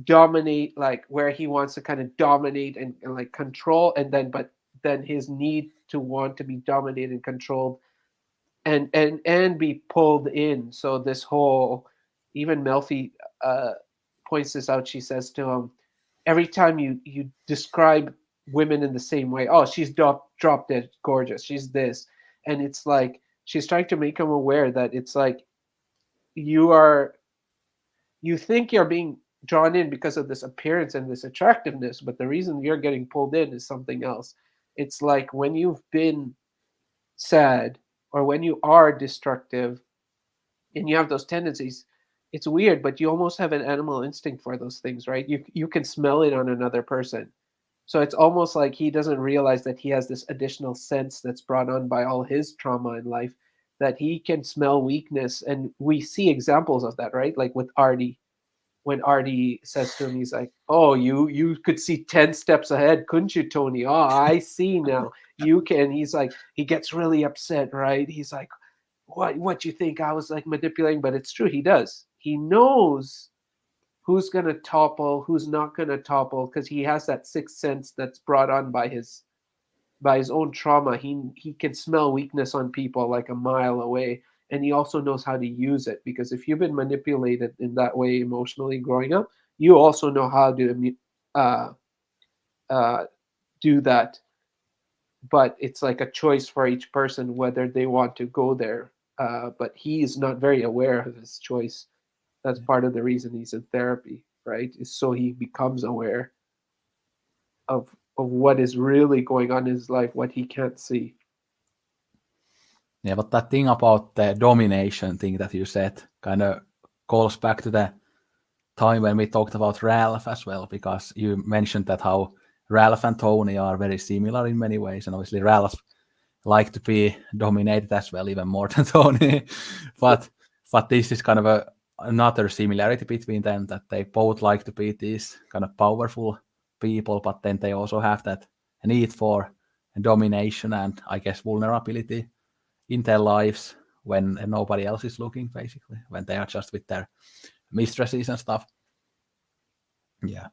dominate, like where he wants to kind of dominate and like control, and then but then his need to want to be dominated and controlled and be pulled in. So this whole, even Melfi uh, points this out. She says to him, every time you describe women in the same way, oh, she's drop dead gorgeous, she's this, and it's like she's trying to make him aware that it's like you are you think you're being drawn in because of this appearance and this attractiveness, but the reason you're getting pulled in is something else. It's like when you've been sad or when you are destructive and you have those tendencies, it's weird, but you almost have an animal instinct for those things, right? You can smell it on another person. So it's almost like he doesn't realize that he has this additional sense that's brought on by all his trauma in life, that he can smell weakness. And we see examples of that, right? Like with Artie, when Artie says to him, he's like, "Oh, you could see 10 steps ahead, couldn't you, Tony? Oh, I see now. You can." He's like, he gets really upset, right? He's like, what you think I was like manipulating? But it's true, he does. He knows who's gonna topple, who's not gonna topple, because he has that sixth sense that's brought on by his own trauma. He can smell weakness on people like a mile away, and he also knows how to use it, because if you've been manipulated in that way emotionally growing up, you also know how to uh, uh, do that. But it's like a choice for each person whether they want to go there. But he is not very aware of his choice. That's part of the reason he's in therapy, right? Is so he becomes aware of what is really going on in his life, what he can't see. Yeah, but that thing about the domination thing that you said kind of calls back to the time when we talked about Ralph as well, because you mentioned that how Ralph and Tony are very similar in many ways, and obviously Ralph liked to be dominated as well, even more than Tony. but this is kind of another similarity between them, that they both like to be these kind of powerful people, but then they also have that need for domination and I guess vulnerability in their lives when nobody else is looking, basically, when they are just with their mistresses and stuff. Yeah.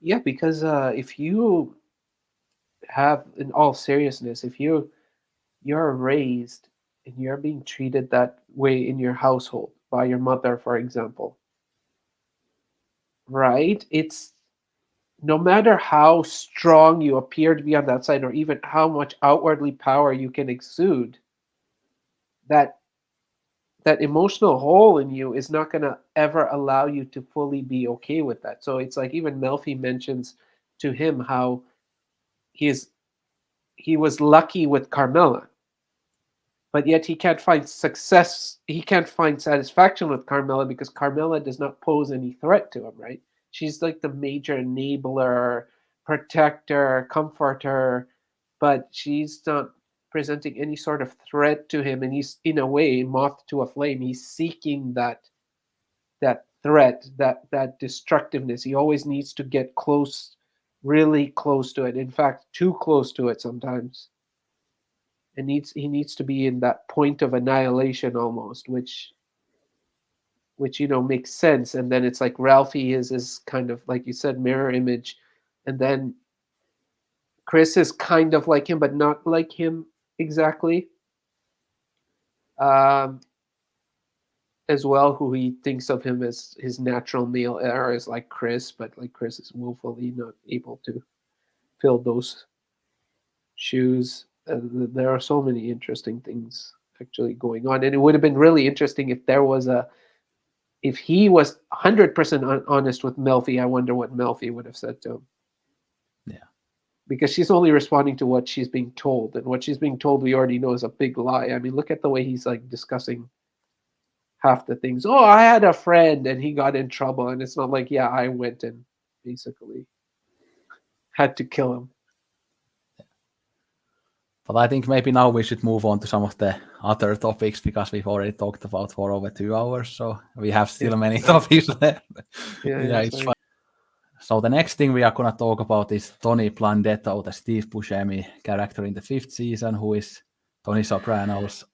Yeah, because if you have, in all seriousness, if you're raised and you're being treated that way in your household by your mother, for example, right? It's no matter how strong you appear to be on that side, or even how much outwardly power you can exude, that that emotional hole in you is not going to ever allow you to fully be okay with that. So it's like even Melfi mentions to him how he is he was lucky with Carmela, but yet he can't find success, he can't find satisfaction with Carmela because Carmela does not pose any threat to him, right? She's like the major enabler, protector, comforter, but she's not presenting any sort of threat to him, and he's in a way moth to a flame. He's seeking that threat, that destructiveness. He always needs to get close, really close to it, in fact too close to it sometimes. and he needs to be in that point of annihilation almost, which makes sense. And then it's like Ralphie is kind of like you said, mirror image, and then Chris is kind of like him, but not like him exactly. Um, as well, who he thinks of him as his natural male heir is like Chris, but like Chris is woefully not able to fill those shoes. There are so many interesting things actually going on, and it would have been really interesting if there was if he was 100% honest with Melfi. I wonder what Melfi would have said to him, Yeah. because she's only responding to what she's being told, and what she's being told we already know is a big lie. I mean, look at the way he's like discussing half the things. Oh, I had a friend and he got in trouble, and it's not like, yeah, I went and basically had to kill him. But I think maybe now we should move on to some of the other topics, because we've already talked about for over 2 hours, so we have still many topics left. Yeah, It's sorry. fine. So the next thing we are gonna talk about is Tony Blundetto, the Steve Buscemi character in the 5th season, who is Tony Soprano's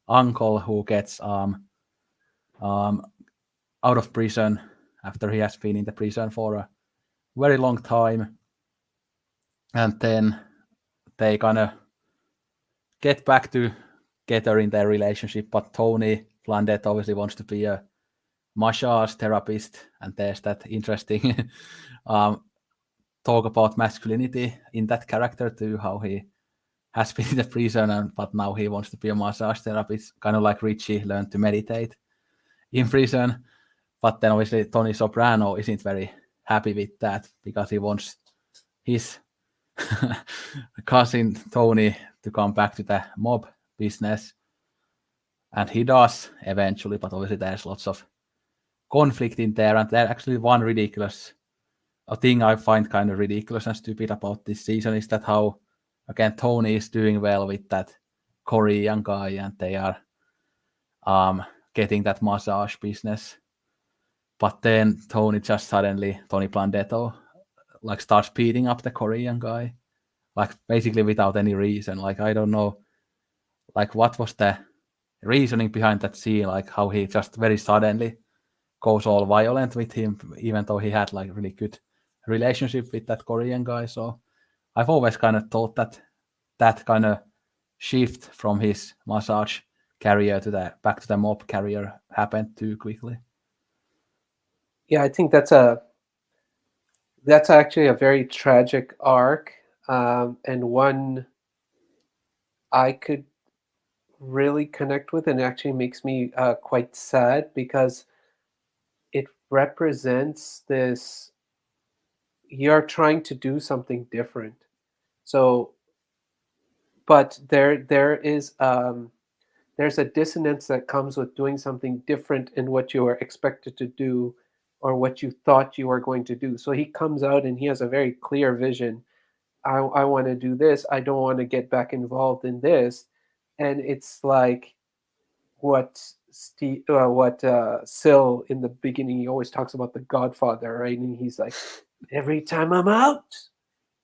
uncle, who gets out of prison after he has been in the prison for a very long time, and then they gonna get back together in their relationship. But Tony Blundetto obviously wants to be a massage therapist, and there's that interesting talk about masculinity in that character too, how he has been in the prison, but now he wants to be a massage therapist, kind of like Richie learned to meditate in prison. But then obviously Tony Soprano isn't very happy with that, because he wants his cousin Tony to come back to the mob business. And he does eventually, but obviously there's lots of conflict in there. And there's actually one ridiculous a thing I find kind of ridiculous and stupid about this season is that how, again, Tony is doing well with that Korean guy, and they are getting that massage business. But then Tony Blundetto, like starts beating up the Korean guy, like basically without any reason. Like, I don't know, like what was the reasoning behind that scene, like how he just very suddenly goes all violent with him, even though he had like really good relationship with that Korean guy. So I've always kind of thought that kind of shift from his massage career to the back to the mob career happened too quickly. Yeah, I think that's actually a very tragic arc, and one I could really connect with, and actually makes me quite sad, because it represents this, you're trying to do something different. So, but there's a dissonance that comes with doing something different in what you are expected to do, or what you thought you were going to do. So he comes out and he has a very clear vision. I want to do this. I don't want to get back involved in this. And it's like what Sil in the beginning, he always talks about the Godfather, right? And he's like, every time I'm out,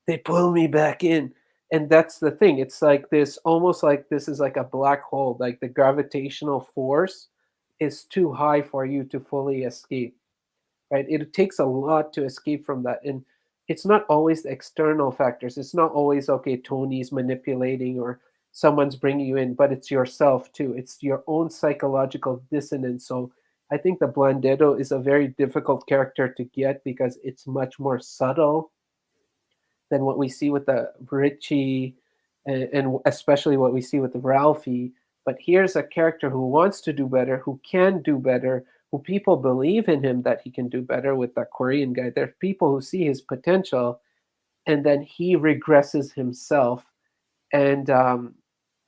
they pull me back in. And that's the thing. It's like this, almost like this is like a black hole. Like the gravitational force is too high for you to fully escape, right? It takes a lot to escape from that. And it's not always the external factors. It's not always, okay, Tony's manipulating or someone's bringing you in, but it's yourself too. It's your own psychological dissonance. So I think the Blundetto is a very difficult character to get, because it's much more subtle than what we see with the Richie, and especially what we see with the Ralphie. But here's a character who wants to do better, who can do better, who people believe in him that he can do better with that Korean guy. There are people who see his potential, and then he regresses himself. And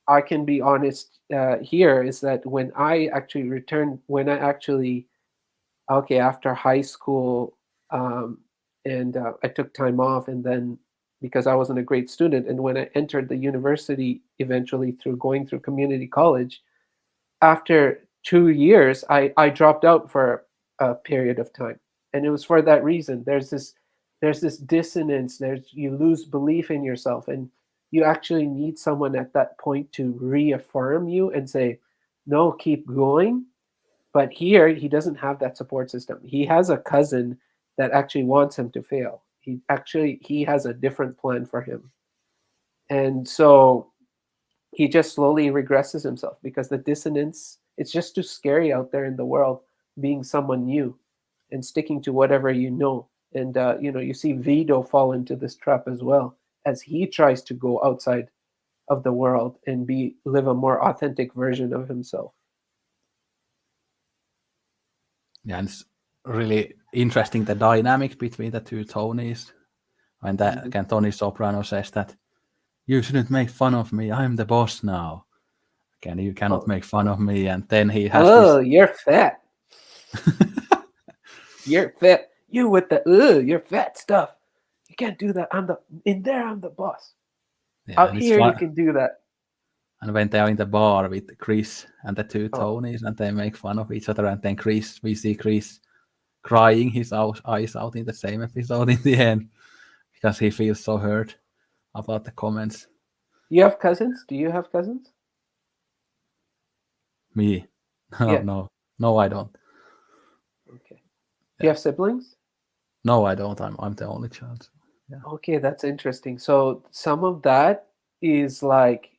I can be honest here, is that when I actually returned, okay, after high school, and I took time off, and then because I wasn't a great student, and when I entered the university eventually through going through community college, after 2 years, I dropped out for a period of time, and it was for that reason. There's this dissonance. You lose belief in yourself, and you actually need someone at that point to reaffirm you and say, no, keep going. But here, he doesn't have that support system. He has a cousin that actually wants him to fail. He has a different plan for him. And so he just slowly regresses himself because the dissonance, it's just too scary out there in the world being someone new and sticking to whatever you know. And you see Vito fall into this trap as well as he tries to go outside of the world and live a more authentic version of himself. Yeah, and it's really interesting the dynamic between the two Tonys. When again Tony Soprano says that you shouldn't make fun of me, I'm the boss now. Again, you cannot make fun of me, and then he has Oh, this. you're fat. You're fat. You with the you're fat stuff. You can't do that. I'm the boss. Yeah, Out and it's here you fun. can do that. And when they are in the bar with Chris and the two Oh, Tonys, and they make fun of each other, and then we see Chris crying his eyes out in the same episode in the end because he feels so hurt about the comments. you have cousins? Do you have cousins? Me, no, Yeah. no, I don't. Okay. Do you have siblings? No, I don't. I'm the only child. Yeah. Okay, that's interesting. So some of that is like,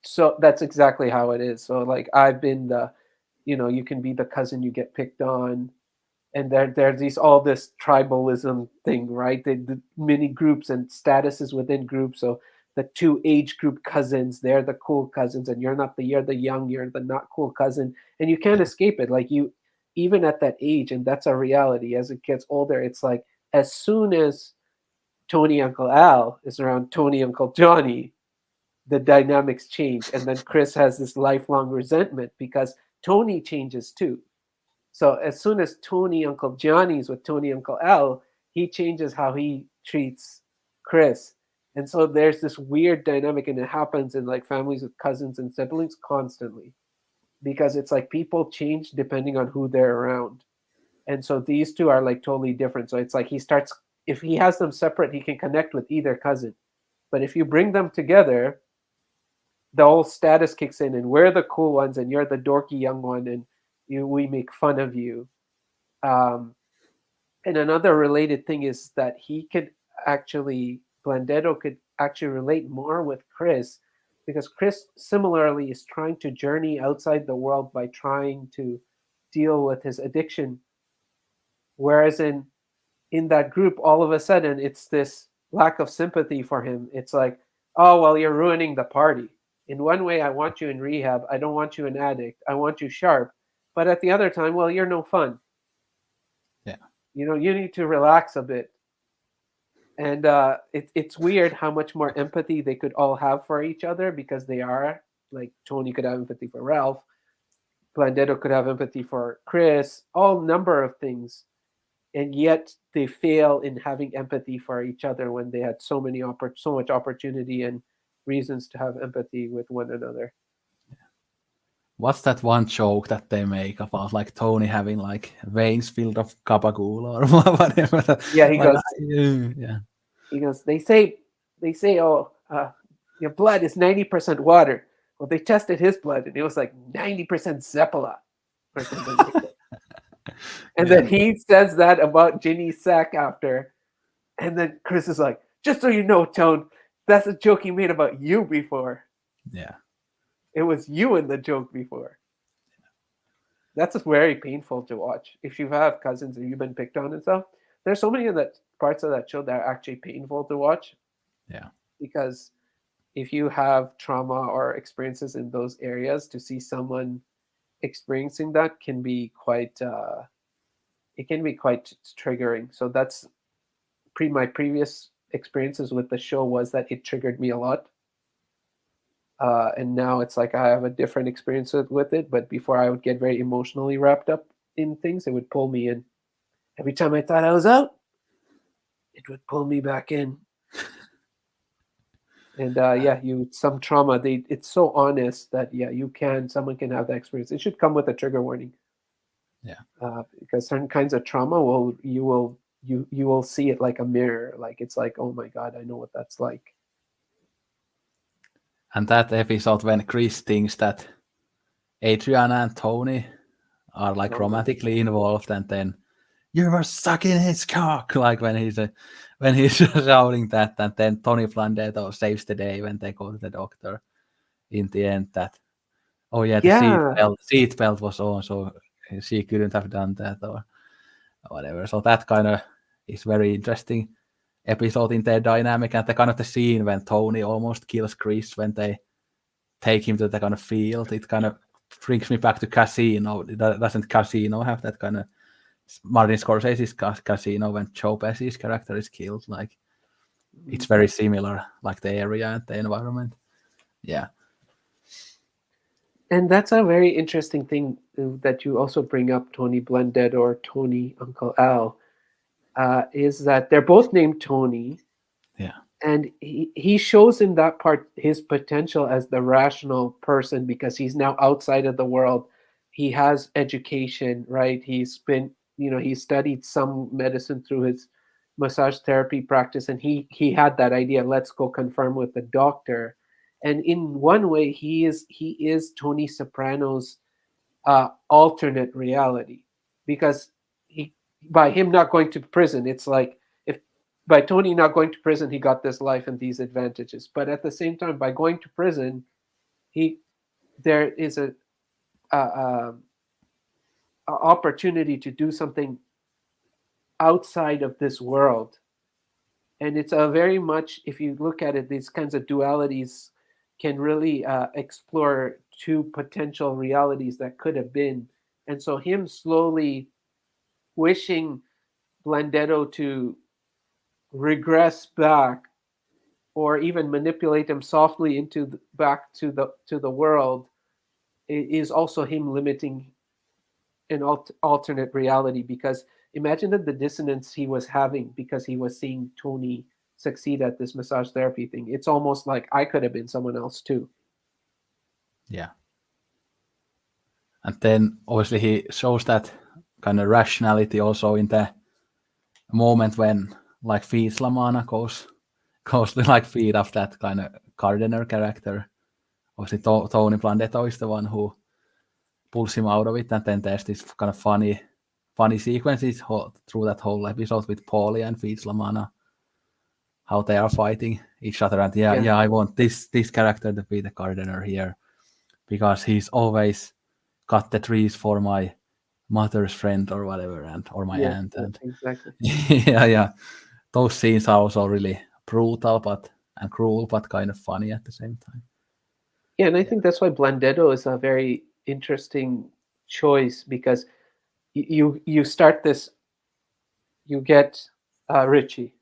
so that's exactly how it is. So like I've been you can be the cousin you get picked on, and there's all this tribalism thing, right? The mini groups and statuses within groups. So the two age group cousins, they're the cool cousins, and you're the young, you're the not cool cousin, and you can't escape it. Like you, even at that age, and that's a reality. As it gets older, it's like as soon as Tony Uncle Al is around Tony Uncle Johnny, the dynamics change, and then Chris has this lifelong resentment because Tony changes too. So as soon as Tony Uncle Johnny's with Tony Uncle Al, he changes how he treats Chris. And so there's this weird dynamic, and it happens in like families with cousins and siblings constantly because it's like people change depending on who they're around. And so these two are like totally different. So it's like if he has them separate, he can connect with either cousin. But if you bring them together, the whole status kicks in, and we're the cool ones, and you're the dorky young one, and we make fun of you. Um, and another related thing is that Blundetto could actually relate more with Chris because Chris similarly is trying to journey outside the world by trying to deal with his addiction. Whereas in that group, all of a sudden, it's this lack of sympathy for him. It's like, oh, well, you're ruining the party. In one way, I want you in rehab. I don't want you an addict. I want you sharp. But at the other time, well, you're no fun. Yeah. You need to relax a bit. And it's weird how much more empathy they could all have for each other because they are like Tony could have empathy for Ralph, Blundetto could have empathy for Chris, all number of things, and yet they fail in having empathy for each other when they had so much opportunity and reasons to have empathy with one another. What's that one joke that they make about like Tony having like veins filled of gabagool or whatever? Yeah, Like, yeah, he goes. They say, oh, your blood is 90% water. Well, they tested his blood, and it was like 90% Zeppela or something like that. And yeah, then he says that about Ginny's sack after, and then Chris is like, just so you know, Tone, that's a joke he made about you before. yeah. It was you in the joke before. That's very painful to watch. If you have cousins and you've been picked on and stuff, there's so many of that parts of that show that are actually painful to watch Yeah. because if you have trauma or experiences in those areas, to see someone experiencing that can be quite it can be quite triggering. So that's my previous experiences with the show was that it triggered me a lot. And now it's like I have a different experience with it. But before I would get very emotionally wrapped up in things, it would pull me in. Every time I thought I was out, it would pull me back in. And some trauma. It's so honest that someone can have that experience. It should come with a trigger warning. Yeah. Because certain kinds of trauma you will see it like a mirror. Like it's like, oh my god, I know what that's like. And that episode when Chris thinks that Adriana and Tony are like Oh, romantically involved, and then you were sucking his cock, like when he's shouting that, and then Tony Blundetto saves the day when they go to the doctor. In the end, that oh yeah, the yeah. seatbelt was on, so she couldn't have done that or whatever. So that kind of is very interesting episode in their dynamic, and the kind of the scene when Tony almost kills Chris when they take him to the kind of field. It kind of brings me back to Casino. Doesn't Casino have that kind of Martin Scorsese's Casino when Joe Pesci's character is killed? Like it's very similar, like the area and the environment. Yeah. And that's a very interesting thing that you also bring up, Tony Blundetto or Tony Uncle Al, is that they're both named Tony. Yeah. And he shows in that part his potential as the rational person because he's now outside of the world. He has education, right? He's been, he studied some medicine through his massage therapy practice, and he had that idea, let's go confirm with the doctor. And in one way, he is Tony Soprano's alternate reality, because he by him not going to prison, it's like, if by Tony not going to prison, he got this life and these advantages. But at the same time, by going to prison, he there is a opportunity to do something outside of this world. And it's a very much, if you look at it, these kinds of dualities can really explore two potential realities that could have been. And so him slowly wishing Blundetto to regress back, or even manipulate him softly into back to the world, is also him limiting an alternate reality. Because imagine that the dissonance he was having because he was seeing Tony succeed at this massage therapy thing. It's almost like I could have been someone else too. Yeah. And then obviously he shows that kind of rationality also in the moment when like feeds Lamana goes to like feed off that kind of gardener character. Obviously Tony Blundetto is the one who pulls him out of it, and then there's this kind of funny sequences through that whole episode with Paulie and Feeds Lamana, how they are fighting each other. And yeah, I want this character to be the gardener here because he's always cut the trees for my mother's friend or whatever, or my aunt. And exactly. yeah, those scenes are also really brutal and cruel, but kind of funny at the same time. Yeah, and I think that's why Blundetto is a very interesting choice, because you start this, you get Richie,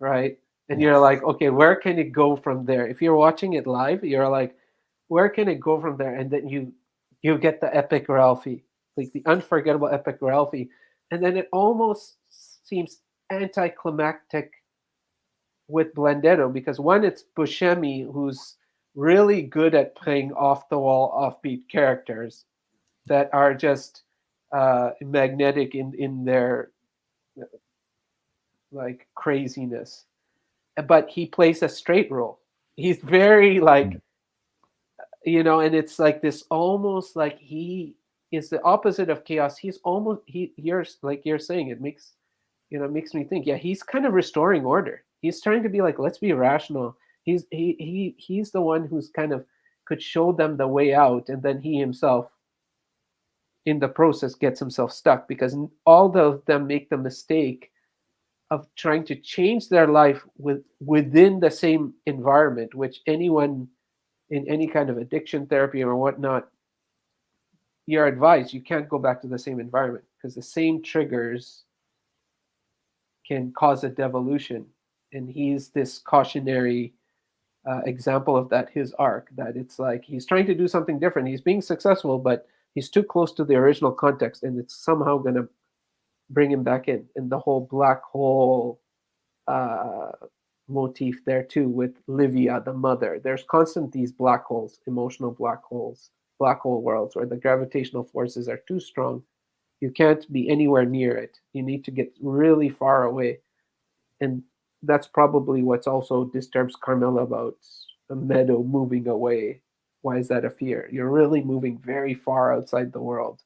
right? And you're like, okay, where can it go from there? If you're watching it live, you're like, where can it go from there? And then you get the epic Ralphie, like the unforgettable epic Ralphie, and then it almost seems anticlimactic with Blundetto, because one, it's Buscemi, who's really good at playing off the wall, offbeat characters that are just magnetic in their like craziness. But he plays a straight role. He's very like, and it's like this, almost like he is the opposite of chaos. He's almost you're like you're saying, it makes me think, yeah, he's kind of restoring order. He's trying to be like, let's be rational. He's the one who's kind of could show them the way out, and then he himself in the process gets himself stuck, because all of them make the mistake of trying to change their life within the same environment, which anyone in any kind of addiction therapy or whatnot, you're advised you can't go back to the same environment, because the same triggers can cause a devolution. And he's this cautionary example of that, his arc, that it's like he's trying to do something different. He's being successful, but he's too close to the original context, and it's somehow going to bring him back in. And the whole black hole uh, motif there too, with Livia, the mother. There's constant these black holes, emotional black holes, black hole worlds where the gravitational forces are too strong. You can't be anywhere near it. You need to get really far away. And that's probably what's also disturbs Carmela about a meadow moving away. Why is that a fear? You're really moving very far outside the world.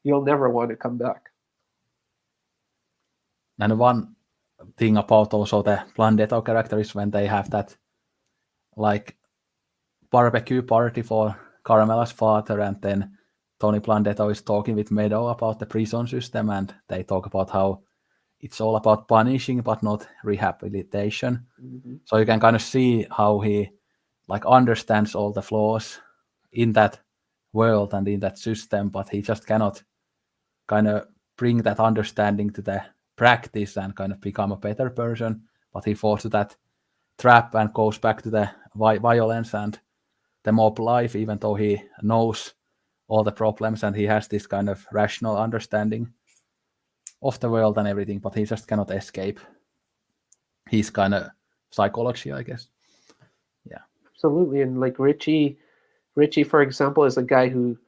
You'll never want to come back. And one thing about also the Blundetto character is when they have that like barbecue party for Caramella's father, and then Tony Blundetto is talking with Meadow about the prison system, and they talk about how it's all about punishing but not rehabilitation. Mm-hmm. So you can kind of see how he like understands all the flaws in that world and in that system, but he just cannot kind of bring that understanding to the practice and kind of become a better person. But he falls to that trap and goes back to the violence and the mob life, even though he knows all the problems and he has this kind of rational understanding of the world and everything, but he just cannot escape his kind of psychology, I guess. Yeah. Absolutely. And like Richie, for example, is a guy who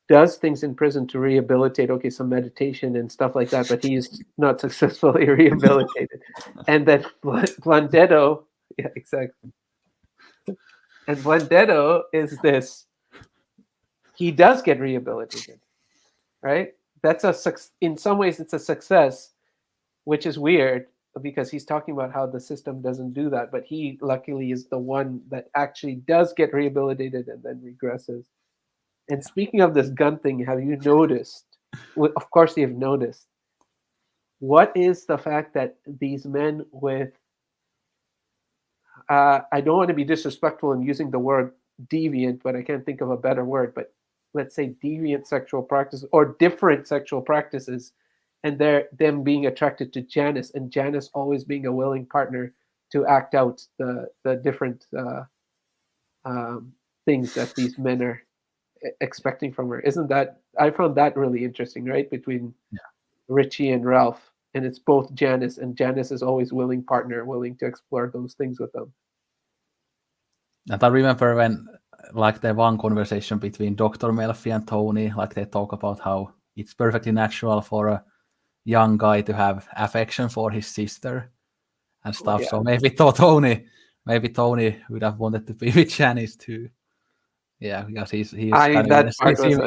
does things in prison to rehabilitate, okay, some meditation and stuff like that, but he's not successfully rehabilitated. And then Blundetto, yeah, exactly. And Blundetto is this, he does get rehabilitated, right? That's in some ways it's a success, which is weird because he's talking about how the system doesn't do that, but he luckily is the one that actually does get rehabilitated and then regresses. And speaking of this gun thing, have you noticed? Of course, you've noticed. What is the fact that these men with, I don't want to be disrespectful in using the word deviant, but I can't think of a better word, but let's say deviant sexual practices or different sexual practices, and them being attracted to Janice, and Janice always being a willing partner to act out the different things that these men are expecting from her. Isn't that, I found that really interesting, right? Between Richie and Ralph, and it's both Janice, and Janice is always willing partner, willing to explore those things with them. And I remember when like the one conversation between Dr. Melfi and Tony, like they talk about how it's perfectly natural for a young guy to have affection for his sister and stuff. Yeah. So maybe Tony would have wanted to be with Janice too. Yeah, because he's kind of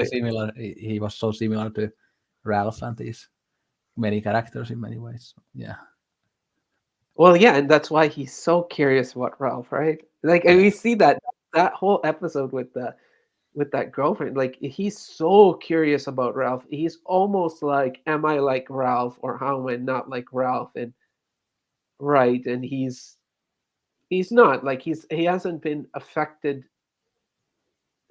similar. He was so similar to Ralph and these many characters in many ways. Yeah. Well, yeah, and that's why he's so curious about Ralph, right? Like, and we see that whole episode with that girlfriend. Like, he's so curious about Ralph. He's almost like, am I like Ralph, or how am I not like Ralph? And right, and he's not like he hasn't been affected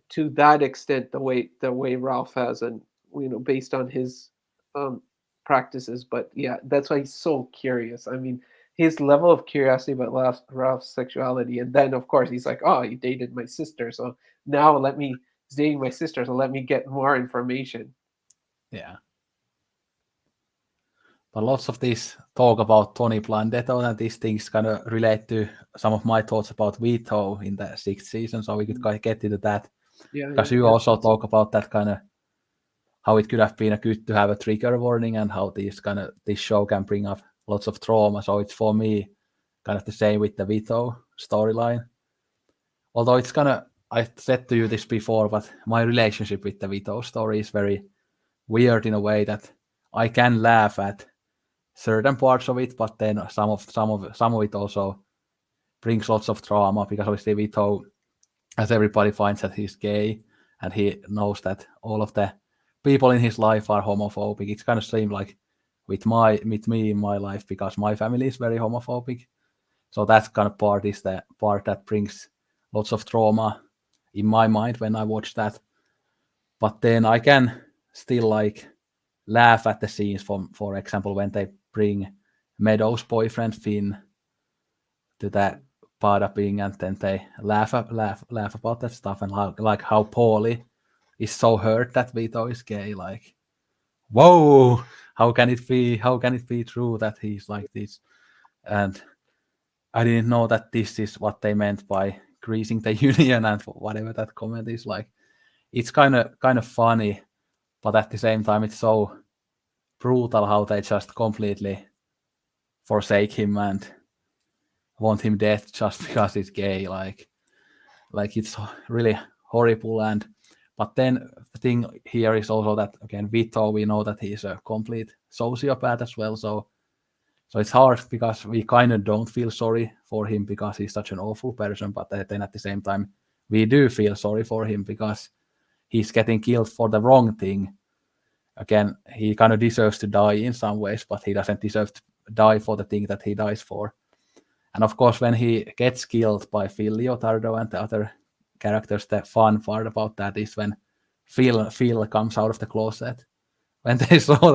to that extent the way Ralph has, and based on his practices. But yeah, that's why he's so curious. I mean, his level of curiosity about Ralph's sexuality, and then of course he's like, oh, he dated my sister, so now he's dating my sister, so let me get more information. Yeah. But lots of this talk about Tony Blundetto and these things kind of relate to some of my thoughts about Vito in the 6th season, so we could get into that. Yeah, because you also talk about that kind of how it could have been good to have a trigger warning and how this show can bring up lots of trauma. So it's for me kind of the same with the Vito storyline. Although it's I said to you this before, but my relationship with the Vito story is very weird in a way that I can laugh at certain parts of it, but then some of it also brings lots of trauma because obviously Vito, as everybody finds that he's gay, and he knows that all of the people in his life are homophobic. It's kind of same like with me in my life, because my family is very homophobic. So that kind of part is the part that brings lots of trauma in my mind when I watch that. But then I can still like laugh at the scenes, for example, when they bring Meadows' boyfriend Finn to that pada being, and then they laugh about that stuff, and how Paulie is so hurt that Vito is gay. Like, whoa, how can it be true that he's like this? And I didn't know that this is what they meant by greasing the union and whatever that comment is. Like, it's kind of funny, but at the same time it's so brutal how they just completely forsake him and want him dead just because he's gay. Like, like it's really horrible. But then the thing here is also that again Vito, we know that he's a complete sociopath as well, so it's hard because we kind of don't feel sorry for him because he's such an awful person, but then at the same time we do feel sorry for him because he's getting killed for the wrong thing. Again, he kind of deserves to die in some ways, but he doesn't deserve to die for the thing that he dies for. And of course, when he gets killed by Phil Leotardo and the other characters, the fun part about that is when Phil comes out of the closet. When they show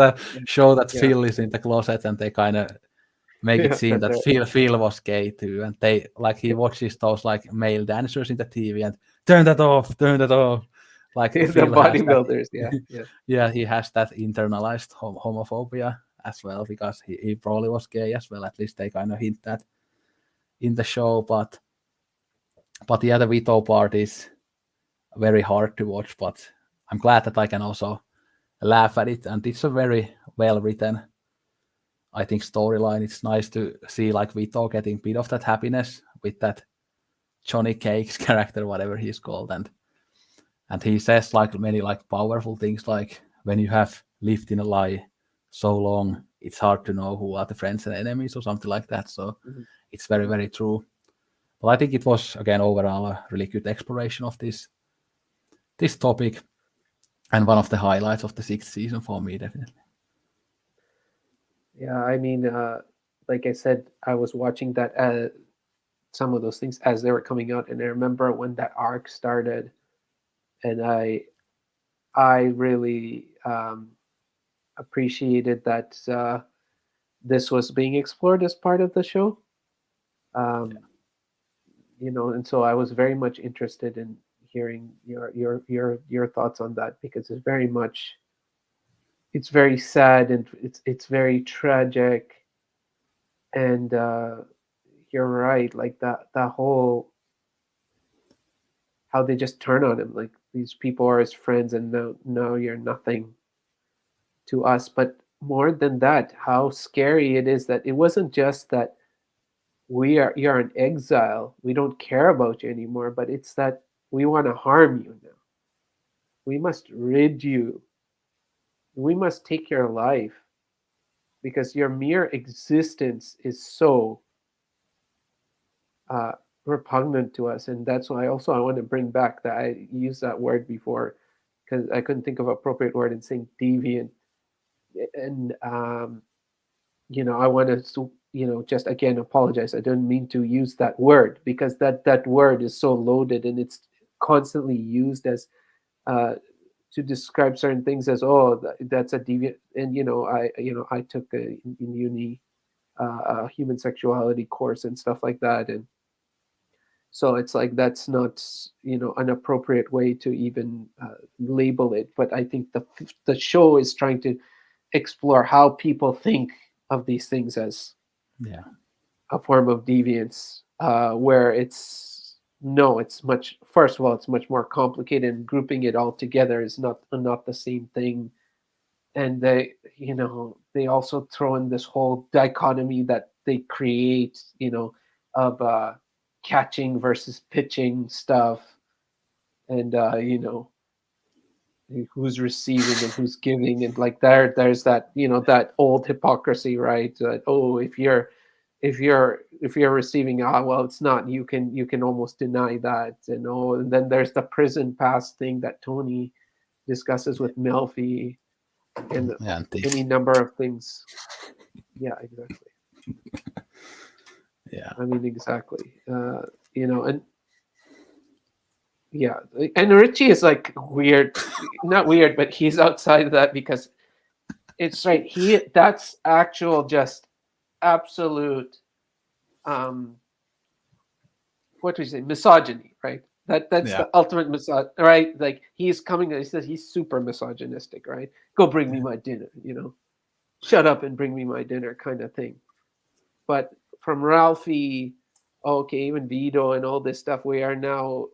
that Yeah. Phil is in the closet, and they kind of make it Yeah, seem that's that right. Phil was gay too, and they like he Yeah. watches those like male dancers in the TV and turn that off, turn that off. Like The Phil has that, bodybuilders, yeah, yeah. yeah, he has that internalized homophobia as well because he probably was gay as well. At least they kind of hint that in the show, but yeah, the Vito part is very hard to watch, but I'm glad that I can also laugh at it, and it's a very well written, I think, storyline. It's nice to see like Vito getting a bit of that happiness with that Johnny Cakes character, whatever he's called, and he says like many like powerful things like when you have lived in a lie so long, it's hard to know who are the friends and enemies or something like that. So Mhm. it's very very true. But I think it was again overall a really good exploration of this topic and one of the highlights of the sixth season for me, definitely. Yeah, I mean, like I said, I was watching that some of those things as they were coming out, and I remember when that arc started, and I really appreciated that this was being explored as part of the show. Um, and so I was very much interested in hearing your thoughts on that because it's very sad and it's very tragic, and you're right, like that whole how they just turn on him, like these people are his friends and no, you're nothing to us. But more than that, how scary it is that it wasn't just that you're in exile, we don't care about you anymore, but it's that we want to harm you now, we must rid you, we must take your life because your mere existence is so uh, repugnant to us. And that's why also I want to bring back that I used that word before because I couldn't think of an appropriate word in saying deviant. And I want to just again apologize. I don't mean to use that word because that word is so loaded and it's constantly used as to describe certain things as, oh, that's a deviant. And I took in uni a human sexuality course and stuff like that, and so it's like that's not an appropriate way to even label it. But I think the show is trying to explore how people think of these things as Yeah, a form of deviance, where it's no, it's much. First of all, it's much more complicated, and grouping it all together is not the same thing. And they also throw in this whole dichotomy that they create, of catching versus pitching stuff, and who's receiving and who's giving, and like there's that that old hypocrisy, right? That, oh, if you're receiving, well, it's not, you can almost deny that. And then there's the prison pass thing that Tony discusses with Melfi, and yeah, and any this, number of things. Yeah, exactly. yeah, I mean, exactly. And yeah, and Richie is like weird, not weird, but he's outside of that because it's right. That's actual, just absolute, um, what do you say, misogyny, right? That's yeah, the ultimate right? Like he's coming, he says he's super misogynistic, right? Go bring me my dinner, shut up and bring me my dinner, kind of thing. But from Ralphie, okay, even Vito and all this stuff, we are now,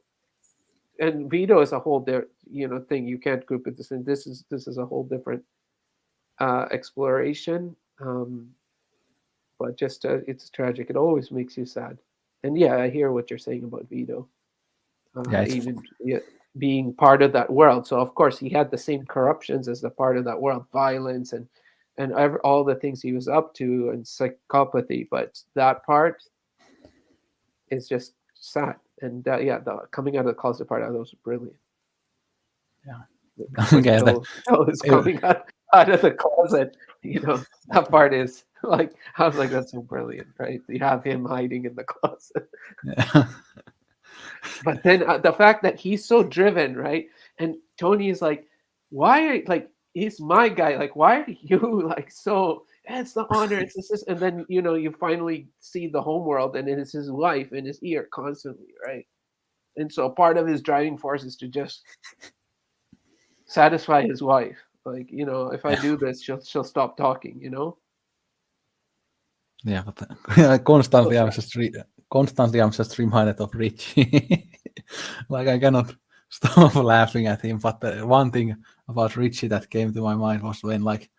and Vito is a whole thing. You can't group it this, and this is a whole different exploration. But just it's tragic. It always makes you sad. And yeah, I hear what you're saying about Vito. Yeah, it's even being part of that world. So of course he had the same corruptions as the part of that world, violence and all the things he was up to and psychopathy. But that part is just sad. And yeah, the coming out of the closet part, that was brilliant. yeah. When Yeah, Phil is coming out of the closet, that part is like, I was like, that's so brilliant, right? You have him hiding in the closet. yeah. But then the fact that he's so driven, right? And Tony is like, why are like he's my guy? Like, why are you like so? It's the honor. It's this, and then you finally see the homeworld, and it's his wife in his ear constantly, right? And so part of his driving force is to just satisfy his wife. Like, if I do this, she'll stop talking. Yeah, but yeah, So sad. constantly I'm just reminded of Richie. Like I cannot stop laughing at him. But the one thing about Richie that came to my mind was when like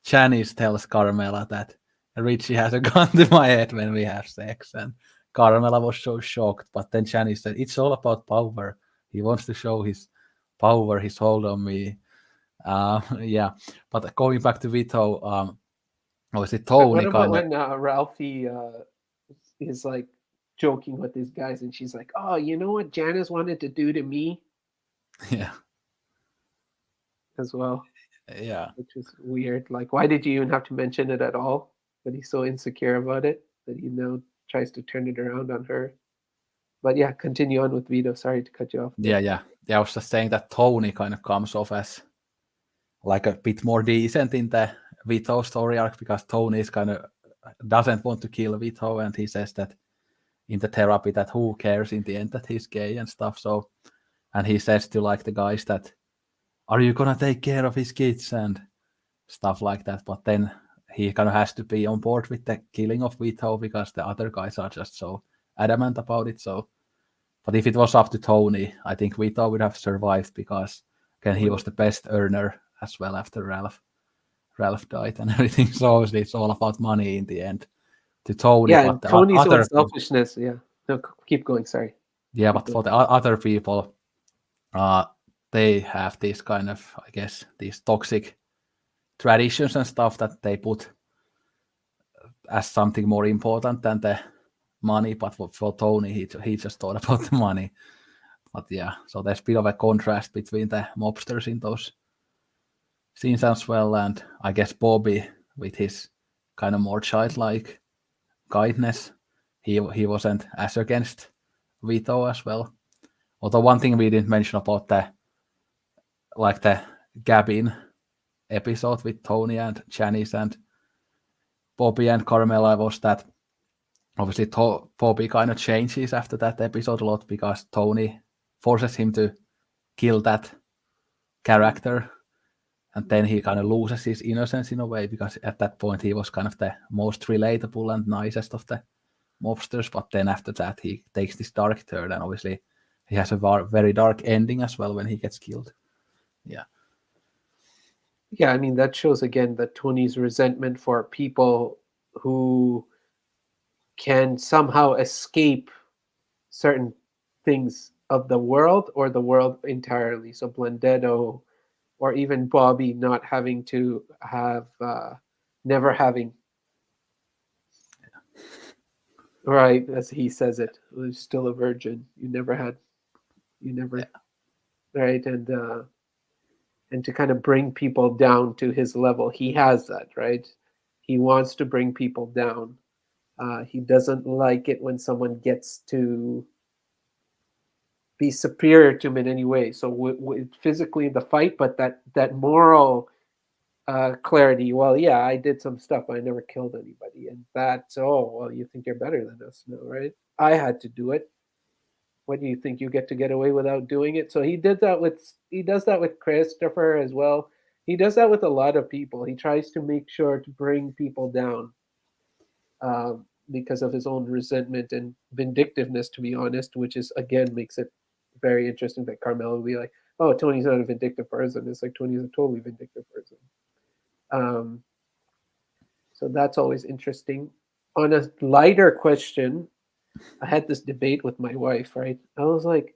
Janice tells Carmela that Richie has a gun to my head when we have sex, and Carmela was so shocked. But then Janice said, "It's all about power. He wants to show his power, his hold on me." Yeah, but going back to Vito, obviously What Tony about kind of when Ralphie is like joking with these guys, and she's like, "Oh, you know what Janice wanted to do to me yeah. as well," Yeah, which is weird. Like, why did you even have to mention it at all? But he's so insecure about it that he now tries to turn it around on her. But yeah, continue on with Vito. Sorry to cut you off there. yeah. I was just saying that Tony kind of comes off as like a bit more decent in the Vito story arc because Tony is kind of doesn't want to kill Vito, and he says that in the therapy that who cares in the end that he's gay and stuff. So, and he says to like the guys that, are you gonna take care of his kids and stuff like that? But then he kind of has to be on board with the killing of Vito because the other guys are just so adamant about it. So, but if it was up to Tony, I think Vito would have survived because again he was the best earner as well after Ralph died and everything. So obviously it's all about money in the end to Tony, Yeah, but and the Tony's own other selfishness. Yeah. No, keep going. Sorry. yeah, Keep but going. for the other people, uh, they have these kind of I guess these toxic traditions and stuff that they put as something more important than the money. But for Tony, he just thought about the money. But yeah, so there's a bit of a contrast between the mobsters in those scenes as well, and I guess Bobby with his kind of more childlike kindness, he wasn't as against Vito as well. Although one thing we didn't mention about the Gabin episode with Tony and Janice and Bobby and Carmela was that obviously Bobby kind of changes after that episode a lot because Tony forces him to kill that character, and then he kind of loses his innocence in a way because at that point he was kind of the most relatable and nicest of the mobsters, but then after that he takes this dark turn, and obviously he has a very dark ending as well when he gets killed. Yeah, Yeah, I mean, that shows again that Tony's resentment for people who can somehow escape certain things of the world or the world entirely. So Blundetto, or even Bobby not having to have, never having, right, as he says it, was still a virgin. You never had, you yeah, never, right, and to kind of bring people down to his level. He has that, right? He wants to bring people down. He doesn't like it when someone gets to be superior to him in any way. So physically the fight, but that moral clarity. Well, yeah, I did some stuff, but I never killed anybody, and that's well, you think you're better than us, no, right? I had to do it. What do you think you get away without doing it? So he does that with Christopher as well. He does that with a lot of people. He tries to make sure to bring people down because of his own resentment and vindictiveness, to be honest, which is again makes it very interesting that Carmelo will be like, "Oh, Tony's not a vindictive person." It's like Tony's a totally vindictive person. Um, so that's always interesting. On a lighter question, I had this debate with my wife. Right, I was like,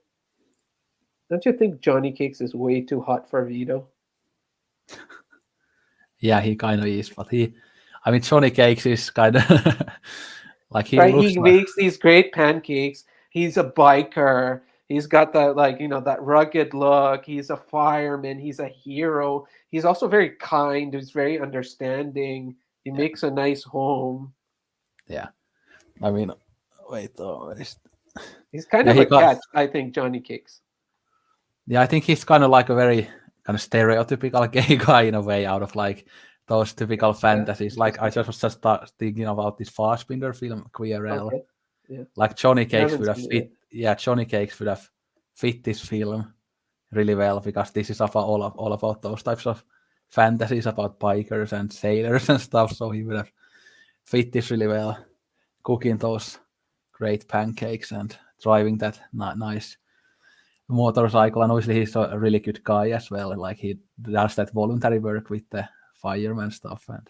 Don't you think Johnny Cakes is way too hot for Vito? Yeah, he kind of is, but I mean, Johnny Cakes is kind of like he Right? looks He like, makes these great pancakes. He's a biker. He's got that, like, that rugged look. He's a fireman. He's a hero. He's also very kind. He's very understanding. He makes a nice home. yeah. I mean, wait, He's kind yeah, of he a got, catch, I think, Johnny Cakes. yeah, I think he's kind of like a very kind of stereotypical gay guy in a way, out of like those typical Yeah, fantasies. Like I interesting. just was just start thinking about this Fassbinder film, Queer. Okay. Yeah. Like Johnny I Cakes haven't would have seen it yet. fit, yeah, Johnny Cakes would have fit this film really well, because this is about all about those types of fantasies about bikers and sailors and stuff. So he would have fit this really well, cooking those great pancakes and driving that nice motorcycle. And obviously he's a really good guy as well. Like he does that voluntary work with the fireman stuff, and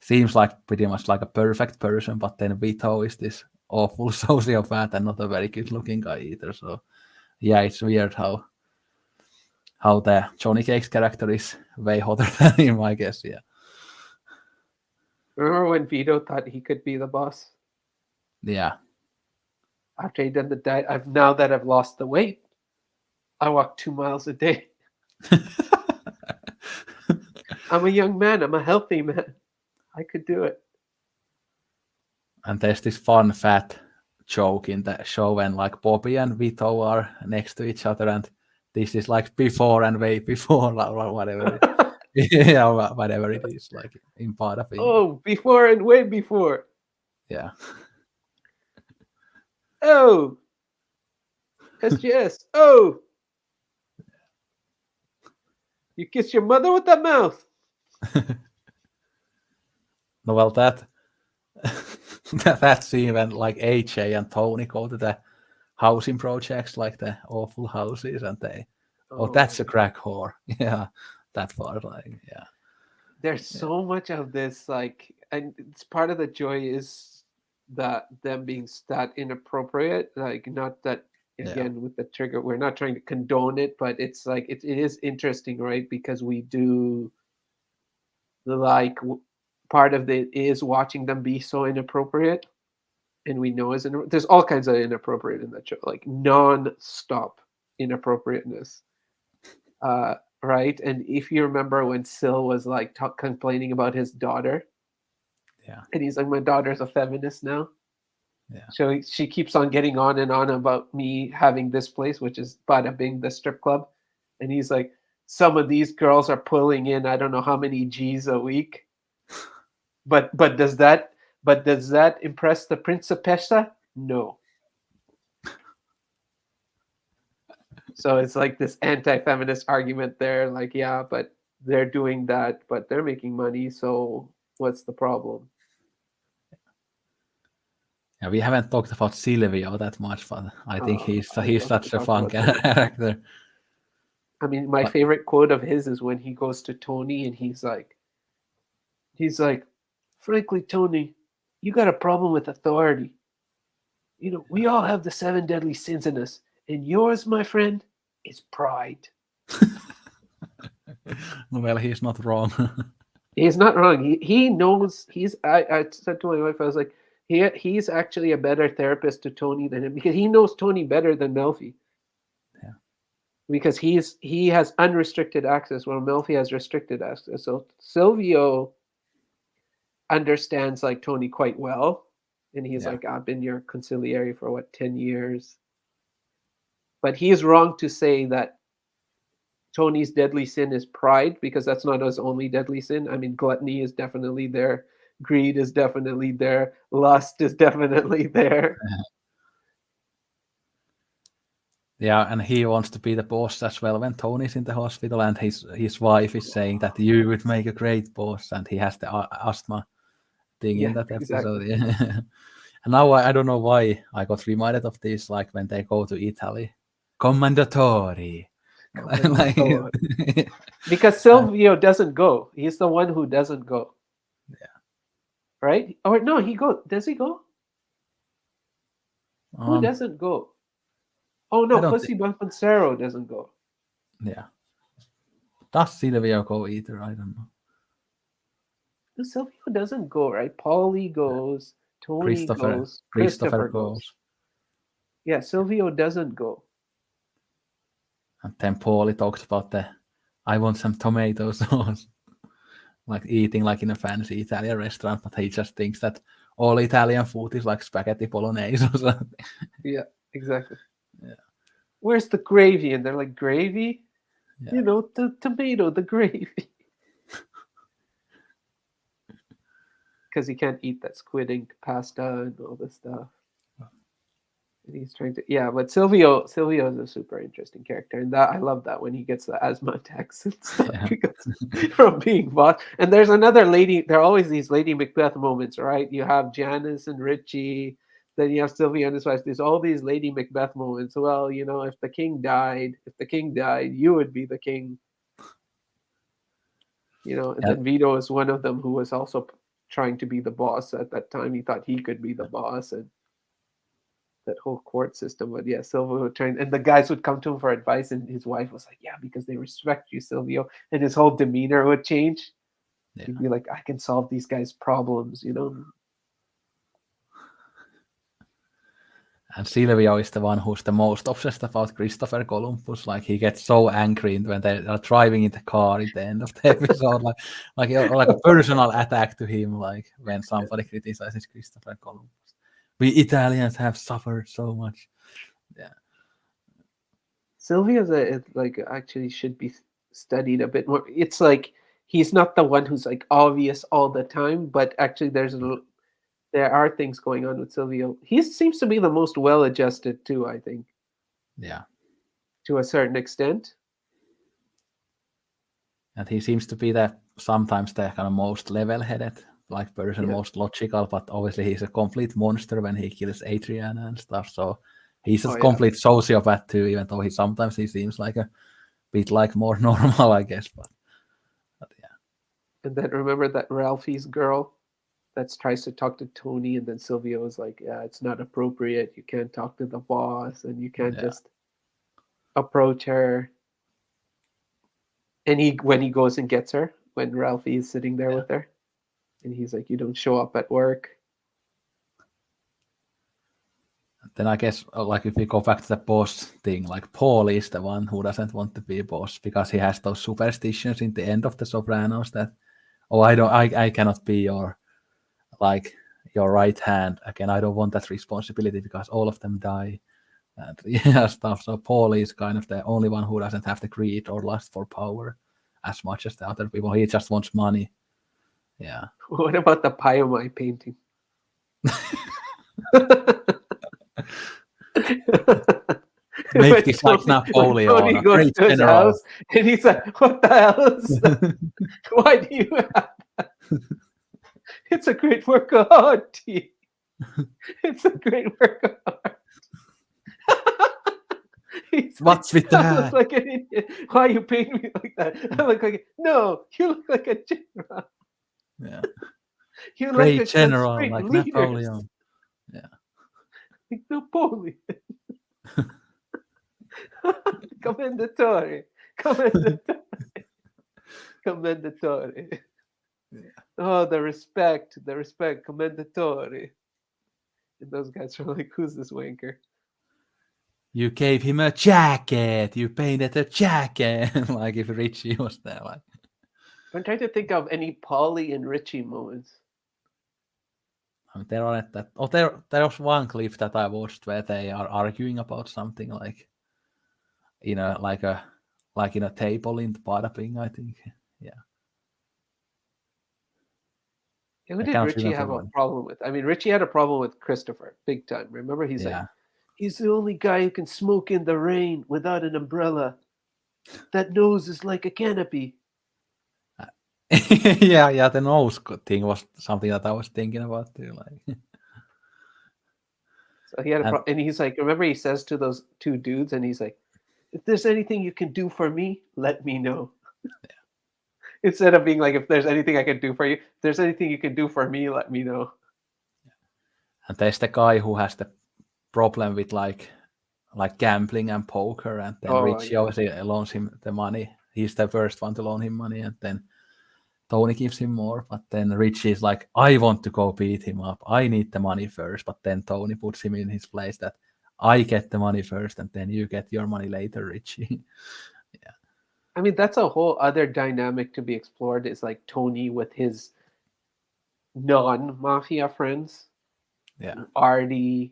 seems like pretty much like a perfect person. But then Vito is this awful sociopath and not a very good looking guy either. So yeah, it's weird how the Johnny Cakes character is way hotter than him, I guess. Yeah. Remember when Vito thought he could be the boss Yeah. after he did the diet? Now that I've lost the weight, I walk 2 miles a day. I'm a young man. I'm a healthy man. I could do it. And there's this fun fat joke in the show when like Bobby and Vito are next to each other, and this is like before and way before, or whatever. Yeah, whatever it is, like in part of it. Oh, before and way before. Yeah. Oh, SGS. Oh, you kiss your mother with that mouth. No, well, that scene when like AJ and Tony go to the housing projects, like the awful houses, and that's a crack whore. Yeah, that part, like, yeah. There's so much of this, like, and it's part of the joy is that them being that inappropriate, like, not that again with the trigger, we're not trying to condone it, but it's like it is interesting, right? Because we do like part of it is watching them be so inappropriate, and we know there's all kinds of inappropriate in that show, like non-stop inappropriateness. Right? And if you remember when Sil was like complaining about his daughter, Yeah. and he's like, my daughter's a feminist now. Yeah. So she keeps on getting on and on about me having this place, which is Bada Bing, the strip club. And he's like, some of these girls are pulling in I don't know how many G's a week. But does that impress the Principessa? No. So it's like this anti-feminist argument there, like, yeah, but they're doing that, but they're making money, so what's the problem? Yeah, we haven't talked about Silvio that much, but I think he's such a fun character. I mean, my favorite quote of his is when he goes to Tony and he's like, frankly, Tony, you got a problem with authority. You know, we all have the 7 deadly sins in us, and yours, my friend, is pride. Well, he's not wrong. He's not wrong. He knows. I said to my wife, I was like, he's actually a better therapist to Tony than him, because he knows Tony better than Melfi. Yeah. Because he has unrestricted access, while Melfi has restricted access. So Silvio understands like Tony quite well, and he's like, I've been your consigliere for 10 years. But he is wrong to say that Tony's deadly sin is pride, because that's not his only deadly sin. I mean, gluttony is definitely there. Greed is definitely there. Lust is definitely there. Yeah, and he wants to be the boss as well when Tony's in the hospital, and his wife is saying that you would make a great boss, and he has the asthma thing in that episode. Exactly. Yeah. And now I don't know why I got reminded of this, like when they go to Italy. Commendatori. Because Silvio doesn't go. He's the one who doesn't go. Yeah. Right? Or no, he goes. Does he go? Who doesn't go? Oh I no, don't Pussy Mancero doesn't go. Yeah. Does Silvio go either? I don't know. No, Silvio doesn't go, right? Paulie goes, Tony Christopher goes, Christopher Christopher goes. goes. Yeah, Silvio doesn't go. And then Paulie talks about I want some tomato sauce. Like eating like in a fancy Italian restaurant, but he just thinks that all Italian food is like spaghetti bolognese or something. Yeah, exactly. Yeah. Where's the gravy? And they're like, gravy? Yeah. You know, the tomato, the gravy. Because he can't eat that squid ink pasta and all this stuff. And he's trying to, yeah, but Silvio is a super interesting character, and that I love that when he gets the asthma attacks and stuff Yeah. because from being boss. And there's another lady. There are always these Lady Macbeth moments, right? You have Janice and Richie, then you have Silvio and his wife. There's all these Lady Macbeth moments. Well, you know, if the king died, you would be the king. You know, and Yeah. then Vito is one of them who was also trying to be the boss at that time. He thought he could be the boss, and that whole court system. But yeah, Silvio would turn, and the guys would come to him for advice, and his wife was like, "Yeah, because they respect you, Silvio," and his whole demeanor would change. Yeah. He'd be like, "I can solve these guys' problems," you know. And Silvio is the one who's the most obsessed about Christopher Columbus. Like he gets so angry when they are driving in the car at the end of the episode, like a personal attack to him. Like when somebody criticizes Christopher Columbus, we Italians have suffered so much. Yeah, Silvio's like actually should be studied a bit more. It's like he's not the one who's like obvious all the time, but actually there are things going on with Silvio. He seems to be the most well-adjusted too, I think, yeah. to a certain extent. And he seems to be sometimes the kind of most level-headed, like person, Yeah. most logical. But obviously, he's a complete monster when he kills Adriana and stuff. So he's a Oh, yeah. complete sociopath too, even though he seems like a bit like more normal, I guess. But yeah. And then remember that Ralphie's girl that tries to talk to Tony, and then Silvio is like, "Yeah, it's not appropriate. You can't talk to the boss, and you can't Yeah. just approach her." And when he goes and gets her, when Ralphie is sitting there with her, and he's like, "You don't show up at work." Then I guess, like if we go back to the boss thing, like Paul is the one who doesn't want to be a boss because he has those superstitions in the end of the Sopranos that, oh, I cannot be your right hand again. I don't want that responsibility because all of them die and yeah, stuff. So Paul is kind of the only one who doesn't have the greed or lust for power as much as the other people. He just wants money. Yeah. What about the Pyomai painting? Make this like Napoleon, Tony a goes great to his general. house, and he's like, "What the hell is that? Why do you have that? It's a great work of art, T. It's a great work of art." What's with "I that? look like an idiot. Why you paint me like that? I look like no. You look like a general. Yeah. You Great like a general, constraint like leaders, Napoleon. Yeah. like Napoleon." Commendatore, commendatore, commendatore. Yeah. Oh, the respect, commendatore. And those guys are like, "Who's this wanker?" You gave him a jacket. You painted a jacket. Like if Richie was there, like. I'm trying to think of any Polly and Richie moments. I mean, there aren't that. Oh, there was one clip that I watched where they are arguing about something like, like in a table in the Bada Bing, I think. Yeah. Who I did can't Richie remember have a one. problem with? I mean, Richie had a problem with Christopher, big time. Remember, he's like, Yeah. "He's the only guy who can smoke in the rain without an umbrella. That nose is like a canopy." yeah. The nose thing was something that I was thinking about too. Like, So he had a and problem, and he's like, remember, he says to those two dudes, and he's like, "If there's anything you can do for me, let me know." Instead of being like, "If there's anything I can do for you, if there's anything you can do for me, let me know." there's the guy who has the problem with like like gambling and poker, and then Oh Richie yeah. obviously loans him the money. He's the first one to loan him money, and then Tony gives him more. But then Richie is like, I want to go beat him up. I need the money first. But then Tony puts him in his place that I get the money first, and then you get your money later, Richie. Yeah, I mean, that's a whole other dynamic to be explored. Is like Tony with his non-mafia friends, yeah. Artie,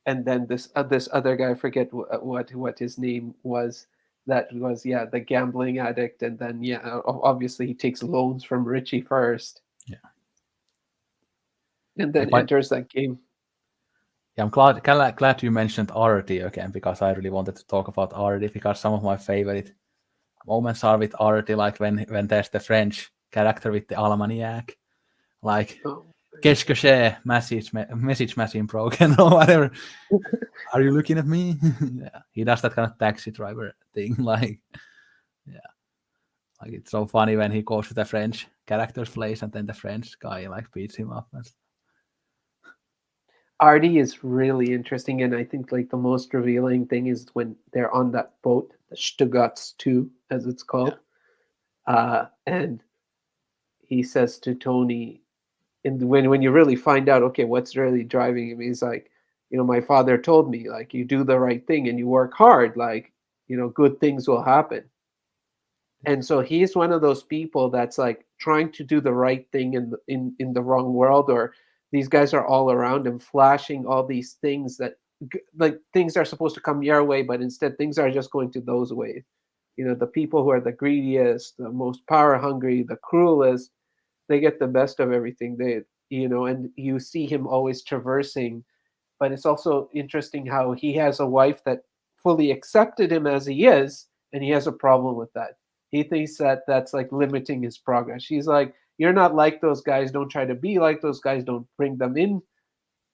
and then this other guy. I forget what his name was. That was, yeah, the gambling addict, and then yeah, obviously he takes loans from Richie first, Yeah. and If then I, enters that game. yeah, I'm glad you mentioned Artie again because I really wanted to talk about Artie because some of my favorite moments are with Artie, like when there's the French character with the Almaniac, like Oh, qu'est-ce que c'est, message machine broken or whatever. Are you looking at me? Yeah, he does that kind of taxi driver thing, like yeah, like it's so funny when he goes to the French character's place and then the French guy like beats him up. Artie is really interesting, and I think like the most revealing thing is when they're on that boat, the Stugatz 2, as it's Yeah, called, and he says to Tony, and when you really find out, okay, what's really driving him, he's like, my father told me, like, you do the right thing and you work hard, like, good things will happen. And so he's one of those people that's like trying to do the right thing in the wrong world, or these guys are all around him flashing all these things that like things are supposed to come your way, but instead things are just going to those ways. The people who are the greediest, the most power hungry, the cruelest, they get the best of everything. And you see him always traversing. But it's also interesting how he has a wife that fully accepted him as he is, and he has a problem with that. He thinks that that's like limiting his progress. She's like, you're not like those guys, don't try to be like those guys, don't bring them in.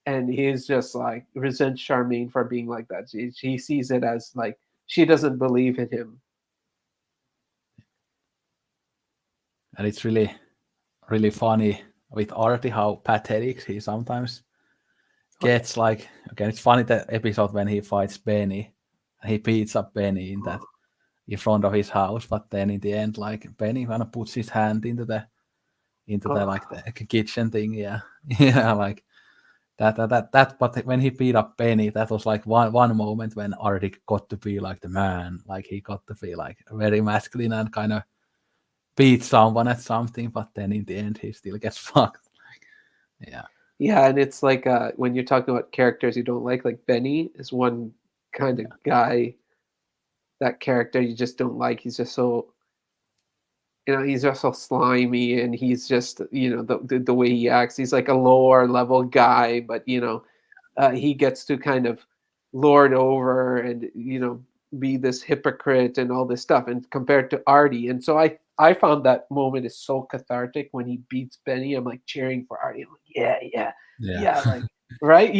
And he's just like resents Charmaine for being like that. She sees it as like she doesn't believe in him. and it's really funny with Artie how pathetic he sometimes Oh yeah. gets. Like again, it's funny that episode when he fights Benny and he beats up Benny in front of his house, but then in the end, like Benny kind of puts his hand into the Oh, like the kitchen thing, yeah, yeah, like that. But when he beat up Benny, that was like one moment when Artie got to be like the man, like he got to be like very masculine and kind of beat someone at something, but then in the end he still gets fucked. Yeah, yeah, and it's like when you're talking about characters you don't like Benny is one kind of yeah, guy, that character you just don't like. He's just so, he's just so slimy, and he's just, the way he acts. He's like a lower level guy, but he gets to kind of lord over and be this hypocrite and all this stuff, and compared to Artie. And so I found that moment is so cathartic when he beats Benny. I'm like cheering for Artie. I'm like, yeah, yeah, yeah, yeah, like, right,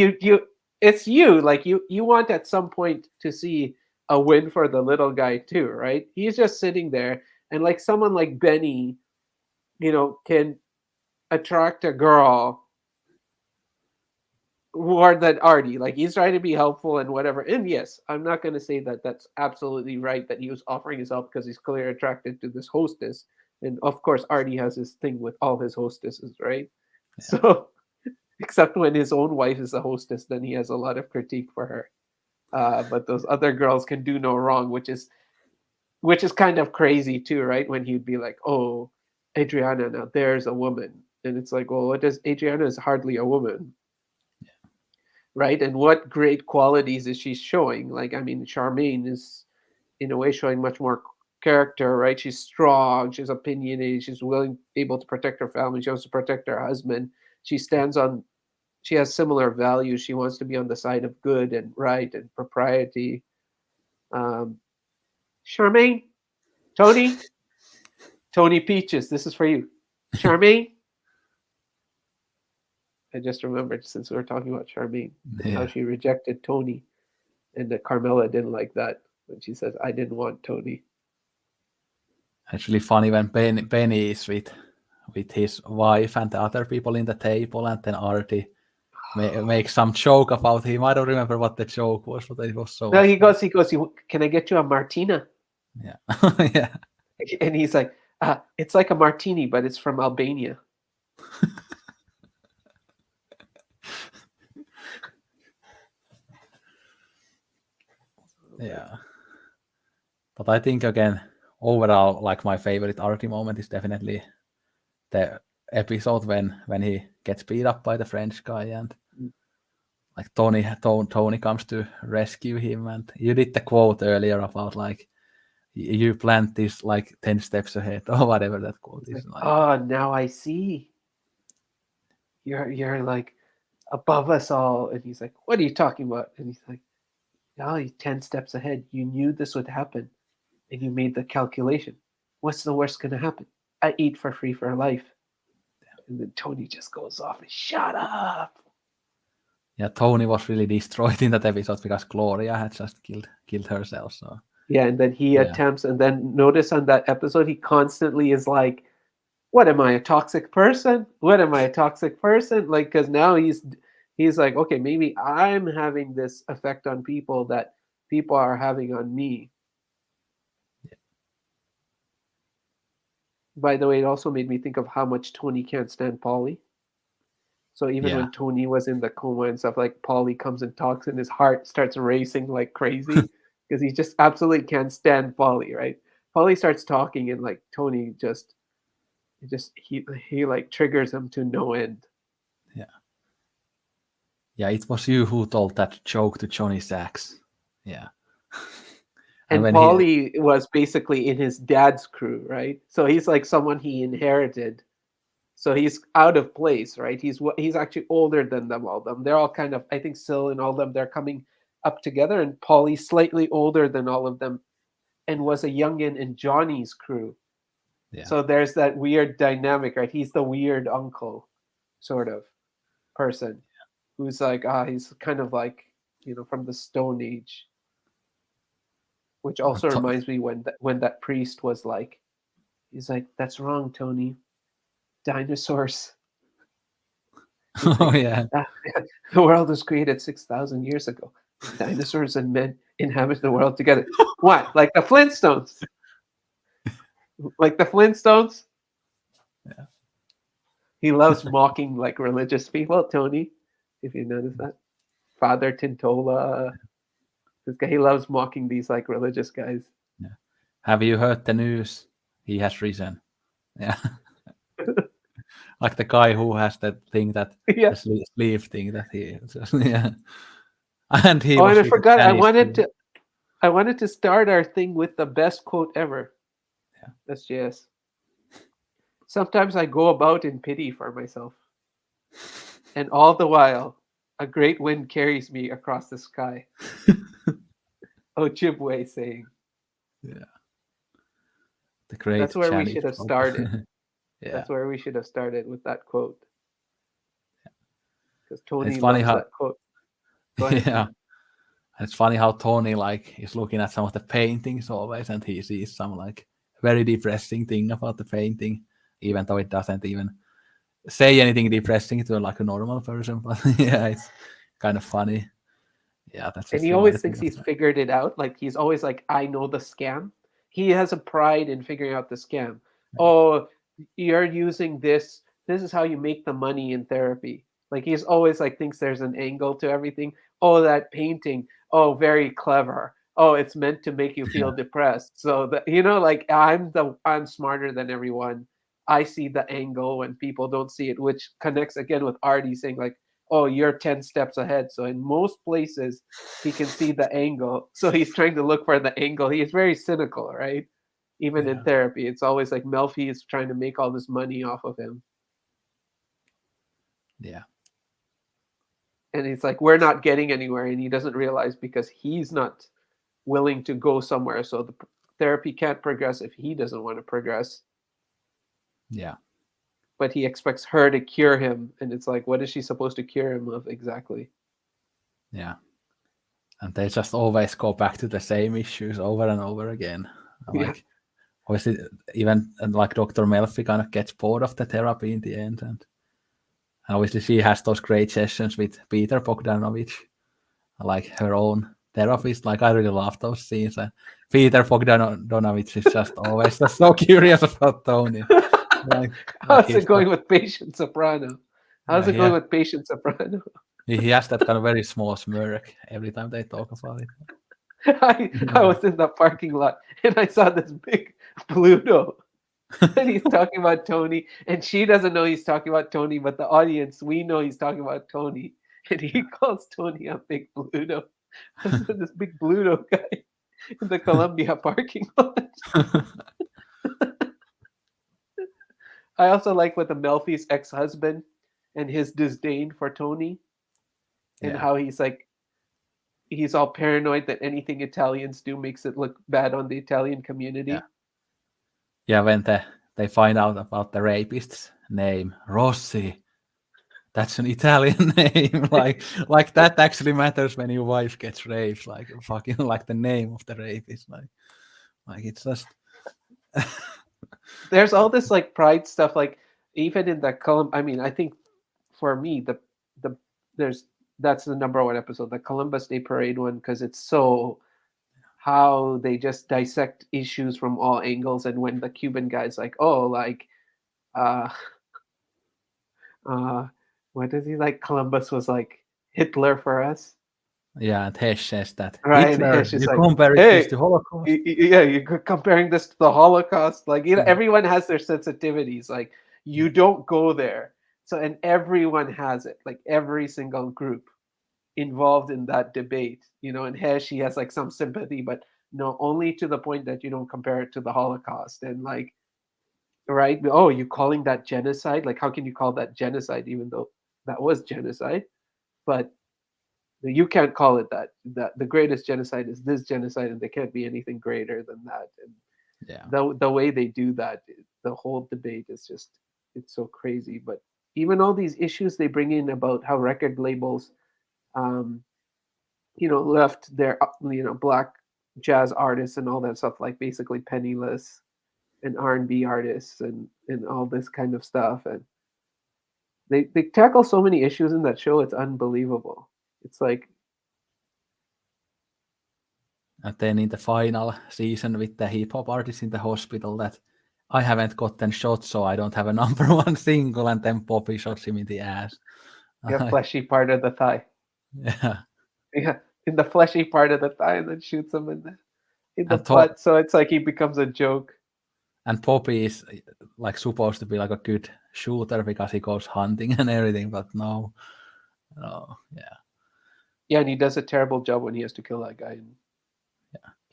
it's you, like, you want at some point to see a win for the little guy too, right? He's just sitting there, and like someone like Benny, can attract a girl more than Artie. Like, he's trying to be helpful and whatever. And yes, I'm not going to say that that's absolutely right that he was offering his help, because he's clearly attracted to this hostess. And of course, Artie has this thing with all his hostesses, right? yeah. So, except when his own wife is a hostess, then he has a lot of critique for her. But those other girls can do no wrong, which is kind of crazy too, right? When he'd be like, "Oh, Adriana, now there's a woman," and it's like, "Well, what does Adriana is hardly a woman." Right? And what great qualities is she showing? Like, I mean, Charmaine is in a way showing much more character, right? She's strong, she's opinionated, she's willing, able to protect her family, she wants to protect her husband. She stands on, she has similar values. She wants to be on the side of good and right and propriety. Um, Charmaine, Tony, Tony Peaches, this is for you. Charmaine, I just remembered since we were talking about Charmaine and how Yeah. she rejected Tony, and that Carmela didn't like that when she says, "I didn't want Tony." It's really funny when Benny is with his wife and the other people in the table, and then Artie make some joke about him. I don't remember what the joke was, but it was so. No, he goes, can I get you a martina? Yeah, yeah, And he's like, it's like a martini, but it's from Albania. yeah. But I think again, overall, like my favorite Artie moment is definitely the episode when he gets beat up by the French guy and like Tony comes to rescue him. And you did the quote earlier about like you plant this like 10 steps ahead or whatever that quote is. Like, oh, now I see. You're like above us all. And he's like, what are you talking about? And he's like, oh, you're 10 steps ahead. You knew this would happen. And you made the calculation. What's the worst going to happen? I eat for free for life. And then Tony just goes off and shut up. Yeah, Tony was really destroyed in that episode because Gloria had just killed herself. So yeah, and then he attempts, and then notice on that episode, he constantly is like, what am I, a toxic person? What am I, a toxic person? Like, because now he's like, okay, maybe I'm having this effect on people that people are having on me. Yeah. By the way, it also made me think of how much Tony can't stand Polly. So even when Tony was in the coma and stuff, like Polly comes and talks and his heart starts racing like crazy because he just absolutely can't stand Polly, right? Polly starts talking and like Tony he like triggers him to no end. Yeah, it was you who told that joke to Johnny Sachs. Yeah. And Polly was basically in his dad's crew, right? So he's like someone he inherited. So he's out of place, right? He's actually older than them, all of them. They're all kind of, I think Sil and all of them, they're coming up together. And Polly's slightly older than all of them and was a youngin in Johnny's crew. Yeah. So there's that weird dynamic, right? He's the weird uncle sort of person who's like, he's kind of like, from the Stone Age. Which also reminds me when that priest was like, he's like, that's wrong, Tony. Dinosaurs. Oh, yeah. The world was created 6,000 years ago. Dinosaurs and men inhabit the world together. What? Like the Flintstones? Like the Flintstones? Yeah. He loves mocking like religious people, Tony, if you notice that. Father Tintola. This guy, he loves mocking these like religious guys. Yeah. Have you heard the news? He has risen. Yeah. Like the guy who has that thing that the sleeve thing that he yeah. And he and I forgot I wanted to start our thing with the best quote ever. Yeah. SJS. Sometimes I go about in pity for myself. And all the while, a great wind carries me across the sky. Ojibwe saying. Yeah. The great That's where Janice we should have quote. started. Yeah. That's where we should have started with that quote. Because Tony funny loves how, that quote. Go ahead. Yeah. And it's funny how Tony like is looking at some of the paintings always and he sees some like very depressing thing about the painting, even though it doesn't even say anything depressing to like a normal person. But yeah, it's kind of funny. Yeah, that's. And he always thinks he's figured it out. Like he's always like, I know the scam. He has a pride in figuring out the scam. Yeah. Oh, you're using this. This is how you make the money in therapy. Like he's always like thinks there's an angle to everything. Oh, that painting. Oh, very clever. Oh, it's meant to make you feel depressed. So that like I'm smarter than everyone. I see the angle when people don't see it, which connects again with Artie saying like, oh, you're 10 steps ahead. So in most places, he can see the angle. So he's trying to look for the angle. He is very cynical, right? Even in therapy, it's always like Melfi is trying to make all this money off of him. Yeah. And he's like, we're not getting anywhere. And he doesn't realize because he's not willing to go somewhere. So the therapy can't progress if he doesn't want to progress. Yeah. But he expects her to cure him. And it's like, what is she supposed to cure him of exactly? Yeah. And they just always go back to the same issues over and over again. Like, obviously, even like Dr. Melfi kind of gets bored of the therapy in the end. obviously, she has those great sessions with Peter Bogdanovich, like her own therapist. Like, I really love those scenes. And Peter Bogdanovich is just always just so curious about Tony. Like How's he's it going with Patient Soprano? How's it going yeah, with Patient Soprano? he has that kind of very small smirk every time they talk about it. I was in the parking lot and I saw this big Bluto. And he's talking about Tony, and she doesn't know he's talking about Tony, but the audience, we know he's talking about Tony. And he calls Tony a big Bluto. This big Bluto guy in the Columbia parking lot. I also like with the Melfi's ex-husband and his disdain for Tony, and Yeah, how he's all paranoid that anything Italians do makes it look bad on the Italian community. yeah. When they find out about the rapist's name, Rossi. That's an Italian name. like that actually matters when your wife gets raped. Like fucking like the name of the rapist. Like it's just There's all this like pride stuff, like even in the I mean, I think for me the there's that's the number one episode, the Columbus Day Parade one, because it's so how they just dissect issues from all angles. And when the Cuban guy's like, oh, like uh uh what does he like? Columbus was like Hitler for us, yeah. And Hesh says that right? And Hitler. Hesh is You like, compare this hey, to Holocaust. yeah, you're comparing this to the Holocaust. Like, you know, Yeah, everyone has their sensitivities. Like, you don't go there. So, and everyone has it. Like, every single group involved in that debate, you know. And Hesh, he has like some sympathy, but no, only to the point that you don't compare it to the Holocaust. And like, right? Oh, you calling that genocide? Like, how can you call that genocide, even though that was genocide? But you can't call it that. That the greatest genocide is this genocide, and there can't be anything greater than that. And yeah. the way they do that, the whole debate is just, it's so crazy. But even all these issues they bring in about how record labels, um, you know, left their black jazz artists and all that stuff, like basically penniless, and R&B artists, and all this kind of stuff. And they tackle so many issues in that show. It's unbelievable. It's like, And then in the final season with the hip hop artist in the hospital, that I haven't gotten shot, so I don't have a number one single, and then Poppy shots him in the ass. a fleshy part of the thigh. Yeah, Yeah, in the fleshy part of the thigh, and then shoots him in the and butt. So it's like he becomes a joke. and Poppy is like supposed to be like a good shooter because he goes hunting and everything, but no, yeah. Yeah, and he does a terrible job when he has to kill that guy in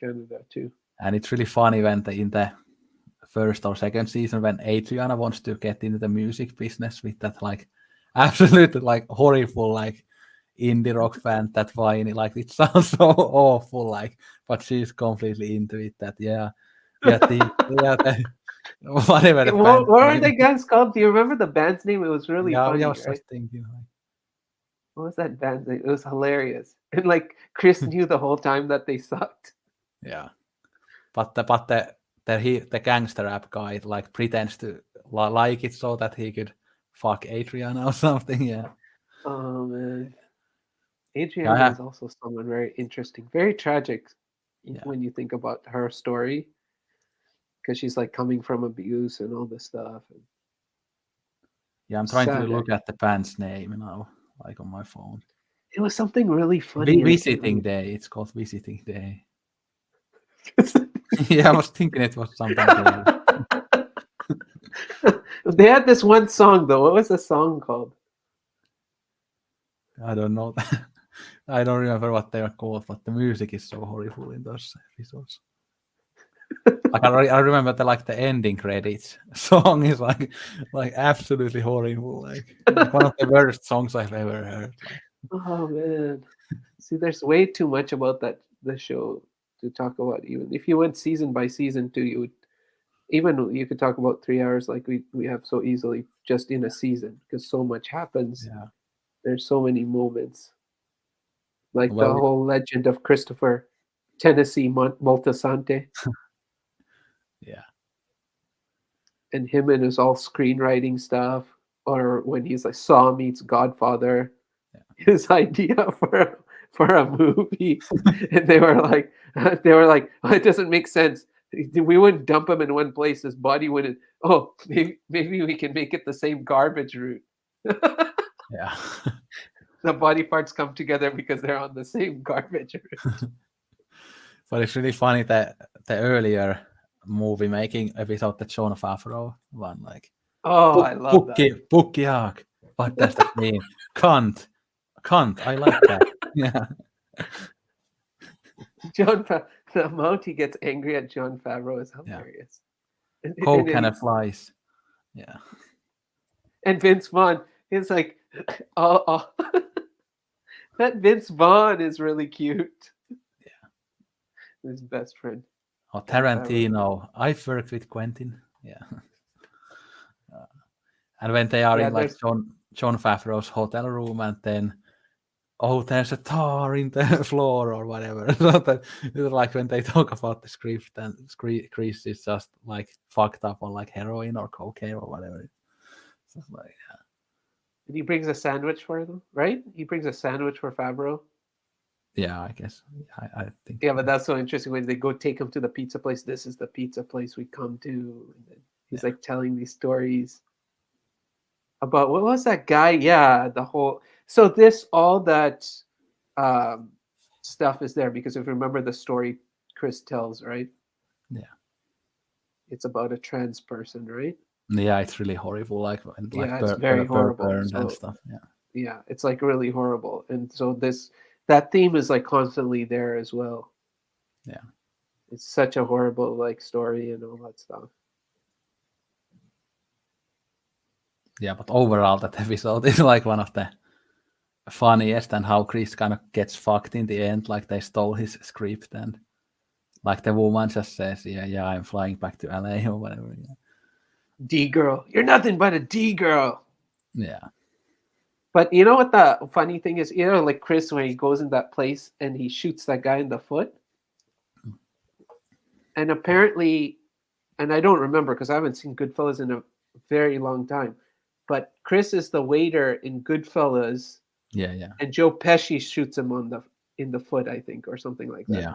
Canada too. And it's really funny when in the first or second season when Adriana wants to get into the music business with that like absolute like horrible like indie rock fan, that whiny, like it sounds so awful, like, but she's completely into it. That yeah, whatever the band What were the name. guys called? Do you remember the band's name? It was really Yeah, I funny, was right? just thinking like, What was that band's name? It was hilarious. And like Chris knew the whole time that they sucked. yeah, but the gangster rap guy like pretends to like it so that he could fuck Adriana or something. Yeah, Oh man. yeah, Adriana is also someone very interesting, very tragic yeah, when you think about her story, because she's like coming from abuse and all this stuff. And yeah. I'm trying to sad. look at the band's name now, like on my phone. It was something really funny, and I can't Visiting Day. It's called Visiting Day. Yeah, I was thinking it was something gay. They had this one song though. What was the song called? I don't know. I don't remember what they are called, but the music is so horrible in those episodes. Like I remember the ending credits song is like absolutely horrible. Like one of the worst songs I've ever heard. Like, Oh man. See, there's way too much about the show to talk about. Even if you went season by season too, you could talk about 3 hours like we have so easily just in a season, because so much happens. yeah. There's so many moments. Like the Well, whole legend of Christopher Tennessee Moltisanti, yeah. and him and his all screenwriting stuff. or when he's like Saw meets Godfather, his idea for a movie, and they were like, oh, it doesn't make sense. We wouldn't dump him in one place. His body wouldn't. Oh, maybe we can make it the same garbage route. Yeah. The body parts come together because they're on the same garbage route. But it's really funny that the earlier movie making episode, the John Favreau one, like Oh, I love that. Bookie Hawk. What does that mean? Cunt. I like that. Yeah. The amount he gets angry at John Favreau is Yeah. hilarious. Coke and flies. Yeah. And Vince Vaughn is like, oh. That Vince Vaughn is really cute. Yeah. His best friend. Or Tarantino. I've worked with Quentin. Yeah. And when they are in like John Favreau's hotel room, and then there's a tar in the floor or whatever. So that, like when they talk about the script, and Chris is just like fucked up on like heroin or cocaine or whatever. So like, yeah. And he brings a sandwich for them, right? He brings a sandwich for Favreau. Yeah, I guess. I think. Yeah, but that's so interesting when they go take him to the pizza place. This is the pizza place we come to. And then he's like telling these stories about what was that guy? Yeah, the whole. So all that stuff is there because if you remember the story Chris tells, right? Yeah. It's about a trans person, right? Yeah, it's really horrible. It's very horrible. Burned and stuff. Yeah. Yeah, it's like really horrible, and so that theme is like constantly there as well. Yeah, it's such a horrible like story and all that stuff. Yeah, but overall, that episode is like one of the funniest, and how Chris kind of gets fucked in the end. Like they stole his script, and like the woman just says, "Yeah, I'm flying back to LA or whatever." Yeah. D girl, you're nothing but a D girl. Yeah. But you know what the funny thing is? Like Chris, when he goes in that place and he shoots that guy in the foot, and apparently, and I don't remember because I haven't seen Goodfellas in a very long time. But Chris is the waiter in Goodfellas. Yeah. And Joe Pesci shoots him in the foot, I think, or something like that. Yeah.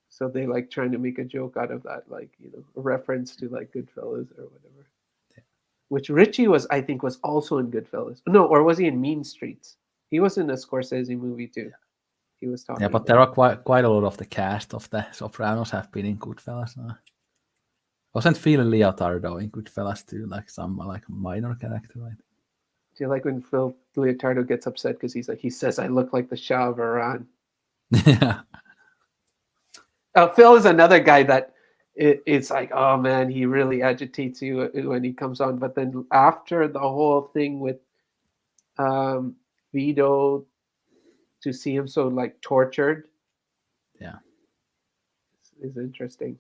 So they like trying to make a joke out of that, like, a reference to like Goodfellas or whatever. Yeah. Which Richie I think was also in Goodfellas. No, or was he in Mean Streets? He was in a Scorsese movie too. Yeah. He was talking. Yeah, but there are quite a lot of the cast of the Sopranos have been in Goodfellas now. Wasn't Phil Leotardo in Goodfellas too, like some like minor character, right? Do you like when Phil Leotardo gets upset because he says I look like the Shah of Iran? Yeah. Phil is another guy that it's like, oh man, he really agitates you when he comes on. But then after the whole thing with Vito, to see him so like tortured, yeah, is interesting.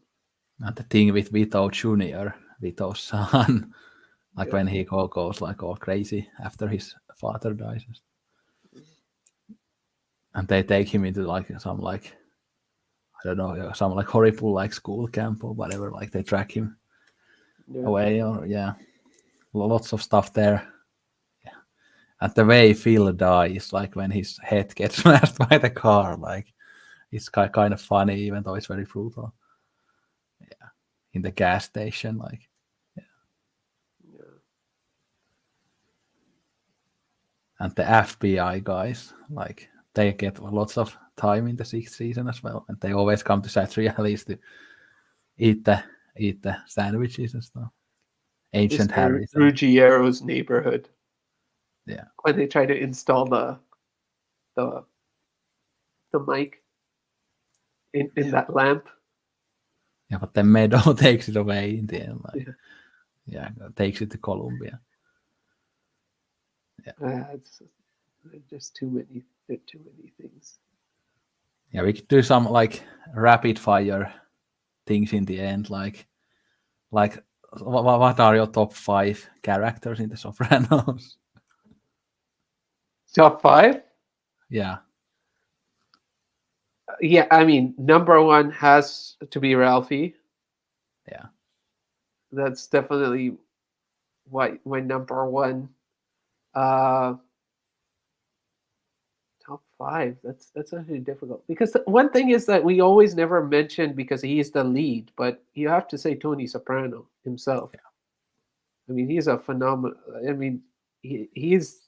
And the thing with Vito Jr., Vito's son, like when he goes like all crazy after his father dies, and they take him into like some like, I don't know, some like horrible like school camp or whatever. Like they track him away, or lots of stuff there. Yeah, and the way Phil dies, like when his head gets smashed by the car, like it's kind of funny, even though it's very brutal. Yeah, in the gas station, like. And the FBI guys, like they get lots of time in the 6th season as well, and they always come to Satriali's to eat the sandwiches and stuff. Agent Harry. Ruggiero's neighborhood. Yeah. When they try to install the mic in that lamp. Yeah, but then Meadow takes it away in the end. Like, takes it to Columbia. Yeah. It's just too many things. Yeah, we could do some like rapid fire things in the end, like what are your top 5 characters in the Sopranos? Top 5? Yeah. Yeah, I mean, number 1 has to be Ralphie. Yeah. That's definitely my number one uh, top five. That's actually difficult because one thing is that we always never mention because he's the lead, but you have to say Tony Soprano himself. I mean, he's a phenomenal. I mean, he's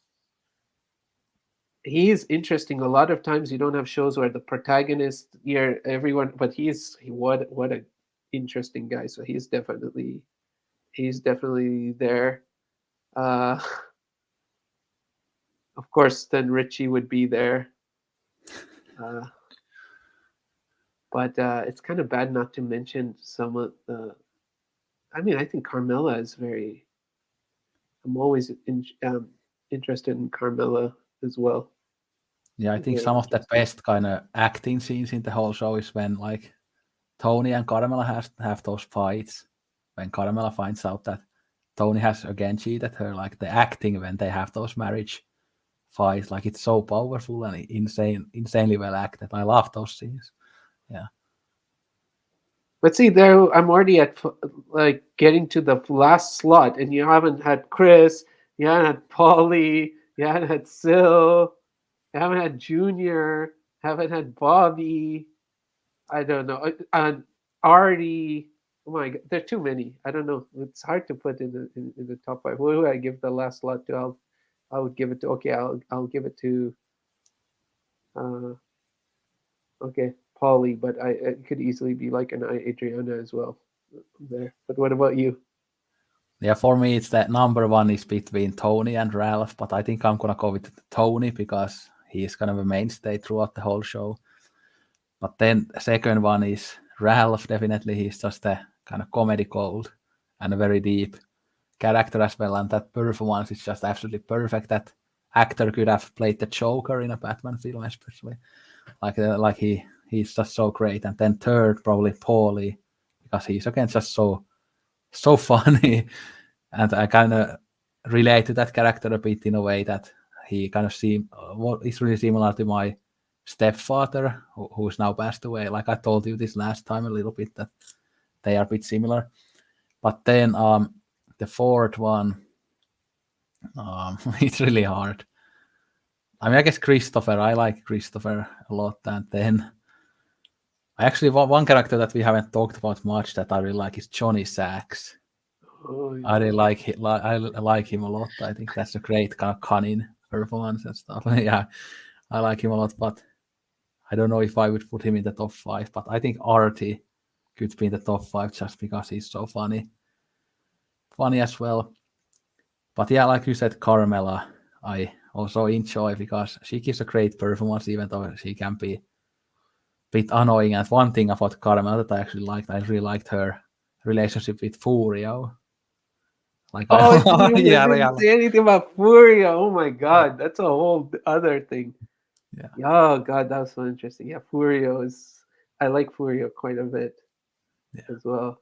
interesting. A lot of times you don't have shows where the protagonist, you're everyone, but what a interesting guy. So he's definitely there. Uh, of course, then Richie would be there. Uh, but it's kind of bad not to mention some of the. I mean, I think Carmela is very. I'm always interested in Carmela as well. Yeah, I think Very some of the interesting. best kind of acting scenes in the whole show is when like Tony and Carmela have those fights. When Carmela finds out that Tony has again cheated her, like the acting when they have those marriage fights, like it's so powerful and insanely well acted. I love those scenes. Yeah. But see, there I'm already at like getting to the last slot, and you haven't had Chris, you haven't had Polly, you haven't had Sil, you haven't had Junior, haven't had Bobby. I don't know, and Artie. Oh my God, there are too many. I don't know. It's hard to put in the top five. Who do I give the last slot to? I would give it to. Okay, I'll give it to. Uh, okay, Polly, but it could easily be like an Adriana as well there. But what about you? Yeah, for me, it's that number one is between Tony and Ralph, but I think I'm gonna go with Tony because he is kind of a mainstay throughout the whole show. But then the second one is Ralph. Definitely, he's just a kind of comedy gold and a very deep character as well. And that performance is just absolutely perfect. That actor could have played the Joker in a Batman film, especially. Like he's just so great. And then third, probably Paulie, because he's again just so funny. And I kind of relate to that character a bit in a way that he kind of is really similar to my stepfather, who's now passed away. Like I told you this last time a little bit that they are a bit similar. But then the fourth one, it's really hard. I mean, I guess Christopher. I like Christopher a lot, and then I actually one character that we haven't talked about much that I really like is Johnny Sachs. Oh, I really yeah. like I like him a lot. I think that's a great kind of cunning performance and stuff. Yeah, I like him a lot, but I don't know if I would put him in the top five. But I think Artie could be in the top five just because he's so funny as well. But yeah, like you said, Carmela, I also enjoy because she gives a great performance, even though she can be a bit annoying. And one thing about Carmela that I actually liked, I really liked her relationship with Furio. Like Oh, I I, didn't even yeah, didn't say anything about Furia. Oh my God, that's a whole other thing. yeah, Oh God, that was so interesting. Yeah, Furio is. I like Furio quite a bit yeah. as well.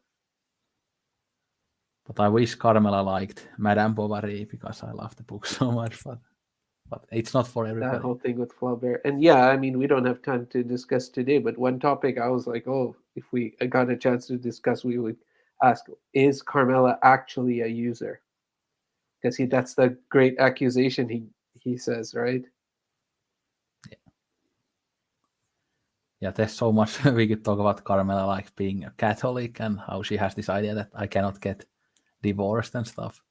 But I wish Carmela liked Madame Bovary because I love the book so much. But it's not for That everybody. whole thing with Flaubert, and yeah, I mean, we don't have time to discuss today. But one topic I was like, oh, if we got a chance to discuss, we would ask: Is Carmela actually a user? Because Yeah, that's the great accusation he says, right? yeah, yeah. There's so much we could talk about Carmela, like being a Catholic and how she has this idea that I cannot get divorced and stuff.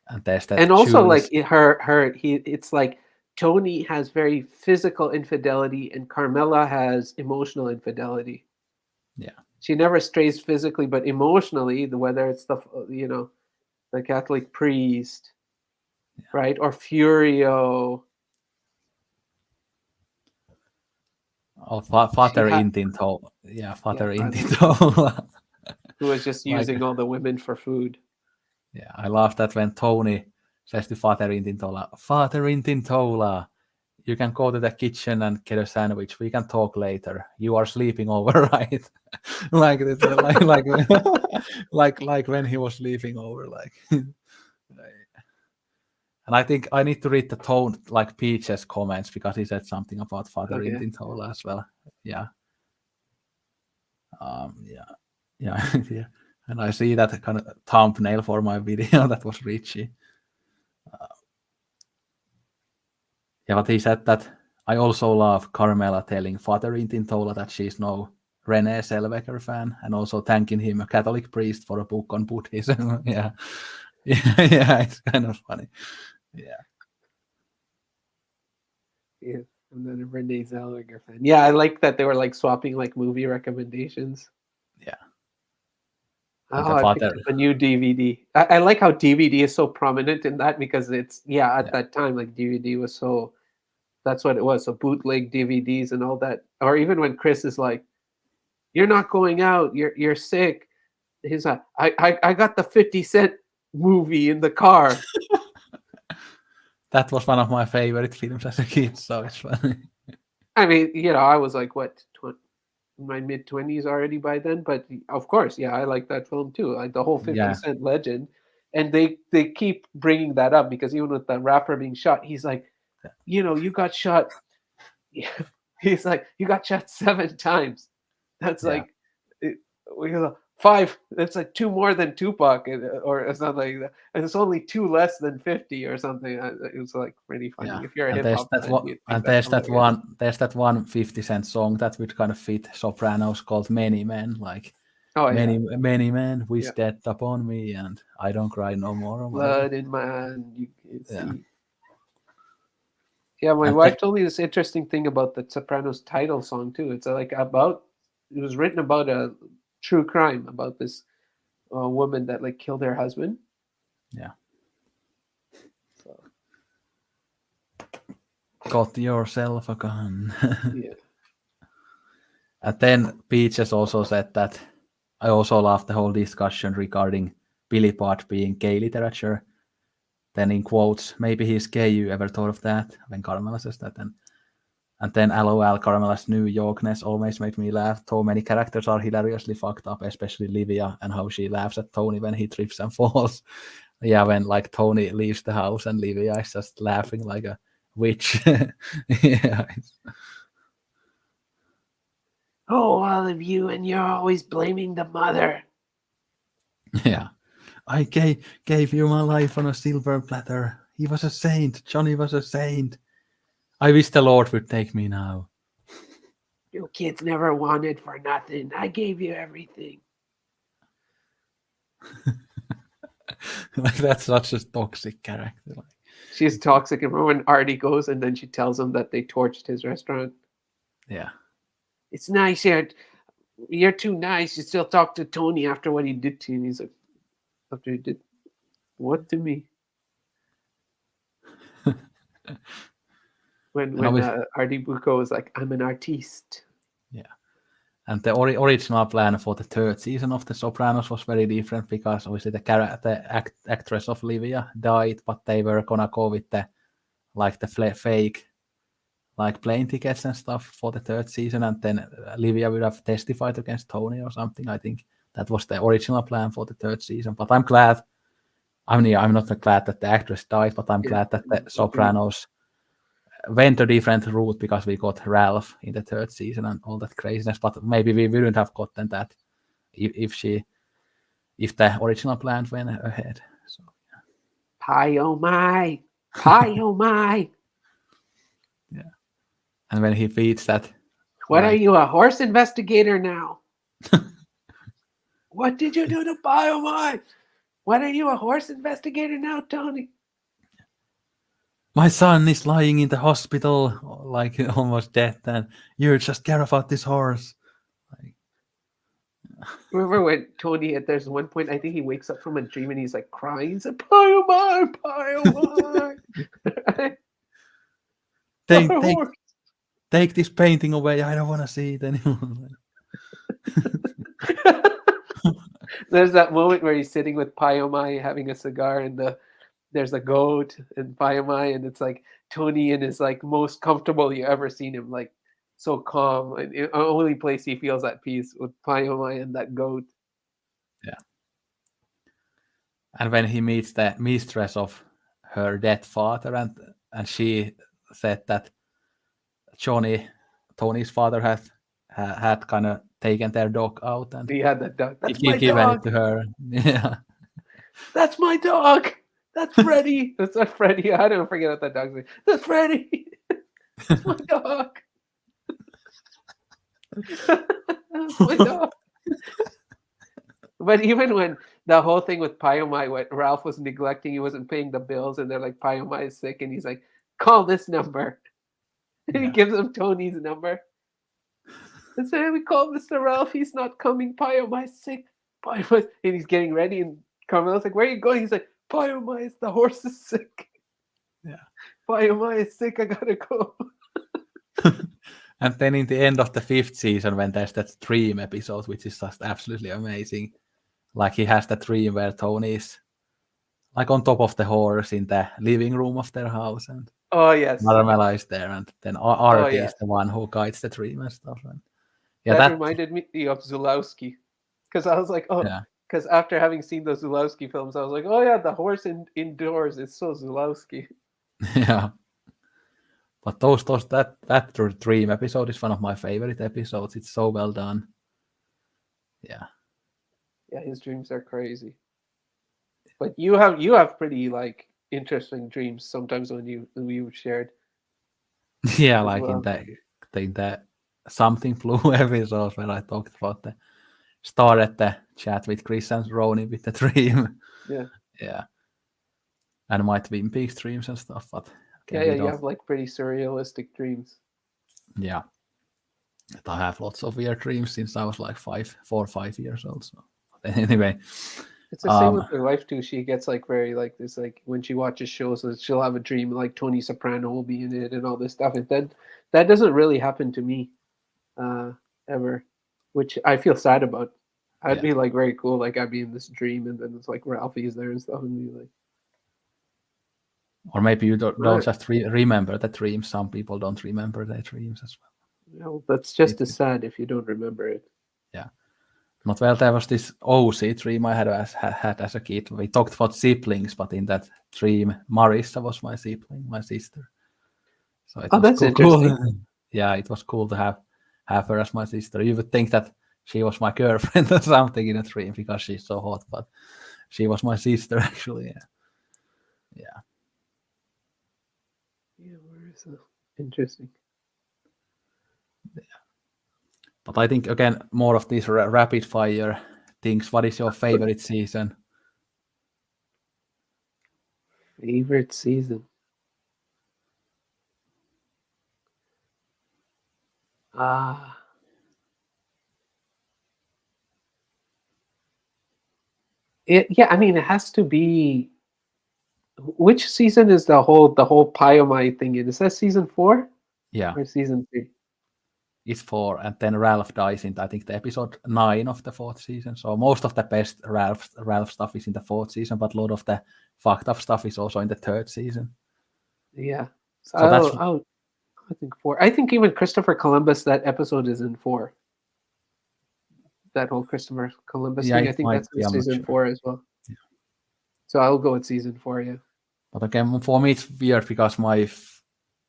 And there's And that also like Jewish. it's like Tony has very physical infidelity and Carmela has emotional infidelity. Yeah, She never strays physically, but emotionally, whether it's the Catholic priest, right, or Furio, oh, she Father had Intinto. Yeah, yeah, Father Father Intinto. who was just Like, using all the women for food. yeah, I love that when Tony says to Father Intintola, Father Intintola, you can go to the kitchen and get a sandwich. We can talk later. You are sleeping over, right? Like this, like when he was sleeping over, like. And I think I need to read the tone, like Peach's comments, because he said something about Father Okay. Intintola as well. Yeah, yeah, yeah, yeah. And I see that kind of thumbnail for my video. That was Richie. Yeah, but he said that I also love Carmela telling Father Intintola that she's no Renee Zellweger fan, and also thanking him, a Catholic priest, for a book on Buddhism. Yeah. Yeah, it's kind of funny. Yeah. Yeah, I'm not a Renee Zellweger fan. Yeah, I like that they were like swapping like movie recommendations. Yeah. And Oh, the I picked father, up a new DVD. I like how DVD is so prominent in that because it's at yeah, that time like DVD was so that's what it was. So bootleg DVDs and all that. Or even when Chris is like, "You're not going out. You're sick." He's like, "I got the 50 Cent movie in the car." that was one of my favorite films as a kid, so it's funny. I mean, I was like what in my mid 20s already by then, but of course, yeah, I like that film too. Like the whole 50 Yeah. Cent legend, and they keep bringing that up because even with the rapper being shot, he's like, you got shot. He's like, you got shot 7 times. That's Yeah. like we go, five. That's like two more than Tupac, or something like that. And it's only two less than 50 or something. It was like pretty funny. Yeah. If you're a And hip hop fan, you'd think that's hilarious. there's that one 50 Cent song that would kind of fit Sopranos called Many Men, like Oh yeah, many men wish yeah. death upon me and I don't cry no more or whatever. Blood in my hand, you can Yeah. see. Yeah, my And wife told me this interesting thing about the Sopranos title song too. It's like it was written about a true crime about this woman that like killed her husband. yeah. So Got yourself a gun. yeah, And then Peaches also said that I also love the whole discussion regarding Billy Part being gay literature. Then in quotes, maybe he's gay, you ever thought of that? When Carmela says that. And then LOL, Carmela's New Yorkness always made me laugh. So many characters are hilariously fucked up, especially Livia and how she laughs at Tony when he trips and falls. Yeah, when like Tony leaves the house and Livia is just laughing like a witch. Yeah. oh, all of you, and you're always blaming the mother. Yeah. I gave you my life on a silver platter. He was a saint. Johnny was a saint. I wish the Lord would take me now. You kids never wanted for nothing. I gave you everything. Like that's such a toxic character. Like, She's toxic. And remember when Artie goes and then she tells him that they torched his restaurant? yeah. It's nice here. You're too nice. You still talk to Tony after what he did to you. And he's like, after he did what to me? When Artie Bucco was like, I'm an artiste. Yeah. And the original plan for the third season of The Sopranos was very different because obviously the actress of Livia died, but they were gonna go with the fake like plane tickets and stuff for the third season, and then Livia would have testified against Tony or something. I think that was the original plan for the third season. But I'm glad. I mean, I'm not glad that the actress died, but I'm glad that the Sopranos went a different route because we got Ralph in the third season and all that craziness. But maybe we wouldn't have gotten that if the original plan went ahead. So Pie oh my, pie oh my. yeah, and when he feeds that, What are you, a horse investigator now? What did you do to pie oh my? What are you, a horse investigator now, Tony? My son is lying in the hospital, like almost dead, and you just care about this horse. Like, Remember when Tony, there's one point, I think he wakes up from a dream and he's like crying. He's like, pie oh my. take this painting away. I don't want to see it anymore. There's that moment where he's sitting with Payomai having a cigar, and there's a goat and Payomai, and it's like Tony in his like most comfortable you ever seen him, like so calm. And the only place he feels at peace with Payomai and that goat. Yeah. And when he meets the mistress of her dead father, and she said that Tony's father had kind of taken their dog out and He had that dog. That's he my given it dog. to her. Yeah. That's my dog. That's Freddy. That's not Freddy. I don't forget what that dog's name. That's Freddy. That's my dog. That's my dog. But even when the whole thing with Pyomai, what Ralph was neglecting, he wasn't paying the bills, and they're like, Pyomai is sick, and he's like, call this number. And he Yeah. gives him Tony's number. And so we call Mr. Ralph, he's not coming, Pyomai's sick. Pyomai's, and he's getting ready, and Carmelo's like, where are you going? He's like, Pyomai, the horse is sick. Yeah. Pyomai is sick, I gotta go. And then in the end of the 5th season, when there's that dream episode, which is just absolutely amazing, like he has the dream where Tony is like on top of the horse in the living room of their house, and Oh, yes. Marmela is there, and then Artie yes. is the one who guides the dream and stuff. And that reminded me of Zulawski. Because I was like, oh, yeah, because after having seen the Zulawski films, I was like, oh yeah, the horse indoors is so Zulawski. yeah. But that dream episode is one of my favorite episodes. It's so well done. Yeah. Yeah, his dreams are crazy. But you have pretty like interesting dreams sometimes when you shared. Yeah, as like well. in the Something Blue episode where I talked about the started the chat with Chris and Ronnie with the dream. Yeah. Yeah. And my Twin Peaks dreams and stuff, but Yeah, you have like pretty surrealistic dreams. Yeah. I have lots of weird dreams since I was like 4 or 5 years old. So anyway. It's the same with my wife too. She gets like very like this, like when she watches shows, she'll have a dream like Tony Soprano will be in it and all this stuff. And then that doesn't really happen to me ever, which I feel sad about. I'd be like very cool, like I'd be in this dream and then it's like Ralphie's there and stuff, and be like. Or maybe you don't just remember the dreams. Some people don't remember their dreams as well. No, that's just as sad if you don't remember it. Yeah. Not well, there was this OC dream I had as a kid. We talked about siblings, but in that dream, Marissa was my sibling, my sister. So it was that's interesting. Yeah, it was cool to have her as my sister. You would think that she was my girlfriend or something in a dream because she's so hot, but she was my sister actually. Yeah. Yeah, Marissa. Interesting. Yeah. But I think, again, more of these rapid fire things. What is your favorite season? Favorite season? Yeah, I mean, it has to be. Which season is the whole Pyomai thing in? Is that season 4? Yeah. Or season 3? It's 4, and then Ralph dies in, I think, the episode 9 of the 4th season. So most of the best Ralph stuff is in the 4th season, but a lot of the fucked up stuff is also in the 3rd season. Yeah. So I think 4. I think even Christopher Columbus, that episode is in 4. That whole Christopher Columbus thing, I think that's in season 4 as well. Yeah. So I'll go with season 4, yeah. But again, for me, it's weird because my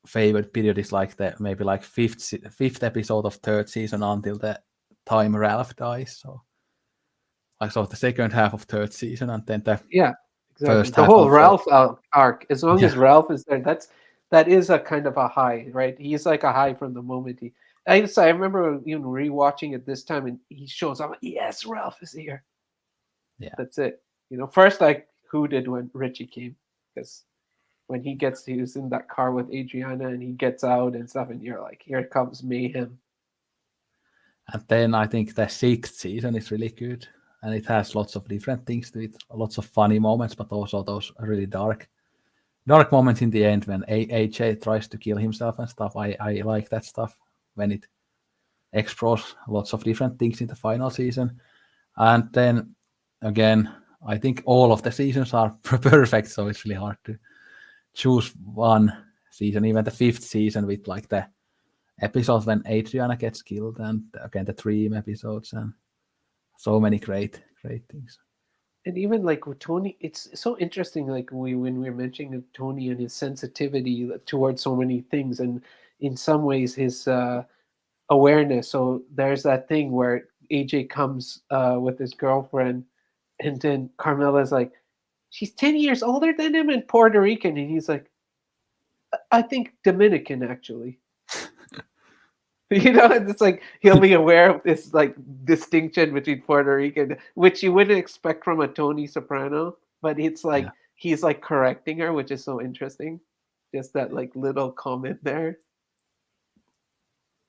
favorite period is like maybe like fifth episode of 3rd season until the time Ralph dies. So I saw the second half of 3rd season, and then the first the half whole of Ralph arc. As long as Ralph is there, that is a kind of a high, right? He's like a high from the moment I remember even rewatching it this time, and he shows up. Yes, Ralph is here. Yeah, that's it. First I hooted when Richie came, because when he was in that car with Adriana and he gets out and stuff, and you're like, here comes mayhem. And then I think the 6th season is really good, and it has lots of different things to it, lots of funny moments, but also those really dark moments in the end when AJ tries to kill himself and stuff. I like that stuff when it explores lots of different things in the final season. And then again, I think all of the seasons are perfect, so it's really hard to choose one season. Even the 5th season with like the episodes when Adriana gets killed, and again the dream episodes, and so many great things. And even like with Tony, it's so interesting. Like when we're mentioning Tony and his sensitivity towards so many things, and in some ways his awareness. So there's that thing where AJ comes with his girlfriend, and then Carmela's like, she's 10 years older than him and Puerto Rican. And he's like, I think Dominican, actually. It's like he'll be aware of this like distinction between Puerto Rican, which you wouldn't expect from a Tony Soprano, but it's like Yeah. he's like correcting her, which is so interesting. Just that like little comment there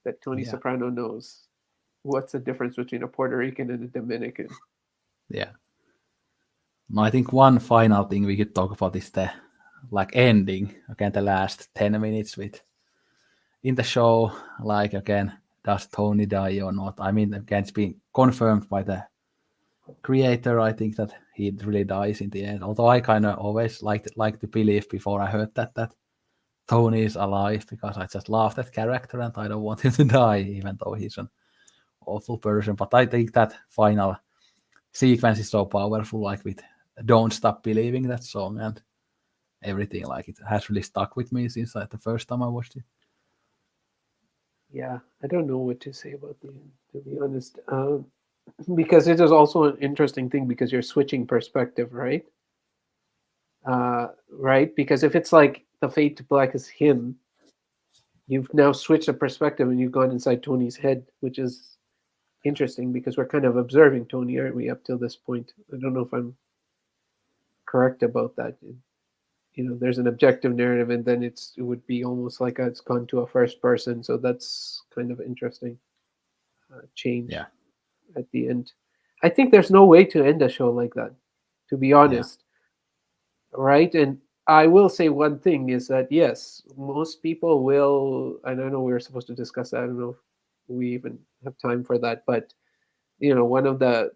that Tony Yeah. Soprano knows what's the difference between a Puerto Rican and a Dominican. Yeah. No, I think one final thing we could talk about is the like ending. Again, the last 10 minutes with in the show, like again, does Tony die or not? I mean, again, it's been confirmed by the creator. I think that he really dies in the end. Although I kind of always like to believe before I heard that Tony is alive, because I just love that character and I don't want him to die, even though he's an awful person. But I think that final sequence is so powerful, like with "Don't Stop Believing" that song and everything. Like it has really stuck with me since like the first time I watched it. Yeah, I don't know what to say about the end, to be honest. Because it is also an interesting thing because you're switching perspective, right? Right? Because if it's like the fade to black is him, you've now switched the perspective and you've gone inside Tony's head, which is interesting because we're kind of observing Tony, aren't we, up till this point? I don't know if I'm correct about that. There's an objective narrative, and then it would be almost like it's gone to a first person. So that's kind of interesting change Yeah, at the end. I think there's no way to end a show like that, to be yeah, honest, right? And I will say one thing is that yes, most people will, and I know we were supposed to discuss that. I don't know if we even have time for that, but one of the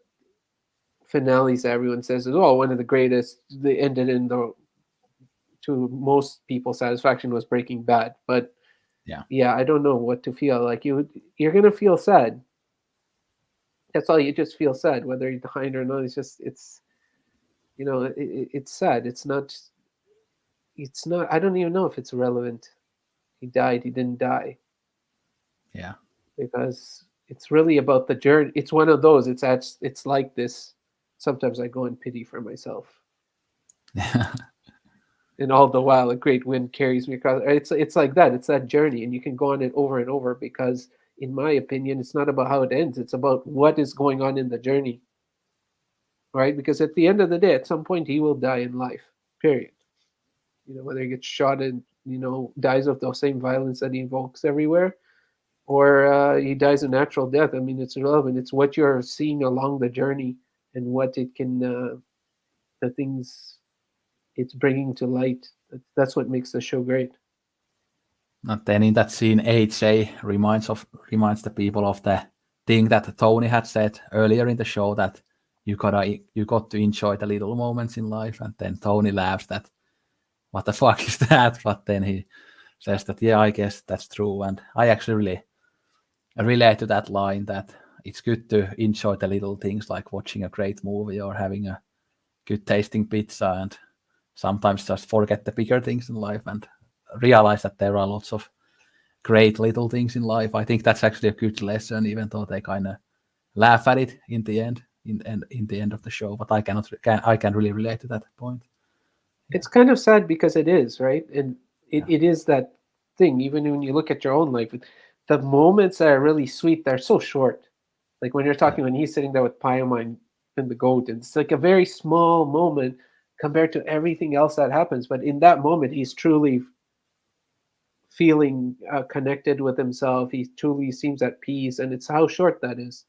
finales that everyone says is, oh, one of the greatest. They ended in the to most people's satisfaction was Breaking Bad, but yeah, yeah, I don't know what to feel like. You're gonna feel sad. That's all. You just feel sad, whether you're behind or not. It's sad. It's not. It's not. I don't even know if it's relevant. He died. He didn't die yeah. because it's really about the journey. It's one of those. It's like this. Sometimes I go in pity for myself, and all the while a great wind carries me across. It's like that. It's that journey, and you can go on it over and over because, in my opinion, it's not about how it ends. It's about what is going on in the journey, right? Because at the end of the day, at some point, he will die in life. Period. Whether he gets shot and dies of the same violence that he invokes everywhere, or he dies a natural death. I mean, it's irrelevant. It's what you're seeing along the journey and what it can, the things it's bringing to light. That's what makes the show great. And then in that scene, AJ reminds the people of the thing that Tony had said earlier in the show, that you got to enjoy the little moments in life. And then Tony laughs that what the fuck is that? But then he says that yeah, I guess that's true. And I actually really relate to that line, that it's good to enjoy the little things like watching a great movie or having a good tasting pizza, and sometimes just forget the bigger things in life and realize that there are lots of great little things in life. I think that's actually a good lesson, even though they kind of laugh at it in the end, in the end of the show. But I can really relate to that point. It's kind of sad because it is, right? And Yeah, it is that thing. Even when you look at your own life, the moments that are really sweet, they're so short. Like when you're yeah, talking, when he's sitting there with Pyamine and the goat, it's like a very small moment compared to everything else that happens. But in that moment, he's truly feeling connected with himself. He truly seems at peace, and it's how short that is.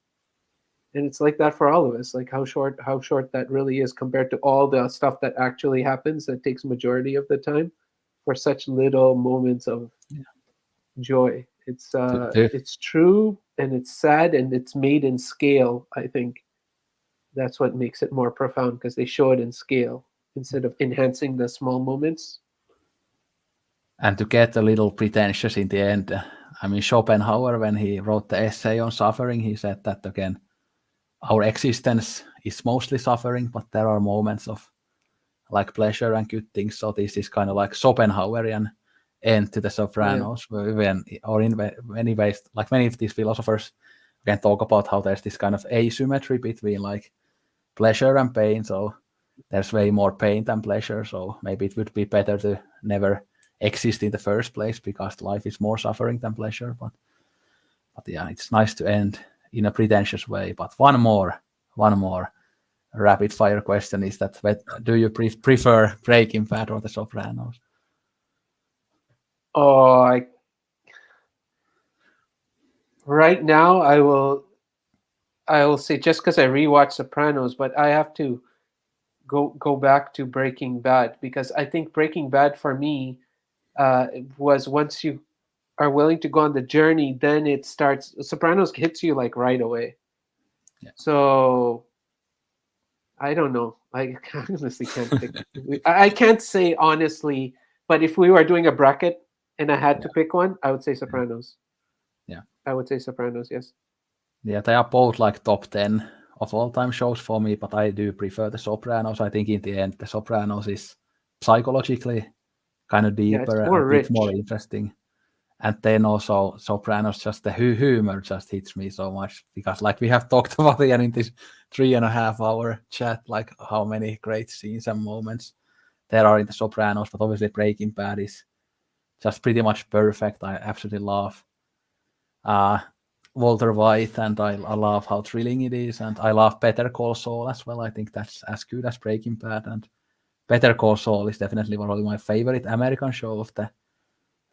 And it's like that for all of us. Like how short that really is compared to all the stuff that actually happens that takes majority of the time for such little moments of yeah. joy. It's Do, uh, do, it's true and it's sad and it's made in scale. I think that's what makes it more profound because they show it in scale instead of enhancing the small moments. and to get a little pretentious in the end, I mean, Schopenhauer, when he wrote the essay on suffering, he said that again, our existence is mostly suffering, but there are moments of like pleasure and good things. So this is kind of like Schopenhauerian end to the Sopranos, even or in many ways, like many of these philosophers can talk about how there's this kind of asymmetry between like pleasure and pain. So there's way more pain than pleasure. So maybe it would be better to never exist in the first place because life is more suffering than pleasure. But yeah, it's nice to end in a pretentious way. But one more rapid fire question is that: do you prefer Breaking Bad or The Sopranos? Oh, right now I will say just because I rewatched Sopranos, but I have to go back to Breaking Bad because I think Breaking Bad for me was once you are willing to go on the journey, then it starts. Sopranos hits you like right away. Yeah. So I don't know. I honestly can't pick. I can't say honestly, but if we were doing a bracket and I had to pick one, I would say Sopranos. Yeah. I would say Sopranos, yes. Yeah, they are both like top 10 of all time shows for me, but I do prefer The Sopranos. I think in the end, The Sopranos is psychologically kind of Yeah, it's deeper, a more bit rich. more interesting. And then also Sopranos, just the humor just hits me so much because like we have talked about it in this 3.5 hour chat, like how many great scenes and moments there are in The Sopranos, but obviously Breaking Bad is just pretty much perfect. I absolutely love Walter White, and I love how thrilling it is, and I love Better Call Saul as well. I think that's as good as Breaking Bad, and Better Call Saul is definitely one of my favorite American show of the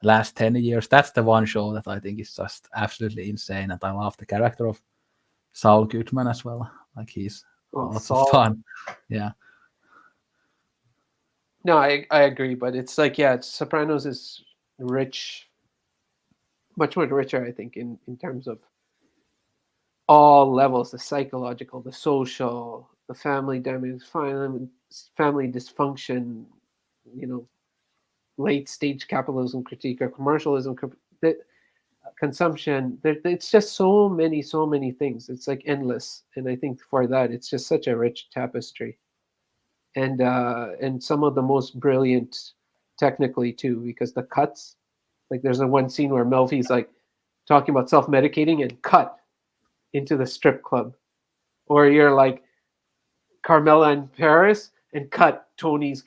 last 10 years. That's the one show that I think is just absolutely insane, and I love the character of Saul Goodman as well. Like he's lots of fun. Yeah. No, I agree, but it's like Sopranos is rich, much more richer, I think, in terms of all levels: the psychological, the social, the family dynamics, family dysfunction, you know, late stage capitalism critique or commercialism, consumption. It's just so many things. It's like endless, and I think for that, it's just such a rich tapestry, and some of the most brilliant technically too, because the cuts, like there's a one scene where Melfi's like talking about self-medicating and cut into the strip club, or you're like Carmela in Paris and cut Tony's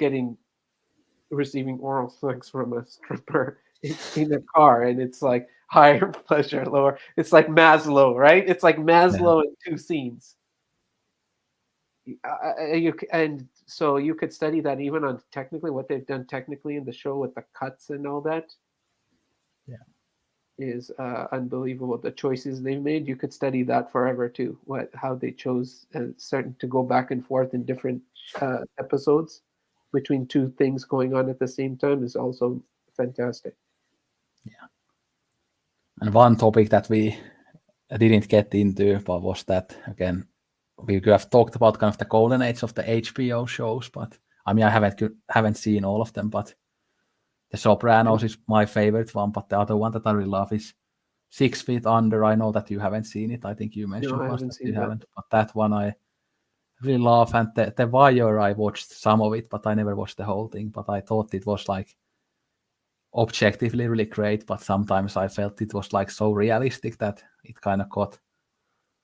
receiving oral sex from a stripper in a car, and it's like higher pleasure, lower. It's like Maslow, right? It's like Yeah. Maslow in two scenes. And so you could study that even on technically what they've done technically in the show with the cuts and all that. Yeah. Is unbelievable. The choices they've made, you could study that forever too. How they chose certain to go back and forth in different episodes between two things going on at the same time is also fantastic. Yeah. And one topic that we didn't get into, but was that again, we could have talked about kind of the golden age of the HBO shows, but I mean, I haven't seen all of them, but The Sopranos is my favorite one, but the other one that I really love is 6 Feet Under. I know that you haven't seen it. I think you mentioned No, I once haven't that you seen that. haven't, but that one I really love. And the Wire, I watched some of it, but I never watched the whole thing. But I thought it was like objectively really great, but sometimes I felt it was like so realistic that it kind of got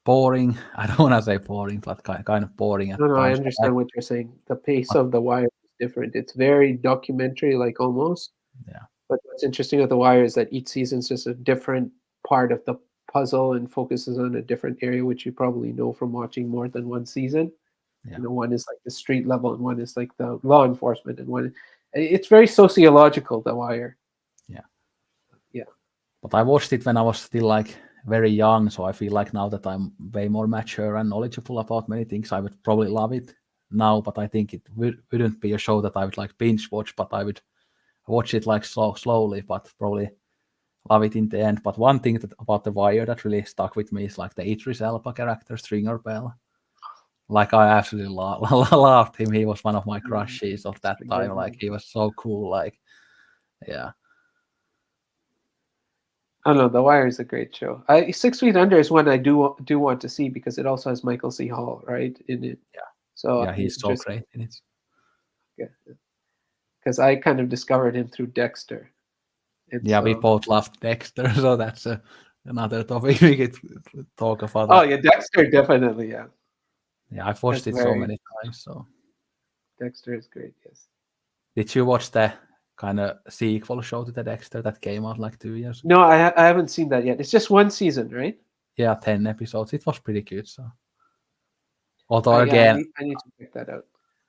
boring. I don't want to say boring, but kind of boring at No, I times. understand what you're saying. The pace But of The Wire is different. It's very documentary, like almost. yeah, But what's interesting with The Wire is that each season's just a different part of the puzzle and focuses on a different area, which you probably know from watching more than one season. yeah, One is like the street level, and one is like the law enforcement, and one it's very sociological. The Wire. yeah. Yeah. But I watched it when I was still like very young, so I feel like now that I'm way more mature and knowledgeable about many things, I would probably love it now. But I think it wouldn't be a show that I would like binge watch, but I would watch it like slowly, but probably love it in the end. But one thing about The Wire that really stuck with me is like the Idris Elba character, Stringer Bell. Like I absolutely loved him. He was one of my crushes of that time. Like he was so cool. Like, yeah. I don't know. The Wire is a great show. 6 Feet Under is one I do want to see because it also has Michael C. Hall right in it. Yeah. So Yeah, I'm he's so interested. great in it. Yeah, because I kind of discovered him through Dexter. And Yeah, we so, both loved Dexter, so that's another topic we could talk about. oh yeah, Dexter definitely, yeah. Yeah, I've watched That's it so very many times. So, Dexter is great. Yes. did you watch the kind of sequel show to the Dexter that came out like 2 years ago? No, I haven't seen that yet. It's just one season, right? Yeah, 10 episodes. It was pretty good. So, although Yeah, again, I need to check that out.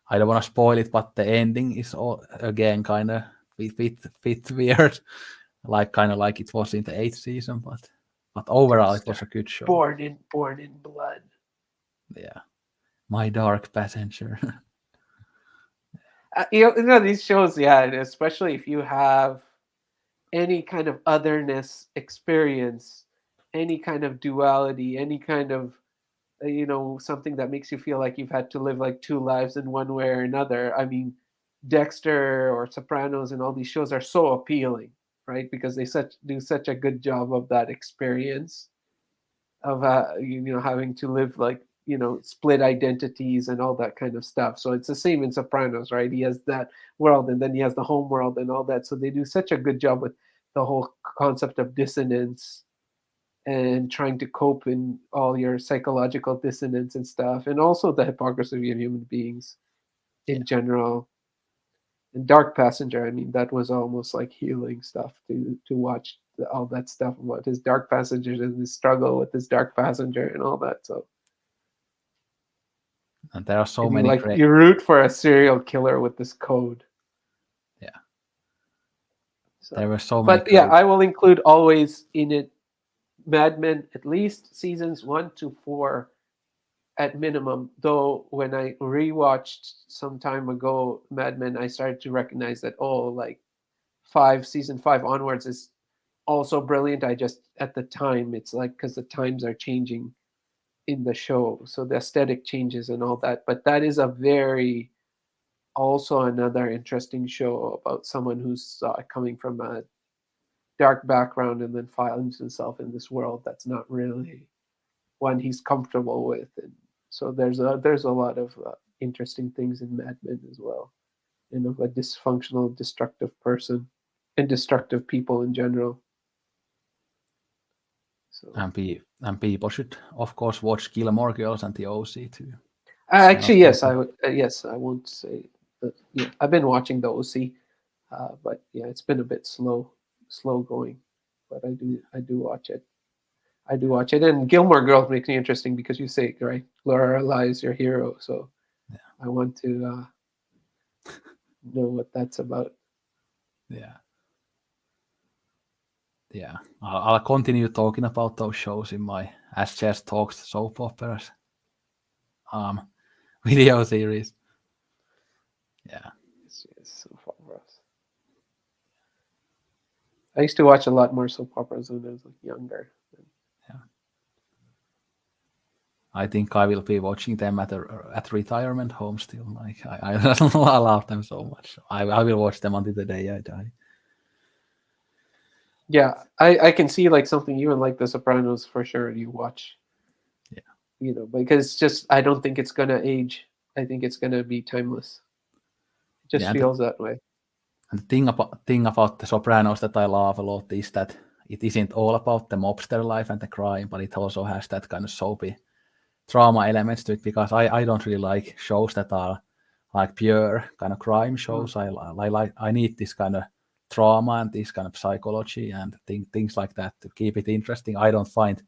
I don't want to spoil it, but the ending is all, again kind of bit weird, like kind of like it was in the 8th season. But overall, it Dexter, was a good show. born in blood. Yeah, My Dark Passenger. You know these shows, yeah, and especially if you have any kind of otherness experience, any kind of duality, any kind of something that makes you feel like you've had to live like two lives in one way or another. I mean, Dexter or Sopranos and all these shows are so appealing, right? Because they do such a good job of that experience of having to live like split identities and all that kind of stuff. So it's the same in Sopranos, right? He has that world and then he has the home world and all that. So they do such a good job with the whole concept of dissonance and trying to cope in all your psychological dissonance and stuff, and also the hypocrisy of human beings Yeah, in general. And Dark Passenger, I mean, that was almost like healing stuff to watch all that stuff about his dark passengers and his struggle with his dark passenger and all that. So, and there are so and you many like great. you root for a serial killer with this code. Yeah, So, there were so many but yeah, great. I will include always in it Mad Men, at least seasons 1 to 4 at minimum. Though when I rewatched some time ago Mad Men, I started to recognize that like season 5 onwards is also brilliant. I just at the time it's like because the times are changing in the show, so the aesthetic changes and all that. But that is a very also another interesting show about someone who's coming from a dark background and then finds himself in this world that's not really one he's comfortable with, and so there's a lot of interesting things in Mad Men as well, and of a dysfunctional, destructive person, and destructive people in general. So And people should of course watch Gilmore Girls and the OC too. One of actually, those. yes, I would. Yes, I won't say that. Yeah, I've been watching the OC, but yeah, it's been a bit slow going, but I do watch it. I do watch it, and Gilmore Girls makes me interesting because you say right, Laura is your hero, so Yeah, I want to know what that's about. yeah, yeah. I'll continue talking about those shows in my As Chess Talks soap operas um video series. Yeah, It's soap operas. I used to watch a lot more soap operas when I was like younger. yeah. I think I will be watching them at retirement home still. Like I love them so much. I will watch them until the day I die. Yeah, I can see like something even like The Sopranos for sure. You watch, Yeah, because it's just I don't think it's gonna age. I think it's gonna be timeless. It just yeah. feels that way. And the thing about the Sopranos that I love a lot is that it isn't all about the mobster life and the crime, but it also has that kind of soapy drama elements to it. Because I don't really like shows that are like pure kind of crime Mm. shows. I need this kind of drama and this kind of psychology and things like that to keep it interesting. I don't find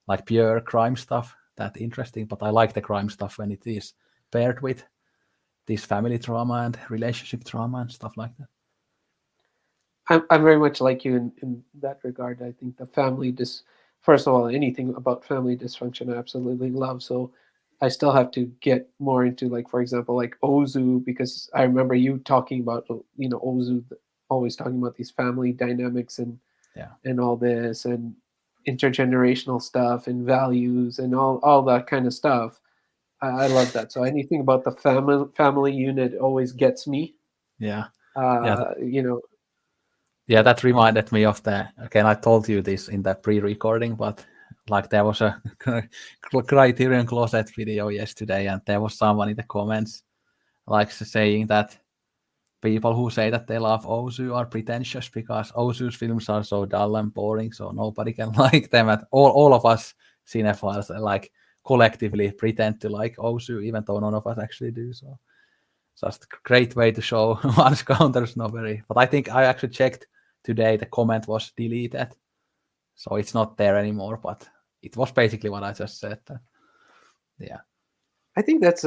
like pure crime stuff that interesting, but I like the crime stuff when it is paired with this family drama and relationship drama and stuff like that. I'm very much like you in that regard. I think the first of all, anything about family dysfunction I absolutely love. So I still have to get more into like, for example, like Ozu, because I remember you talking about, Ozu, always talking about these family dynamics Yeah. and all this and intergenerational stuff and values and all that kind of stuff. I love that. So anything about the family unit always gets me. Yeah. Yeah. Uh, you know, Yeah, yeah. that reminded me of again, I told you this in the pre-recording, but like there was a Criterion Closet video yesterday, and there was someone in the comments like saying that people who say that they love Ozu are pretentious because Ozu's films are so dull and boring, so nobody can like them. And all of us cinephiles like collectively pretend to like Ozu, even though none of us actually do. So just a great way to show one's counter snobbery. But I think I actually checked today, the comment was deleted, so it's not there anymore. But it was basically what I just said. Yeah. I think that's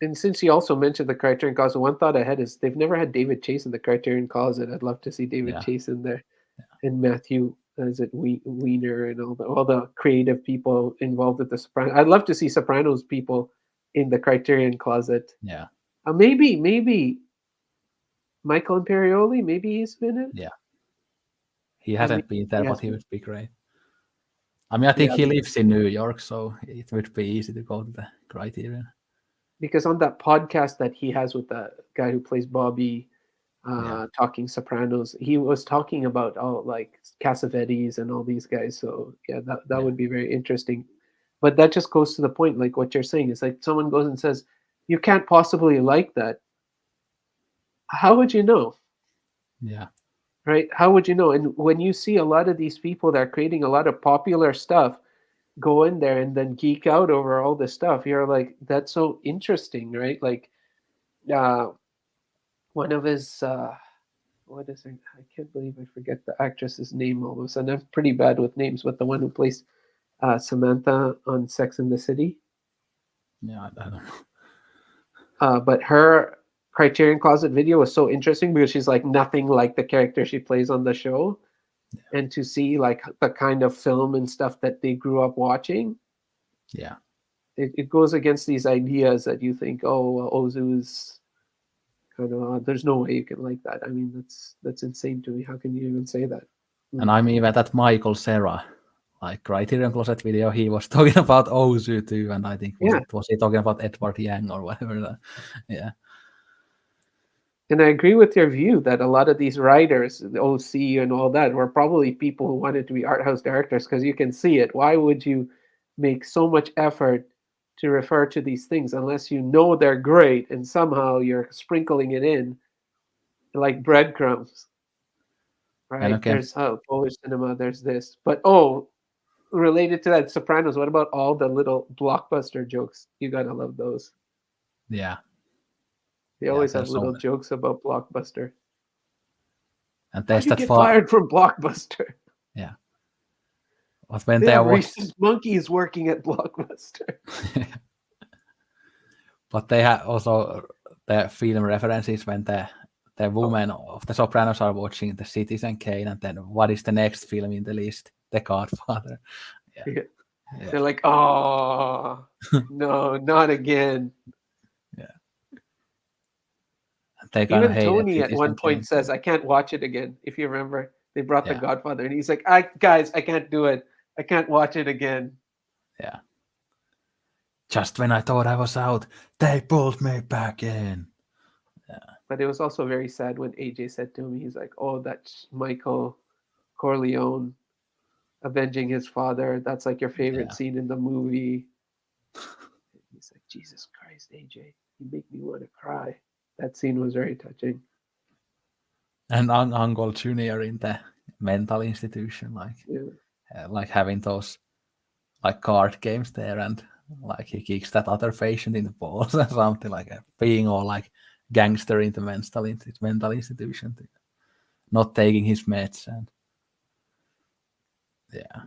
and since you also mentioned the Criterion Closet, one thought I had is they've never had David Chase in the Criterion Closet. I'd love to see David Chase in there, and Matthew, is it Weiner, and all the creative people involved with the Sopranos. I'd love to see Sopranos people in the Criterion Closet. Yeah. Maybe Michael Imperioli. Maybe he's been in. Yeah. He hasn't been there, but he would be great. I mean, I think he lives in New York, so it would be easy to go to the Criterion. Because on that podcast that he has with the guy who plays Bobby, talking Sopranos, he was talking about like Cassavetes and all these guys. So yeah, that would be very interesting. But that just goes to the point, like what you're saying is like someone goes and says, "You can't possibly like that." How would you know? Yeah. Right? How would you know? And when you see a lot of these people that are creating a lot of popular stuff go in there and then geek out over all this stuff, you're like, that's so interesting, right? Like one of his what is it? I can't believe I forget the actress's name all of a sudden. I'm pretty bad with names, but the one who plays Samantha on Sex and the City. Yeah, I don't know. But her Criterion Closet video was so interesting because she's like nothing like the character she plays on the show. And to see like the kind of film and stuff that they grew up watching. Yeah. It goes against these ideas that you think, Ozu's kind of, there's no way you can like that. I mean, that's insane to me. How can you even say that? And I mean, even that Michael Cera, like Criterion Closet video, he was talking about Ozu too, and I think was he talking about Edward Yang or whatever? Yeah. And I agree with your view that a lot of these writers, the OC and all that, were probably people who wanted to be art house directors because you can see it. Why would you make so much effort to refer to these things unless you know they're great and somehow you're sprinkling it in like breadcrumbs? Right? There's Polish cinema, there's this. But related to that, Sopranos, what about all the little blockbuster jokes? You gotta love those. Yeah. They always have little jokes about Blockbuster. And there's that get fired from Blockbuster. Yeah. But when they are racist monkeys working at Blockbuster. But they have also the film references when the women of the Sopranos are watching the Citizen Kane, and then what is the next film in the list? The Godfather. Yeah. They're like, oh, no, not again. Yeah. They even Tony at one point says, I can't watch it again. If you remember, they brought The Godfather, and he's like, guys, I can't do it. I can't watch it again. Yeah. Just when I thought I was out, they pulled me back in. Yeah. But it was also very sad when AJ said to him, he's like, oh, that's Michael Corleone avenging his father. That's like your favorite scene in the movie. He's like, Jesus Christ, AJ, you make me want to cry. That scene was very touching. And Uncle Junior in the mental institution, like having those like card games there, and like he kicks that other patient in the balls or something, like being all like gangster in the mental institution, not taking his meds, and yeah.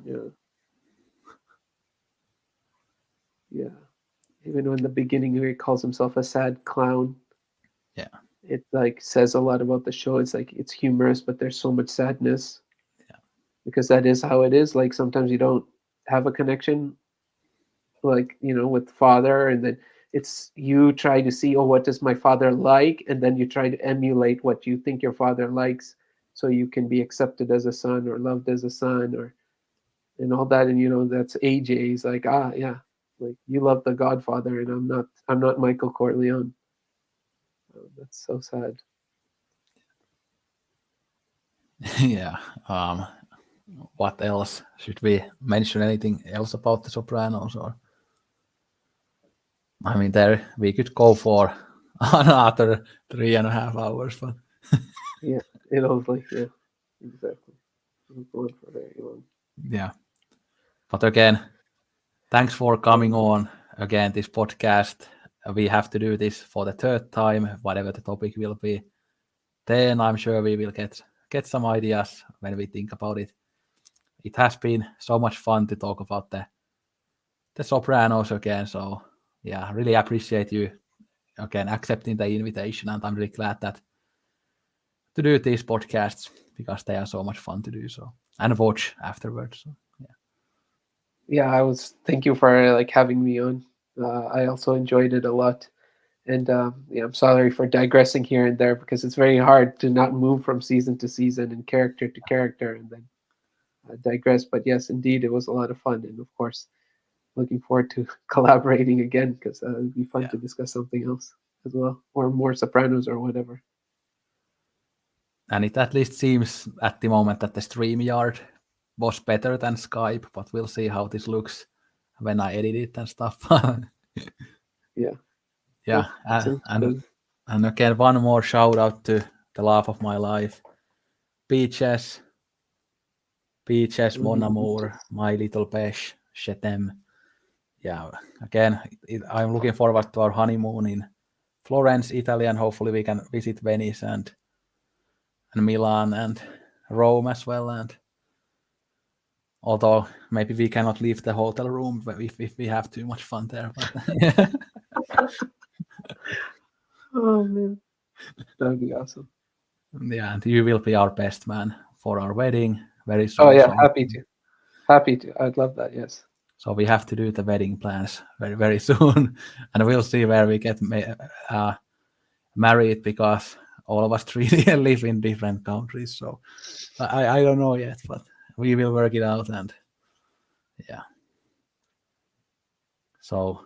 Even in the beginning where he calls himself a sad clown. Yeah. It like says a lot about the show. It's like it's humorous, but there's so much sadness. Yeah. Because that is how it is. Like sometimes you don't have a connection, like, with father, and then it's you try to see, what does my father like? And then you try to emulate what you think your father likes so you can be accepted as a son or loved as a son and all that. And that's AJ. He's like, yeah. Like you love The Godfather, and I'm not Michael Corleone. Oh, that's so sad. Yeah. What else? Should we mention anything else about The Sopranos? Or I mean, there we could go for After 3.5 hours. But Yeah, it was like, yeah, exactly. It was going for very long. yeah. But again, thanks for coming on again this podcast. We have to do this for the third time, whatever the topic will be. Then I'm sure we will get some ideas when we think about it. It has been so much fun to talk about the Sopranos again. So yeah, I really appreciate you again accepting the invitation, and I'm really glad that to do these podcasts because they are so much fun to do so and watch afterwards. So, yeah. Yeah, thank you for like having me on. I also enjoyed it a lot. And yeah, I'm sorry for digressing here and there because it's very hard to not move from season to season and character to character and then digress. But yes, indeed, it was a lot of fun. And of course, looking forward to collaborating again because it'd be fun Yeah. to discuss something else as well or more Sopranos or whatever. And it at least seems at the moment that the StreamYard was better than Skype, but we'll see how this looks when I edit it and stuff. Yeah. Yeah, Sounds good. and again, one more shout out to the love of my life, Peaches, Mon Amour, My Little Pesh, Je t'aime. Yeah, again, I'm looking forward to our honeymoon in Florence, Italy, and hopefully we can visit Venice and Milan and Rome as well. And although maybe we cannot leave the hotel room if we have too much fun there. But Oh man, that would be awesome. yeah, and you will be our best man for our wedding very Oh soon. yeah, So, happy to. I'd love that. Yes. so we have to do the wedding plans very, very soon. And we'll see where we get married because all of us three live in different countries. So I don't know yet, but we will work it out. And yeah. So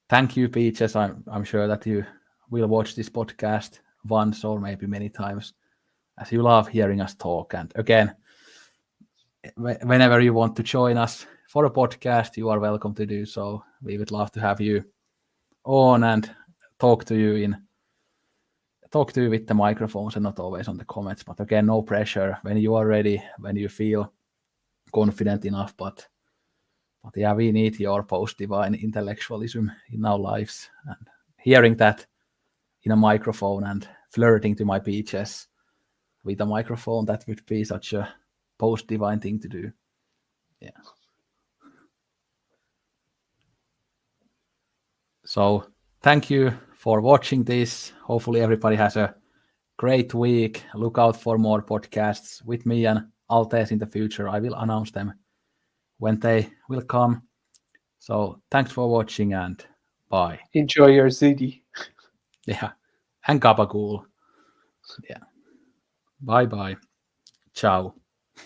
thank you, Peaches. I'm sure that you will watch this podcast once or maybe many times as you love hearing us talk. And again, whenever you want to join us for a podcast, you are welcome to do so. We would love to have you on and talk to you with the microphones and not always on the comments. But again, no pressure when you are ready, when you feel confident enough. But yeah, we need your post-divine intellectualism in our lives. And hearing that in a microphone and flirting to my Peaches with a microphone, that would be such a post-divine thing to do. Yeah. So thank you for watching this. Hopefully everybody has a great week. Look out for more podcasts with me and Altes in the future. I will announce them when they will come. So thanks for watching and bye. Enjoy your ziti. Yeah. And gabagool. Yeah. Bye bye. Ciao.